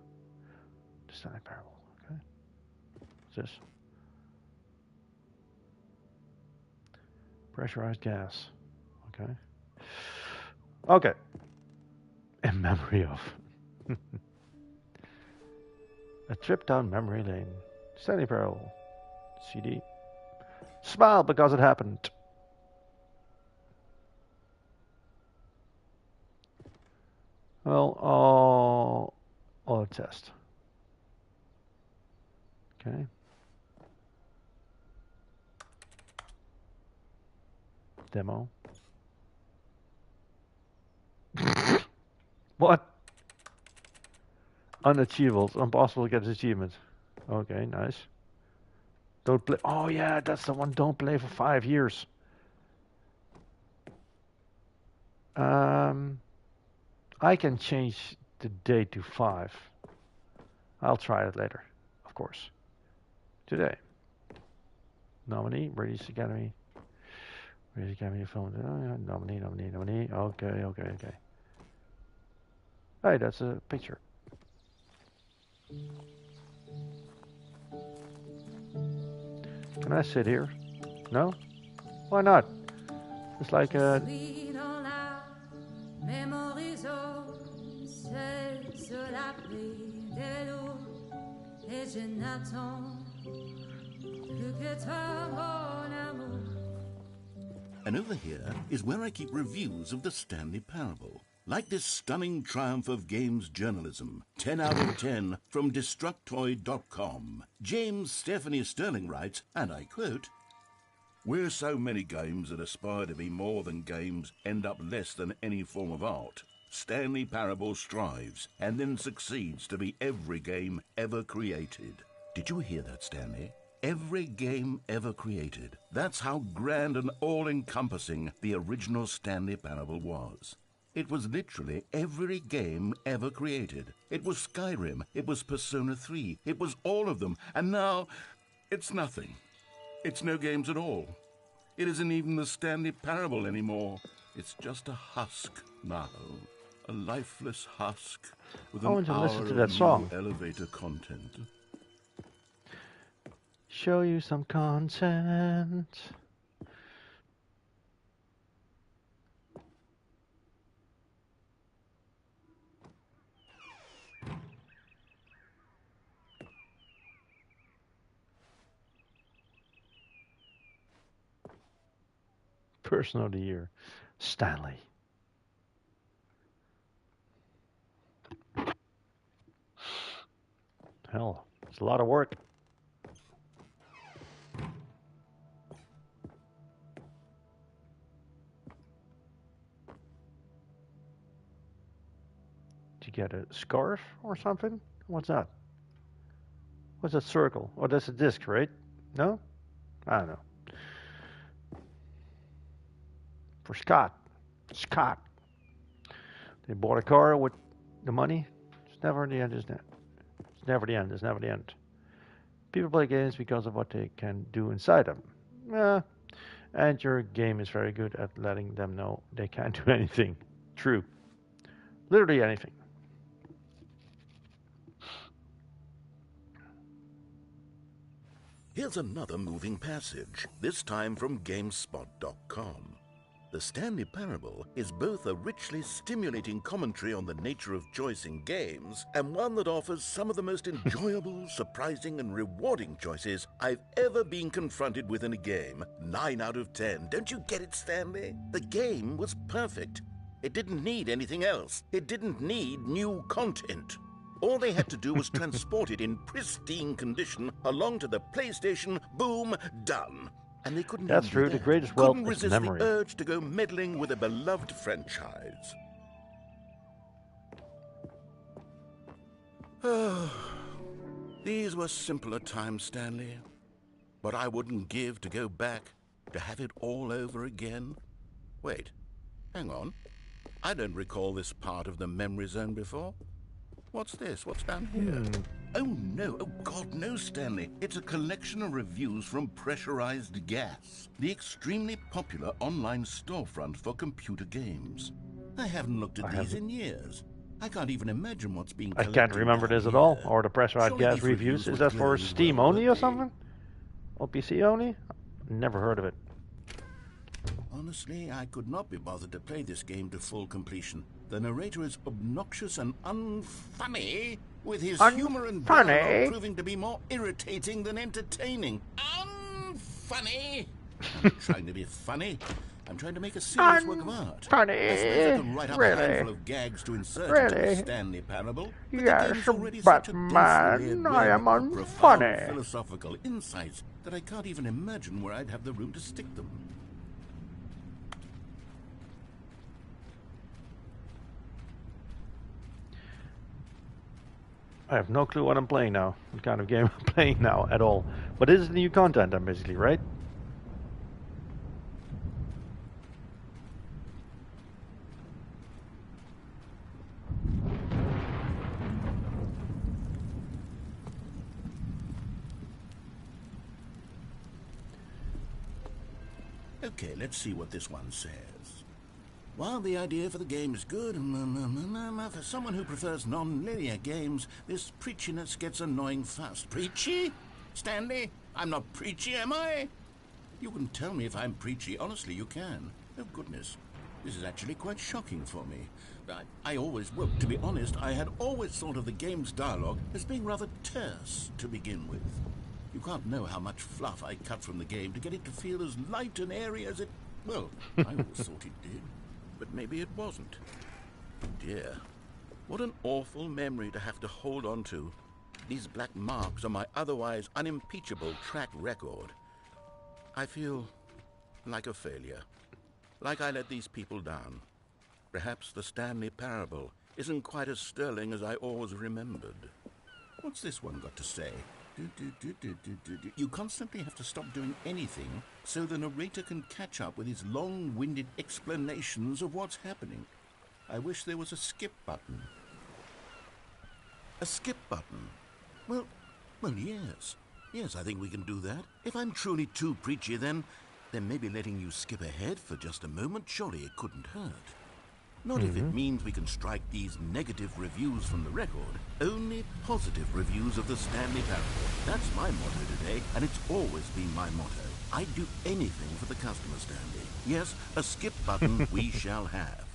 The Stanley Parable. Okay. What's this? Pressurized gas. Okay. Okay. In memory of. A trip down memory lane. Stanley Parable. CD. Smile because it happened. Well, all a test. Okay. Demo. What? Unachievables. Impossible to get this achievement. Okay, nice. Don't play. Oh yeah, that's the one. Don't play for 5 years. I can change the date to 5. I'll try it later, of course. Today. Nominee, British Academy. British Academy Film. Nominee. Okay. Hey, that's a picture. Can I sit here? No? Why not? It's like a... And over here is where I keep reviews of the Stanley Parable. Like this stunning triumph of games journalism, 10 out of 10 from Destructoid.com. James Stephanie Sterling writes, and I quote, "Where so many games that aspire to be more than games end up less than any form of art, Stanley Parable strives and then succeeds to be every game ever created." Did you hear that, Stanley? Every game ever created. That's how grand and all-encompassing the original Stanley Parable was. It was literally every game ever created. It was Skyrim, it was Persona 3, it was all of them, and now it's nothing. It's no games at all. It isn't even the Stanley Parable anymore. It's just a husk now. A lifeless husk with I want an to hour listen to of that new song. elevator content. Show you some content. Person of the Year, Stanley. Hell, it's a lot of work. Did you get a scarf or something? What's that? What's that circle? Oh, that's a disc, right? No? I don't know. For Scott. Scott. They bought a car with the money. It's never the end, isn't it? It's never the end. It's never the end. People play games because of what they can do inside them. Yeah. And your game is very good at letting them know they can't do anything. True. Literally anything. Here's another moving passage, this time from GameSpot.com. The Stanley Parable is both a richly stimulating commentary on the nature of choice in games and one that offers some of the most enjoyable, surprising, and rewarding choices I've ever been confronted with in a game. 9 out of 10. Don't you get it, Stanley? The game was perfect. It didn't need anything else. It didn't need new content. All they had to do was transport it in pristine condition along to the PlayStation. Boom, done. And they couldn't That's even true. do The that. greatest wealth Couldn't is resist memory. the urge to go meddling with a beloved franchise. These were simpler times, Stanley. But I wouldn't give to go back, to have it all over again. Wait, hang on. I don't recall this part of the memory zone before. What's this? What's down here? Oh no, oh God, no, Stanley. It's a collection of reviews from Pressurized Gas, the extremely popular online storefront for computer games. I haven't looked at these in years. I can't even imagine what's being I collected can't remember down this at all. here. Or the pressurized Surely gas these reviews. reviews Is would that for clear as Steam well, only or would they? something? Or PC only? Never heard of it. Honestly, I could not be bothered to play this game to full completion. The narrator is obnoxious and unfunny, with his humor and dialogue proving to be more irritating than entertaining. Unfunny! I'm not trying to be funny. I'm trying to make a serious work of art. I suppose I can write up a handful of gags to insert into the Stanley Parable, but the game's already such a densely layered web of profound philosophical insights that I can't even imagine where I'd have the room to stick them. I have no clue what I'm playing now. What kind of game I'm playing now at all. But this is new content, then, basically, right? Okay, let's see what this one says. While the idea for the game is good, for someone who prefers non-linear games, this preachiness gets annoying fast. Preachy? Stanley? I'm not preachy, am I? You can tell me if I'm preachy. Honestly, you can. Oh, goodness. This is actually quite shocking for me. Well, to be honest, I had always thought of the game's dialogue as being rather terse to begin with. You can't know how much fluff I cut from the game to get it to feel as light and airy as it... Well, I always thought it did. But maybe it wasn't. Dear, what an awful memory to have to hold on to. These black marks on my otherwise unimpeachable track record. I feel like a failure. Like I let these people down. Perhaps the Stanley Parable isn't quite as sterling as I always remembered. What's this one got to say? You constantly have to stop doing anything so the narrator can catch up with his long-winded explanations of what's happening. I wish there was a skip button. A skip button? Well, yes. Yes, I think we can do that. If I'm truly too preachy, then maybe letting you skip ahead for just a moment, surely it couldn't hurt. Not if it means we can strike these negative reviews from the record. Only positive reviews of the Stanley Parable. That's my motto today, and it's always been my motto. I'd do anything for the customer, Stanley. Yes, a skip button we shall have.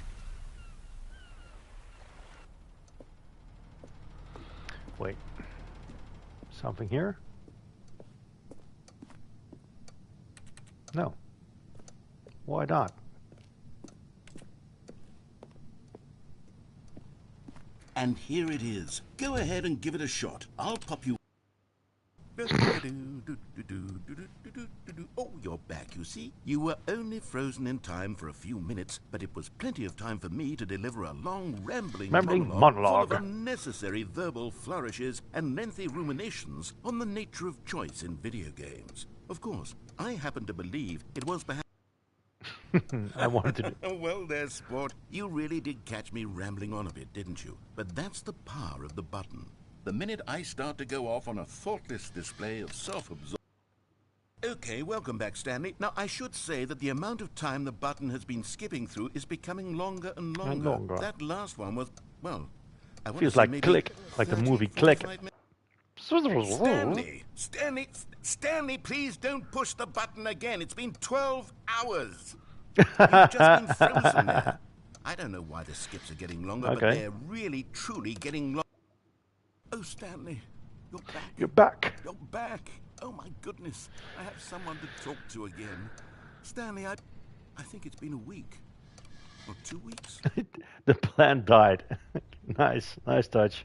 Wait. Something here? No. Why not? And here it is. Go ahead and give it a shot. I'll pop you... Oh, you're back, you see. You were only frozen in time for a few minutes, but it was plenty of time for me to deliver a long, rambling monologue full of unnecessary verbal flourishes and lengthy ruminations on the nature of choice in video games. Of course, I happen to believe it was perhaps... I wanted to... Well, there, sport. You really did catch me rambling on a bit, didn't you? But that's the power of the button. The minute I start to go off on a thoughtless display of self-absorption... Okay, welcome back, Stanley. Now, I should say that the amount of time the button has been skipping through is becoming longer and longer. That last one was, well... I want Feels to say like maybe Click, like the movie Click. Stanley, please don't push the button again. It's been 12 hours. You've just been frozen there. I don't know why the skips are getting longer, but they're really, truly getting long. Oh, Stanley, you're back. You're back. You're back. Oh, my goodness. I have someone to talk to again. Stanley, I think it's been a week. Or 2 weeks. The plant died. Nice touch.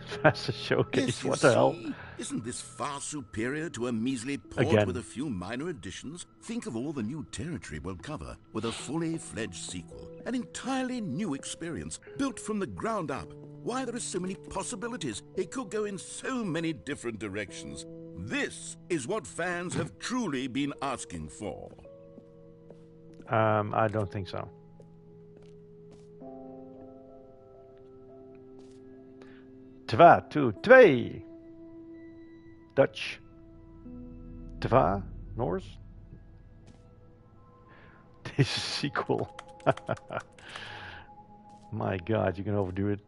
Faster showcase. Yes, you What the hell? see? Isn't this far superior to a measly port Again. with a few minor additions? Think of all the new territory we'll cover with a fully fledged sequel. An entirely new experience, built from the ground up. Why, there are so many possibilities. It could go in so many different directions. This is what fans have truly been asking for. I don't think so. Twa, two, twee. Dutch. Twa, Norse. This is a sequel. My God, you can overdo it.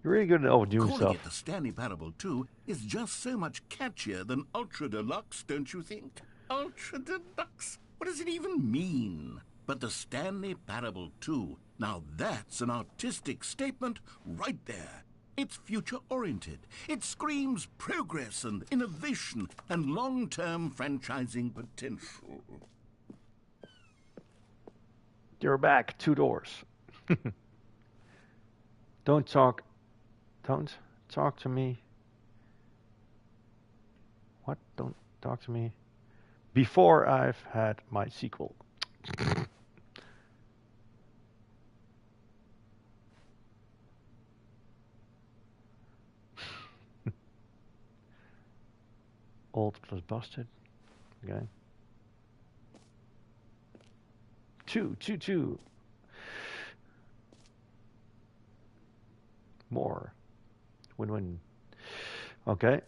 You're really good at overdoing Calling stuff. it the Stanley Parable 2 is just so much catchier than Ultra Deluxe, don't you think? Ultra Deluxe? What does it even mean? But the Stanley Parable 2, now that's an artistic statement right there. It's future-oriented. It screams progress and innovation and long-term franchising potential. You're back. 2 doors. Don't talk to me. What? Don't talk to me before I've had my sequel. Old plus busted. Okay. 2. More. Win-win. Okay.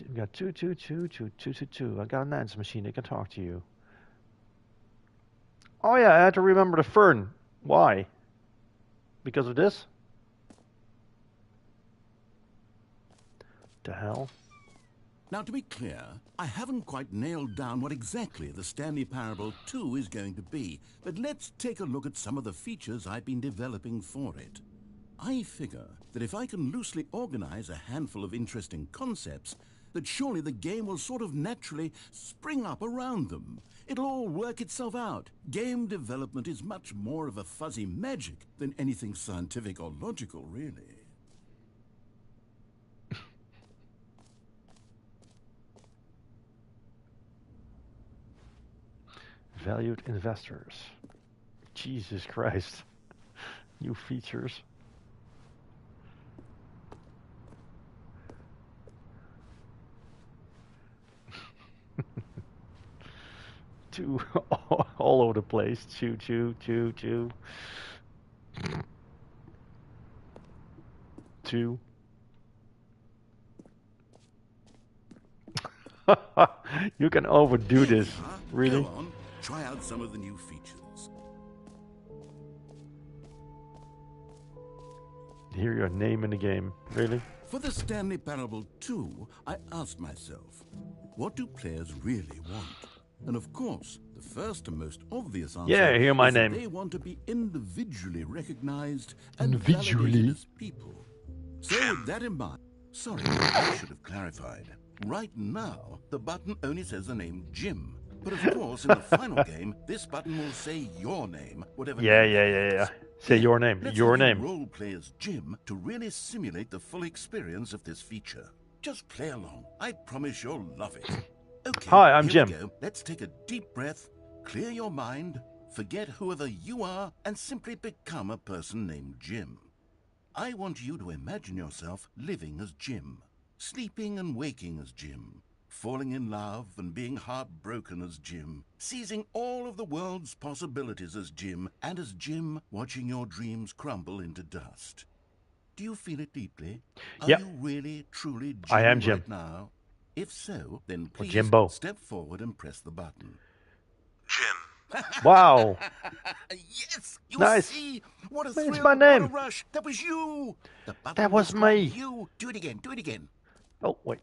We got 2. I got an answer machine that can talk to you. Oh yeah, I had to remember the fern. Why? Because of this? The hell? Now, to be clear, I haven't quite nailed down what exactly the Stanley Parable 2 is going to be, but let's take a look at some of the features I've been developing for it. I figure that if I can loosely organize a handful of interesting concepts, that surely the game will sort of naturally spring up around them. It'll all work itself out. Game development is much more of a fuzzy magic than anything scientific or logical, really. Valued investors. Jesus Christ. New features. Two all over the place. Two. 2. You can overdo this. Really? Go on, try out some of the new features. Hear your name in the game. Really? For the Stanley Parable 2, I asked myself, what do players really want? And of course, the first and most obvious answer Yeah, hear my is that name. they want to be individually recognized and Individually? validated as people. So with that in mind, sorry, I should have clarified. Right now, the button only says the name Jim. But of course, in the final game, this button will say your name, whatever. Yeah. Say your name. Let's Your have you name. role play as Jim to really simulate the full experience of this feature. Just play along. I promise you'll love it. Okay, Hi, I'm here Jim. we go. Let's take a deep breath, clear your mind, forget whoever you are, and simply become a person named Jim. I want you to imagine yourself living as Jim, sleeping and waking as Jim, falling in love and being heartbroken as Jim, seizing all of the world's possibilities as Jim, and as Jim watching your dreams crumble into dust. Do you feel it deeply? Yep. Are you really, truly Jim I am Jim. right now? If so, then please Jimbo. step forward and press the button. Jim. Wow. Yes! You Nice. see? What a It's thrill, my name. what a rush! That was you! The button That was called me. You. Do it again, do it again. Oh, wait.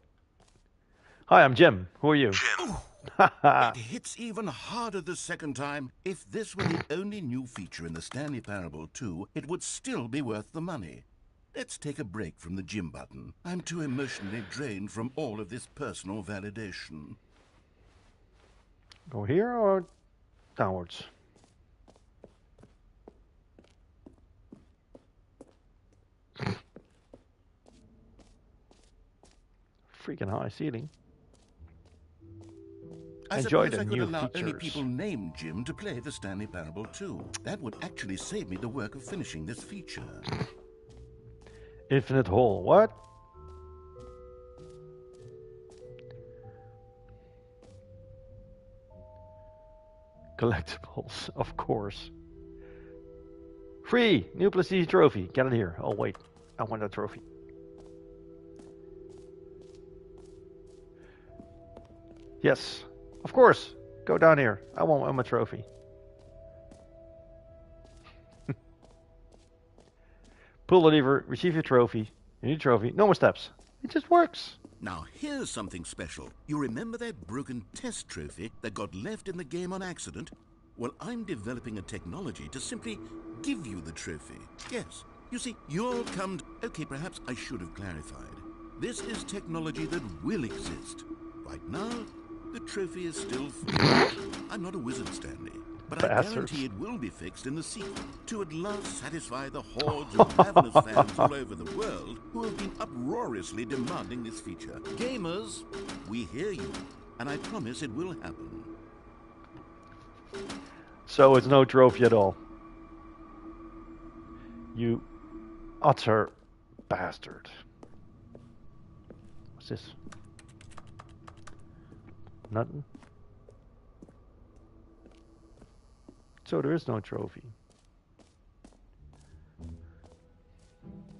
Hi, I'm Jim. Who are you? Jim. It hits even harder the second time. If this were the only new feature in the Stanley Parable 2, it would still be worth the money. Let's take a break from the Jim button. I'm too emotionally drained from all of this personal validation. Go here or downwards? freaking high ceiling. I Enjoy suppose the I could new allow only features. people named Jim to play the Stanley Parable too. That would actually save me the work of finishing this feature. Infinite hole. What? Collectibles, of course. Free! New prestige trophy. Get it here. Oh, wait. I want that trophy. Yes. Of course. Go down here. I want my trophy. Pull the lever. Receive your trophy. You need a trophy. No more steps. It just works. Now, here's something special. You remember that broken test trophy that got left in the game on accident? Well, I'm developing a technology to simply give you the trophy. Yes. You see, you'll come... Okay, perhaps I should have clarified. This is technology that will exist. Right now, the trophy is still free. I'm not a wizard, Stanley, but I guarantee it will be fixed in the sequel to at last satisfy the hordes of ravenous fans all over the world who have been uproariously demanding this feature. Gamers, we hear you, and I promise it will happen. So it's no trophy at all. You utter bastard. What's this? Nothing? So there is no trophy.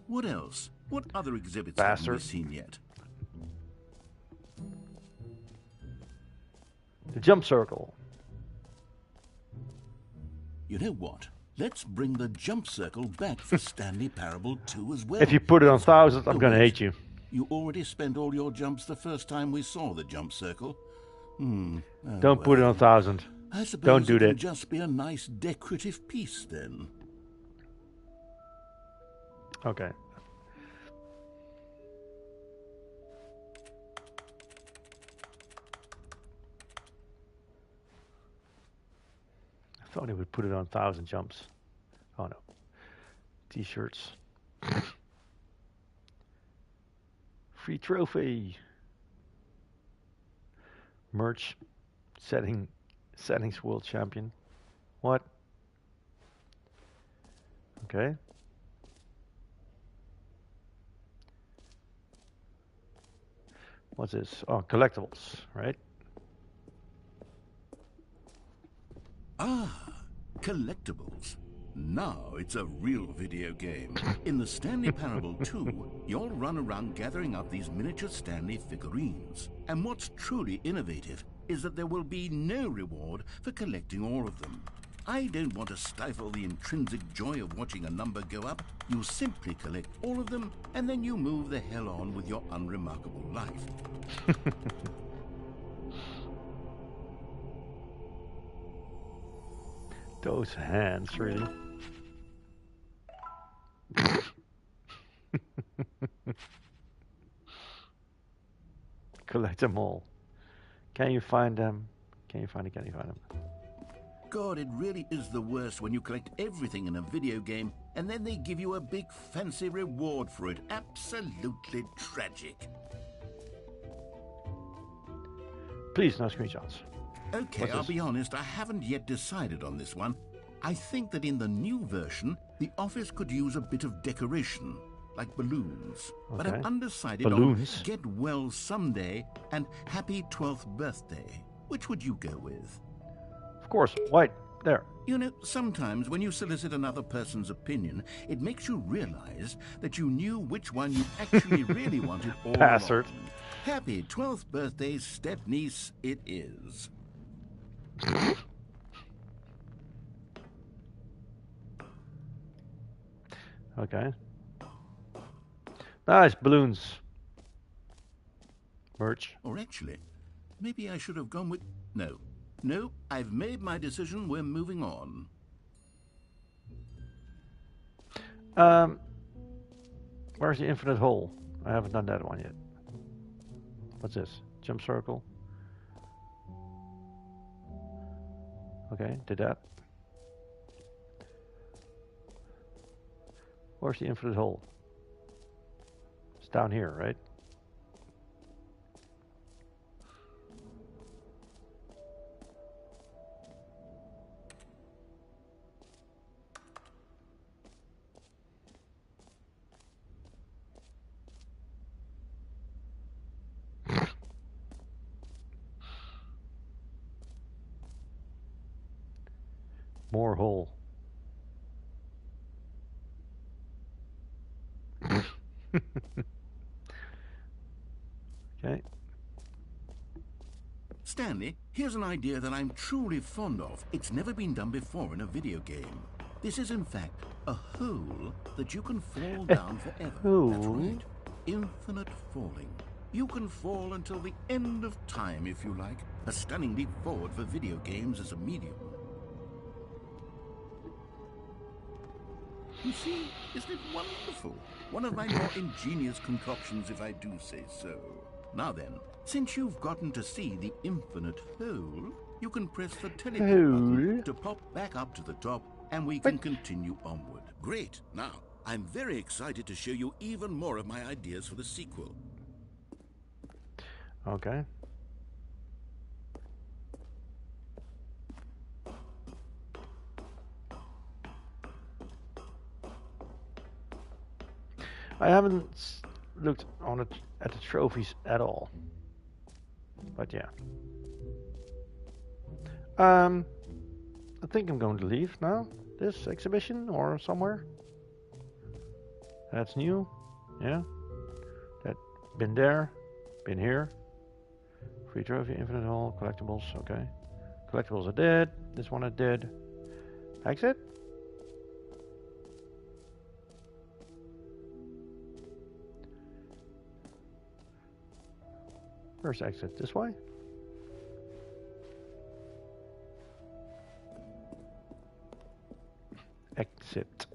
What else? What other exhibits Bastard. haven't we seen yet? The jump circle. You know what? Let's bring the jump circle back for Stanley Parable 2 as well. If you put it on 1000, I'm gonna hate you. You already spent all your jumps the first time we saw the jump circle. Oh, Don't put it on 1000. I suppose Don't do it can that. just be a nice decorative piece then. Okay. I thought he would put it on 1000 jumps. Oh no. T-shirts. Free trophy. Merch. Settings world champion. What? Okay. What's this? Oh, collectibles, right? Ah, collectibles. Now it's a real video game. In the Stanley Parable 2, you'll run around gathering up these miniature Stanley figurines. And what's truly innovative is that there will be no reward for collecting all of them. I don't want to stifle the intrinsic joy of watching a number go up. You simply collect all of them, and then you move the hell on with your unremarkable life. Those hands, really. Collect them all. Can you find them? Can you find them? God, it really is the worst when you collect everything in a video game and then they give you a big fancy reward for it. Absolutely tragic. Please, no screenshots. Okay, I'll be honest, I haven't yet decided on this one. I think that in the new version, the office could use a bit of decoration, like balloons. Okay. But I'm undecided Balloons? on Get Well Someday and Happy 12th Birthday. Which would you go with? Of course, white. There. You know, sometimes when you solicit another person's opinion, it makes you realize that you knew which one you actually really wanted all Bastard. along. Happy 12th birthday, step-niece, it is. Okay. Nice balloons. Merch. Or actually, maybe I should have gone with... No, I've made my decision. We're moving on. Where's the infinite hole? I haven't done that one yet. What's this? Jump circle. Okay, did that. Where's the infinite hole? It's down here, right? More hole. Okay. Stanley, here's an idea that I'm truly fond of. It's never been done before in a video game. This is, in fact, a hole that you can fall down forever. That's hole? right. Infinite falling. You can fall until the end of time, if you like. A stunning leap forward for video games as a medium. You see, isn't it wonderful? One of my more ingenious concoctions, if I do say so. Now then, since you've gotten to see the infinite hole, you can press the teleport button to pop back up to the top, and we can continue onward. Great. Now, I'm very excited to show you even more of my ideas for the sequel. Okay. I haven't looked on it at the trophies at all, but yeah. I think I'm going to leave now. This exhibition or somewhere. That's new. Yeah. That been there, been here. Free trophy, infinite hall, collectibles. Okay. Collectibles are dead. This one I did. Exit. Where's exit? This way? Exit.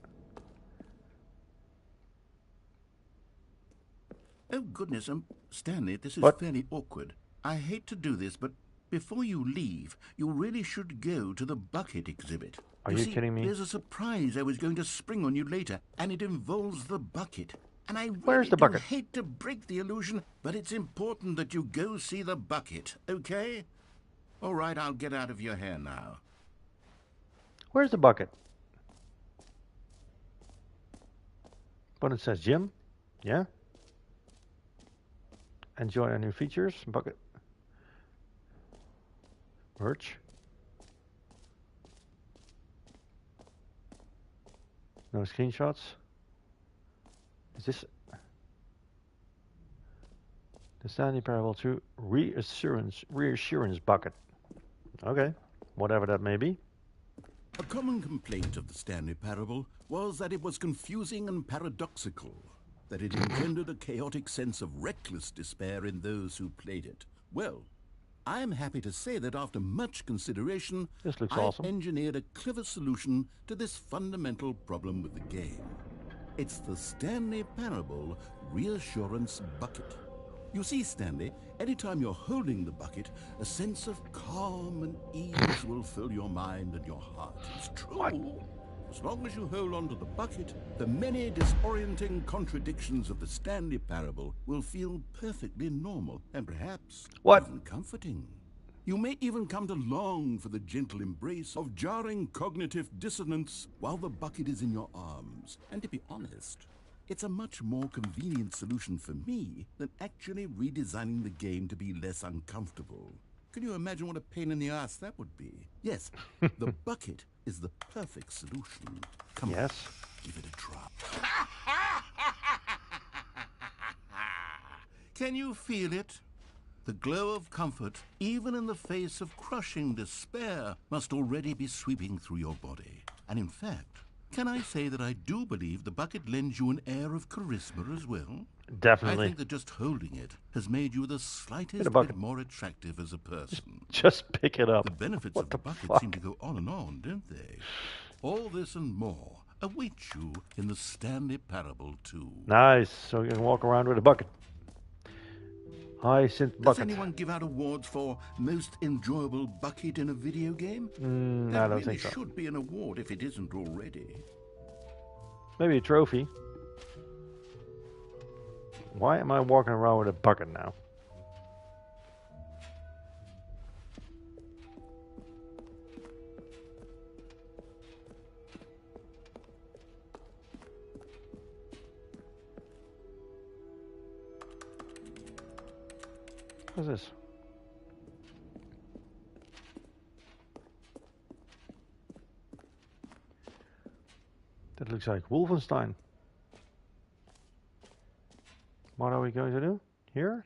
Oh, goodness, Stanley, this is What? fairly awkward. I hate to do this, but before you leave, you really should go to the bucket exhibit. Are you kidding me? There's a surprise I was going to spring on you later, and it involves the bucket. And I Where's really the do bucket? hate to break the illusion, but it's important that you go see the bucket, okay? All right, I'll get out of your hair now. Where's the bucket? But it says gym. Yeah. Enjoy our new features. Bucket. Merch. No screenshots. Is this the Stanley Parable 2 reassurance bucket? Okay, whatever that may be. A common complaint of the Stanley Parable was that it was confusing and paradoxical, that it engendered a chaotic sense of reckless despair in those who played it. Well, I am happy to say that after much consideration, This looks I awesome. engineered a clever solution to this fundamental problem with the game. It's the Stanley Parable Reassurance Bucket. You see, Stanley, anytime you're holding the bucket, a sense of calm and ease will fill your mind and your heart. It's true. What? As long as you hold on to the bucket, the many disorienting contradictions of the Stanley Parable will feel perfectly normal and perhaps What? even comforting. You may even come to long for the gentle embrace of jarring cognitive dissonance while the bucket is in your arms. And to be honest, it's a much more convenient solution for me than actually redesigning the game to be less uncomfortable. Can you imagine what a pain in the ass that would be? Yes, the bucket is the perfect solution. Come Yes. on, give it a try. Can you feel it? The glow of comfort, even in the face of crushing despair, must already be sweeping through your body. And in fact, can I say that I do believe the bucket lends you an air of charisma as well? I Definitely. think that just holding it has made you the slightest a bucket. bit more attractive as a person. Just pick it up. The benefits What of the the bucket fuck? seem to go on and on, don't they? All this and more await you in the Stanley Parable 2. Nice. So you can walk around with a bucket. Hyacinth Does bucket. anyone give out awards for most enjoyable bucket in a video game? I That don't really think so. should be an award if it isn't already. Maybe a trophy. Why am I walking around with a bucket now? What's this? looks like Wolfenstein. What are we going to do here?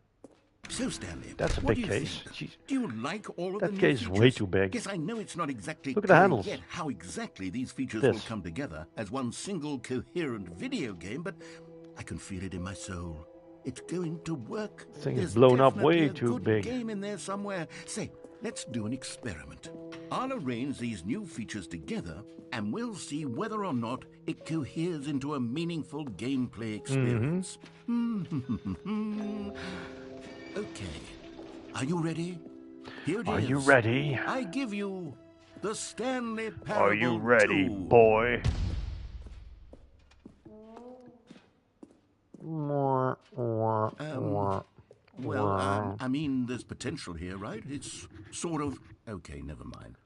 So, Stanley, That's a what big do you case. think? Jeez. Do you like all of That the new case is features? way too big. Yes, I know it's not exactly Look at the clear handles. yet how exactly these features This. will come together as one single coherent video game, but I can feel it in my soul. It's going to work. Thing is There's blown up definitely way a too good big. game in there somewhere. Say, let's do an experiment. I'll arrange these new features together, and we'll see whether or not it coheres into a meaningful gameplay experience. Okay. Are you ready? Here it is. Are you ready? I give you the Stanley Parable Are you ready, 2. boy? Well, I mean, there's potential here, right? It's sort of... Okay, never mind.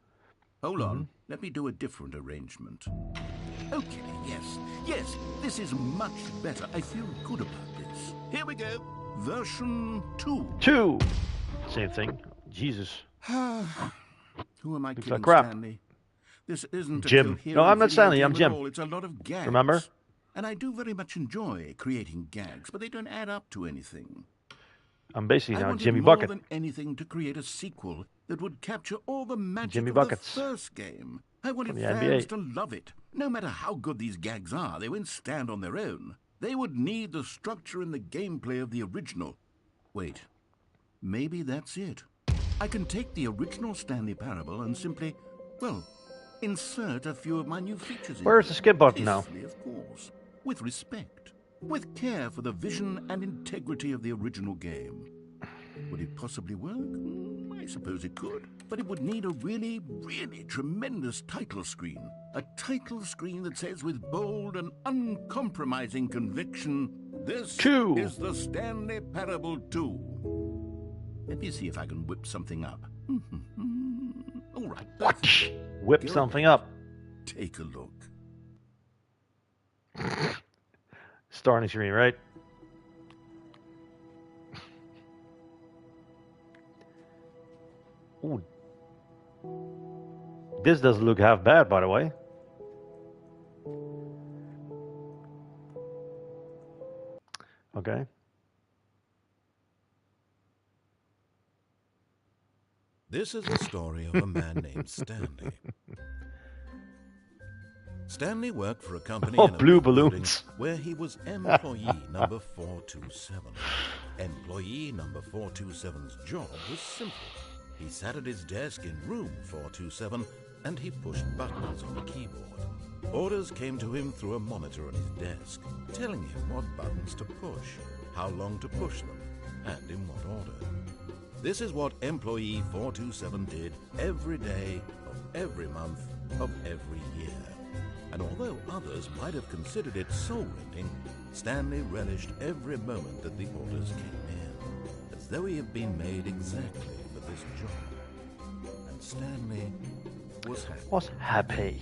Hold on. Let me do a different arrangement. Okay, yes, this is much better. I feel good about this. Here we go. Version 2. 2. Same thing. Jesus. Who am I Looks kidding, like crap. Stanley? This isn't Jim. a coherent No, I'm not video Stanley, game I'm at Jim. all. It's a lot of gags. Remember? And I do very much enjoy creating gags, but they don't add up to anything. I'm basically I now wanted Jimmy more Bucket. than anything to create a sequel that would capture all the magic Jimmy of Buckets. the first game. I wanted From the fans NBA. to love it. No matter how good these gags are, they won't stand on their own. They would need the structure and the gameplay of the original. Wait, maybe that's it. I can take the original Stanley Parable and simply, well, insert a few of my new features in. Where's the skip button now? Tastefully, of course, with respect, with care for the vision and integrity of the original game. Would it possibly work? I suppose it could. But it would need a really, really tremendous title screen. A title screen that says with bold and uncompromising conviction, this 2. is the Stanley Parable 2. Let me see if I can whip something up. All right. that's it. Whip Go something ahead. up. Take a look. Starting screen, right? Ooh. This doesn't look half bad, by the way. Okay. This is the story of a man named Stanley. Stanley worked for a company Oh, in a blue big building balloons. where he was employee number 427. Employee number 427's job was simple. He sat at his desk in room 427 and he pushed buttons on the keyboard. Orders came to him through a monitor on his desk, telling him what buttons to push, how long to push them, and in what order. This is what employee 427 did every day of every month of every year. And although others might have considered it soul-rending, Stanley relished every moment that the orders came in, as though he had been made exactly for this job. And Stanley was happy. Was happy.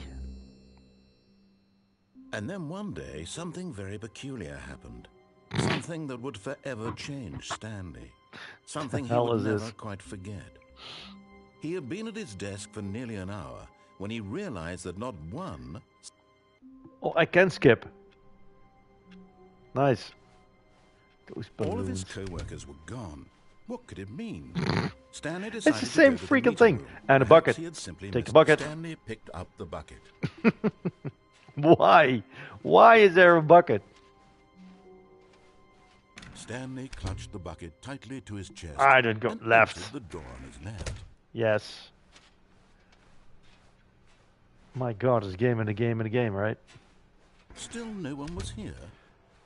And then one day, something very peculiar happened. Something that would forever change Stanley. Something he hell would is never this? quite forget. He had been at his desk for nearly an hour when he realized that not one... Oh, I can skip. Nice. Those all of his balloons. co-workers were gone. What could it mean? Stanley It's decided the same to go to freaking meeting thing. room. And a Perhaps bucket. He had simply Take the missed bucket. Stanley picked up the bucket. Why? Why is there a bucket? Stanley clutched the bucket tightly to his chest. I didn't go and left. entered the door on his left. Yes. My God, it's a game and a game and a game, right? Still no one was here.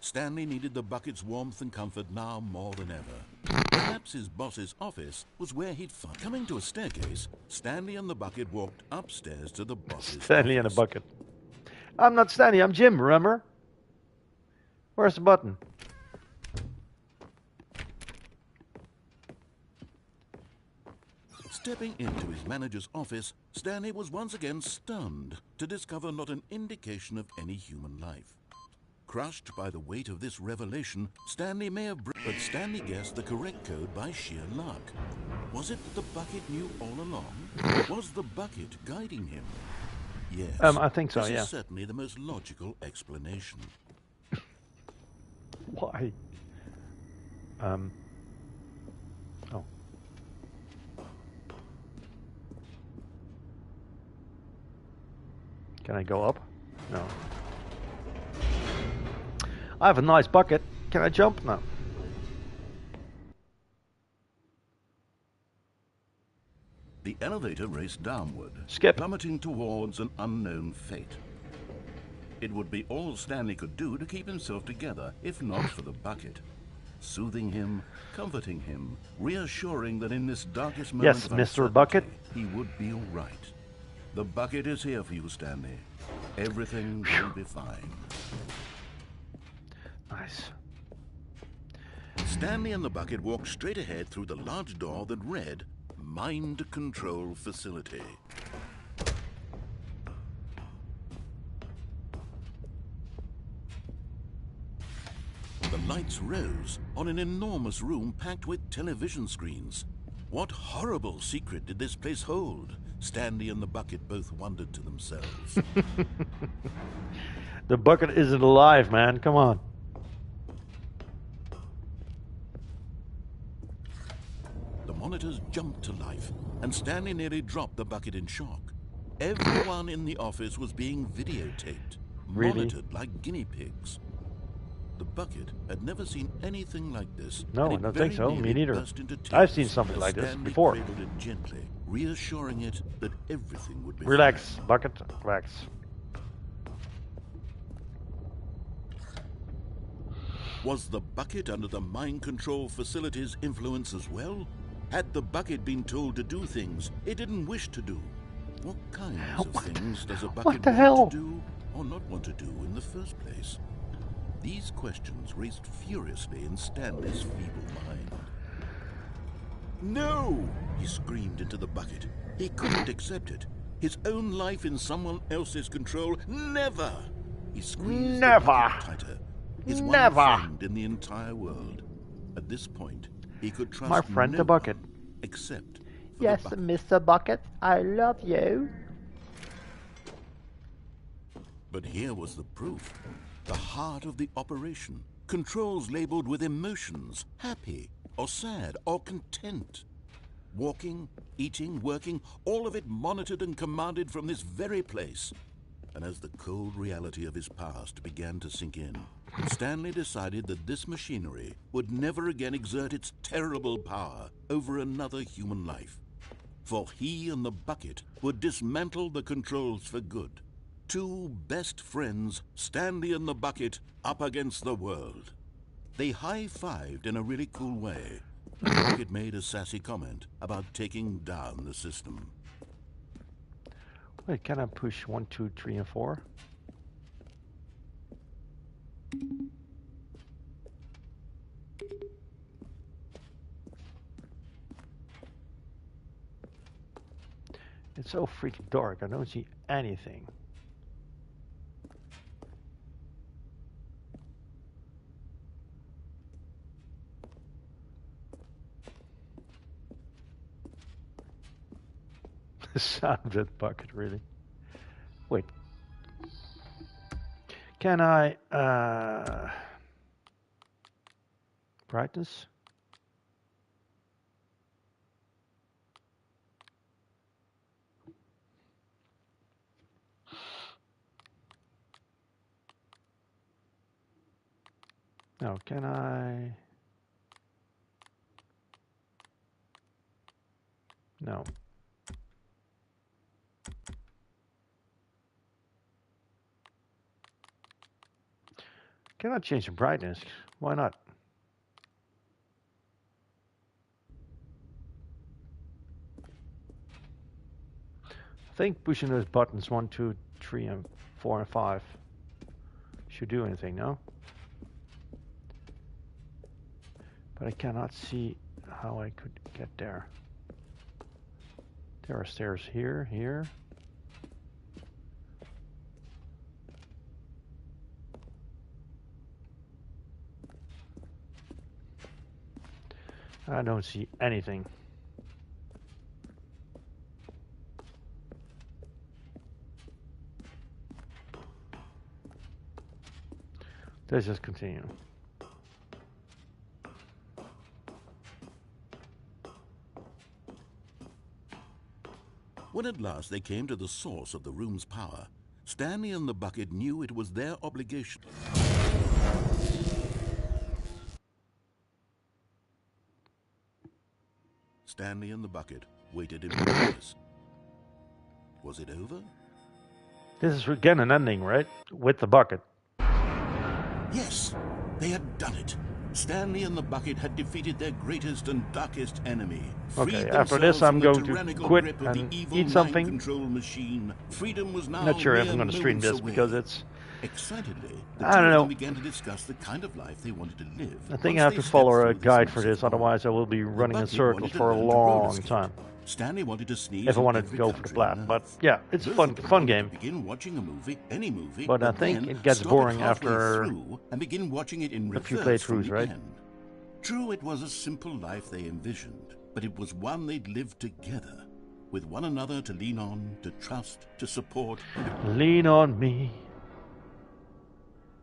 Stanley needed the bucket's warmth and comfort now more than ever. Perhaps his boss's office was where he'd find. Coming to a staircase, Stanley and the bucket walked upstairs to the boss's Stanley and a office. bucket. I'm not Stanley, I'm Jim, remember? Where's the button? Stepping into his manager's office, Stanley was once again stunned to discover not an indication of any human life. Crushed by the weight of this revelation, Stanley may have... But Stanley guessed the correct code by sheer luck. Was it that the bucket knew all along? Was the bucket guiding him? Yes. I think so, this yeah. is certainly the most logical explanation. Why? Oh. Can I go up? No. I have a nice bucket. Can I jump? No. The elevator raced downward, Skip. plummeting towards an unknown fate. It would be all Stanley could do to keep himself together, if not for the bucket. Soothing him, comforting him, reassuring that in this darkest moment Yes, of Mr. uncertainty, Bucket. he would be all right. The bucket is here for you, Stanley. Everything will be fine. Nice. Stanley and the bucket walked straight ahead through the large door that read, Mind Control Facility. The lights rose on an enormous room packed with television screens. What horrible secret did this place hold? Stanley and the bucket both wondered to themselves. The bucket isn't alive, man. Come on. The monitors jumped to life, and Stanley nearly dropped the bucket in shock. Everyone in the office was being videotaped, Really? monitored like guinea pigs. The bucket had never seen anything like this. No, and I it don't very think so. Me nearly neither. burst into tears I've seen something as like this Stanley before. cradled it gently, reassuring it that everything would be Relax, fine. bucket. Relax. Was the bucket under the mind control facility's influence as well? Had the bucket been told to do things it didn't wish to do? What kinds of things does a bucket the want hell? to do or not want to do in the first place? These questions raced furiously in Stanley's feeble mind. No! He screamed into the bucket. He couldn't accept it. His own life in someone else's control. Never! He squeezed the bucket tighter. His one friend in the entire world. At this point, he could trust My friend no the bucket. one except for Yes, the bucket. Mr. Bucket. I love you. But here was the proof. The heart of the operation. Controls labeled with emotions, happy or sad or content. Walking, eating, working, all of it monitored and commanded from this very place. And as the cold reality of his past began to sink in, Stanley decided that this machinery would never again exert its terrible power over another human life. For he and the bucket would dismantle the controls for good. Two best friends, Stanley and the bucket, up against the world. They high-fived in a really cool way. The bucket made a sassy comment about taking down the system. Wait, can I push 1, 2, 3, and 4? It's so freaking dark. I don't see anything. The sound of that bucket, really. Wait. Can I brightness? No, can I? No. Can I change the brightness? Why not? I think pushing those buttons 1, 2, 3, and 4, and 5 should do anything, no? But I cannot see how I could get there. There are stairs here, here. I don't see anything. Let's just continue. When at last they came to the source of the room's power, Stanley and the bucket knew it was their obligation. Stanley and the bucket waited in darkness. Was it over? This is again an ending, right? With the bucket. Yes, they had done it. Stanley and the bucket had defeated their greatest and darkest enemy. Okay, after this I'm going to quit and eat something. Control machine. Freedom was now I'm not sure if I'm going to stream this away. because it's... Excitedly, the I don't know. began to discuss the kind of life they wanted to live. I think I have to follow a guide for this, otherwise I will be running in circles for a long time. Stanley wanted to sneeze if I wanted to go for the plat, but yeah, it's a fun game. Begin watching a movie, any movie, but I think it gets boring after and begin watching it in a few reverse playthroughs, right? End. True, it was a simple life they envisioned, but it was one they'd lived together, with one another to lean on, to trust, to support. Lean on me.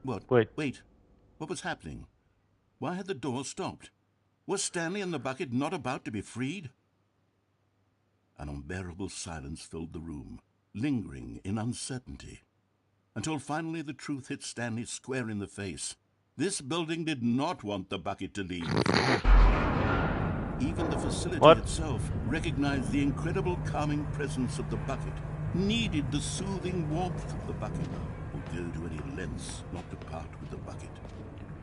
What? Wait. What was happening? Why had the door stopped? Was Stanley and the bucket not about to be freed? An unbearable silence filled the room, lingering in uncertainty, until finally the truth hit Stanley square in the face. This building did not want the bucket to leave. Even the facility itself recognized the incredible calming presence of the bucket, needed the soothing warmth of the bucket, would go to any lengths not to part with the bucket.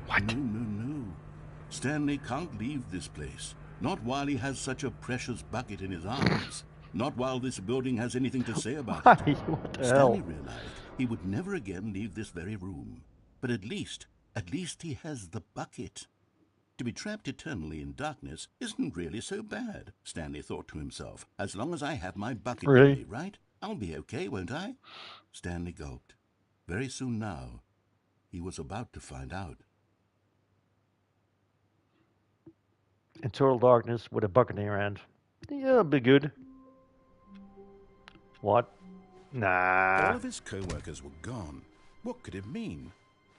What? No. Stanley can't leave this place. Not while he has such a precious bucket in his arms. Not while this building has anything to say about it. What the Stanley hell? realized he would never again leave this very room. But at least he has the bucket. To be trapped eternally in darkness isn't really so bad, Stanley thought to himself. As long as I have my bucket with me, right? I'll be okay, won't I? Stanley gulped. Very soon now, he was about to find out. In total darkness with a bucket in your hand. Yeah, it'll be good. What? Nah. All of his co-workers were gone. What could it mean?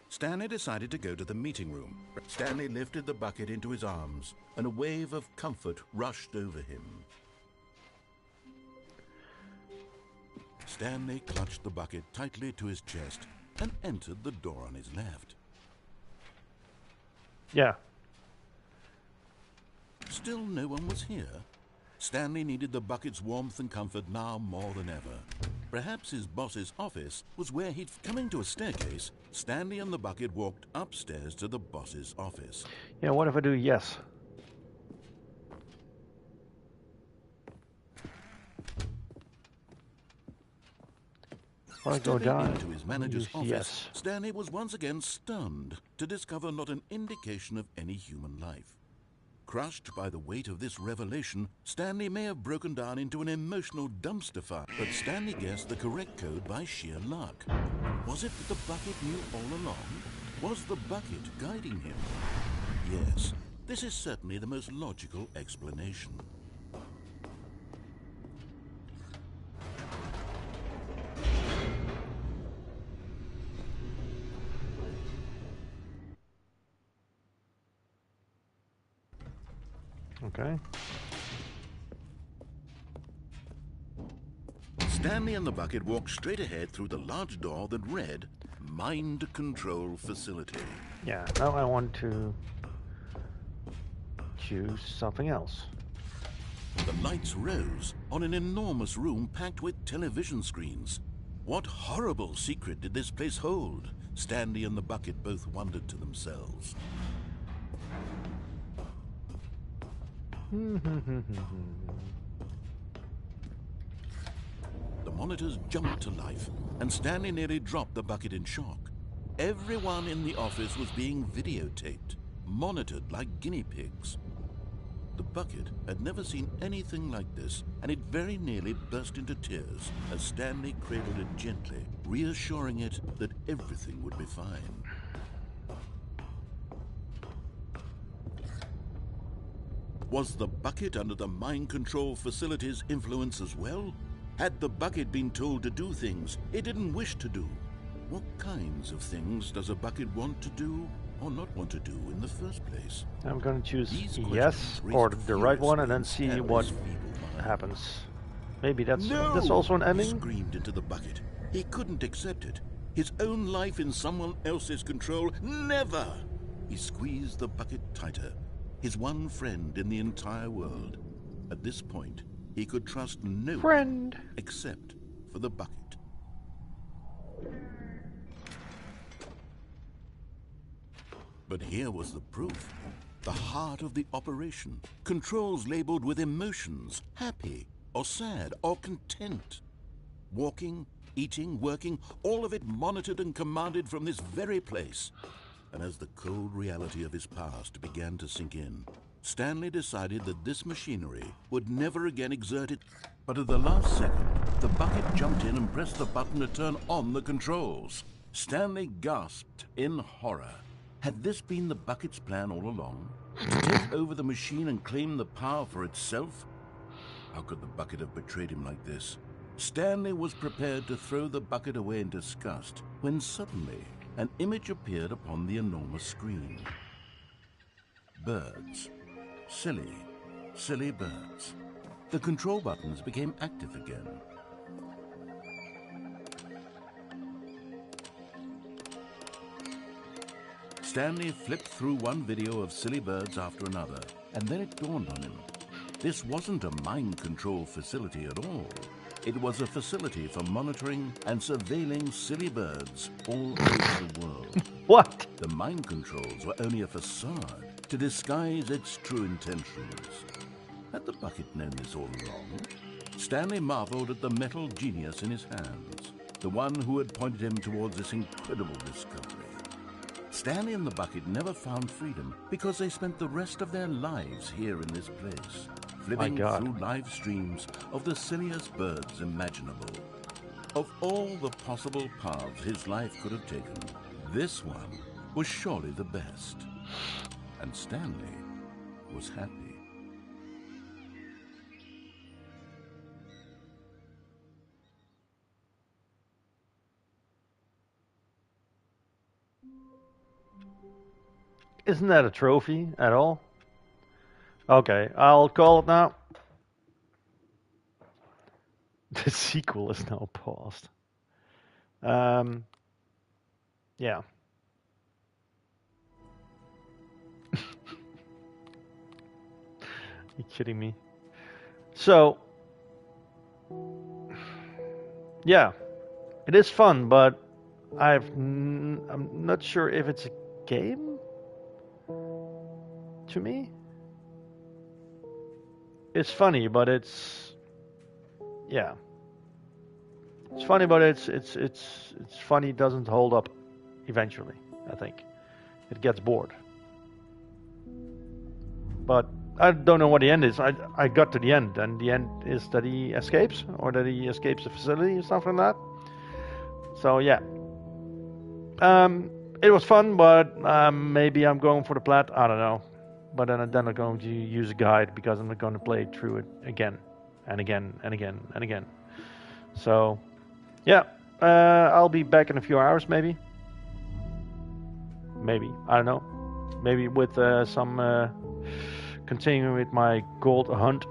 Stanley decided to go to the meeting room. Stanley lifted the bucket into his arms, and a wave of comfort rushed over him. Stanley clutched the bucket tightly to his chest and entered the door on his left. Yeah. Still no one was here. Stanley needed the bucket's warmth and comfort now more than ever. Perhaps his boss's office was where he'd... Coming to a staircase, Stanley and the bucket walked upstairs to the boss's office. Yeah, what if I do yes? Stepping into his manager's office, yes. Stanley was once again stunned to discover not an indication of any human life. Crushed by the weight of this revelation, Stanley may have broken down into an emotional dumpster fire, but Stanley guessed the correct code by sheer luck. Was it that the bucket knew all along? Was the bucket guiding him? Yes, this is certainly the most logical explanation. Okay. Stanley and the bucket walked straight ahead through the large door that read, Mind Control Facility. Yeah, now I want to choose something else. The lights rose on an enormous room packed with television screens. What horrible secret did this place hold? Stanley and the bucket both wondered to themselves. The monitors jumped to life, and Stanley nearly dropped the bucket in shock. Everyone in the office was being videotaped, monitored like guinea pigs. The bucket had never seen anything like this, and it very nearly burst into tears as Stanley cradled it gently, reassuring it that everything would be fine. Was the bucket under the mind control facility's influence as well? Had the bucket been told to do things it didn't wish to do? What kinds of things does a bucket want to do or not want to do in the first place? I'm going to choose These yes questions or raced the right one and furiously then in see Stanley's what feeble mind. happens. Maybe that's No! also an He ending. screamed into the bucket. He couldn't accept it. His own life in someone else's control. Never! He squeezed the bucket tighter. His one friend in the entire world. At this point, he could trust no Friend. one except for the bucket. But here was the proof. The heart of the operation. Controls labeled with emotions. Happy, or sad, or content. Walking, eating, working, all of it monitored and commanded from this very place. And as the cold reality of his past began to sink in, Stanley decided that this machinery would never again exert it. But at the last second, the bucket jumped in and pressed the button to turn on the controls. Stanley gasped in horror. Had this been the bucket's plan all along? To take over the machine and claim the power for itself? How could the bucket have betrayed him like this? Stanley was prepared to throw the bucket away in disgust when suddenly an image appeared upon the enormous screen. Birds. Silly, silly birds. The control buttons became active again. Stanley flipped through one video of silly birds after another, and then it dawned on him. This wasn't a mind control facility at all. It was a facility for monitoring and surveilling silly birds all over the world. What? The mind controls were only a facade to disguise its true intentions. Had the bucket known this all along? Stanley marveled at the metal genius in his hands, the one who had pointed him towards this incredible discovery. Stanley and the bucket never found freedom because they spent the rest of their lives here in this place, flipping through live streams of the silliest birds imaginable. Of all the possible paths his life could have taken, this one was surely the best. And Stanley was happy. Isn't that a trophy at all? Okay, I'll call it now. The sequel is now paused. Yeah. You kidding me? So, yeah, it is fun, but I'm not sure if it's a game. To me, it's funny, but it's yeah. It's funny, but it's funny. Doesn't hold up. Eventually, I think it gets bored. But I don't know what the end is. I got to the end, and the end is that he escapes, or that he escapes the facility, or something like that. So yeah, it was fun, but maybe I'm going for the plat. I don't know. But then I'm going to use a guide because I'm going to play through it again and again and again and again. So yeah, I'll be back in a few hours, maybe. Maybe, I don't know. Maybe with some continuing with my gold hunt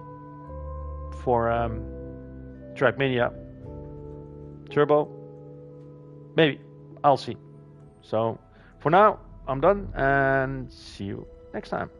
for Trackmania Turbo. Maybe, I'll see. So for now, I'm done and see you next time.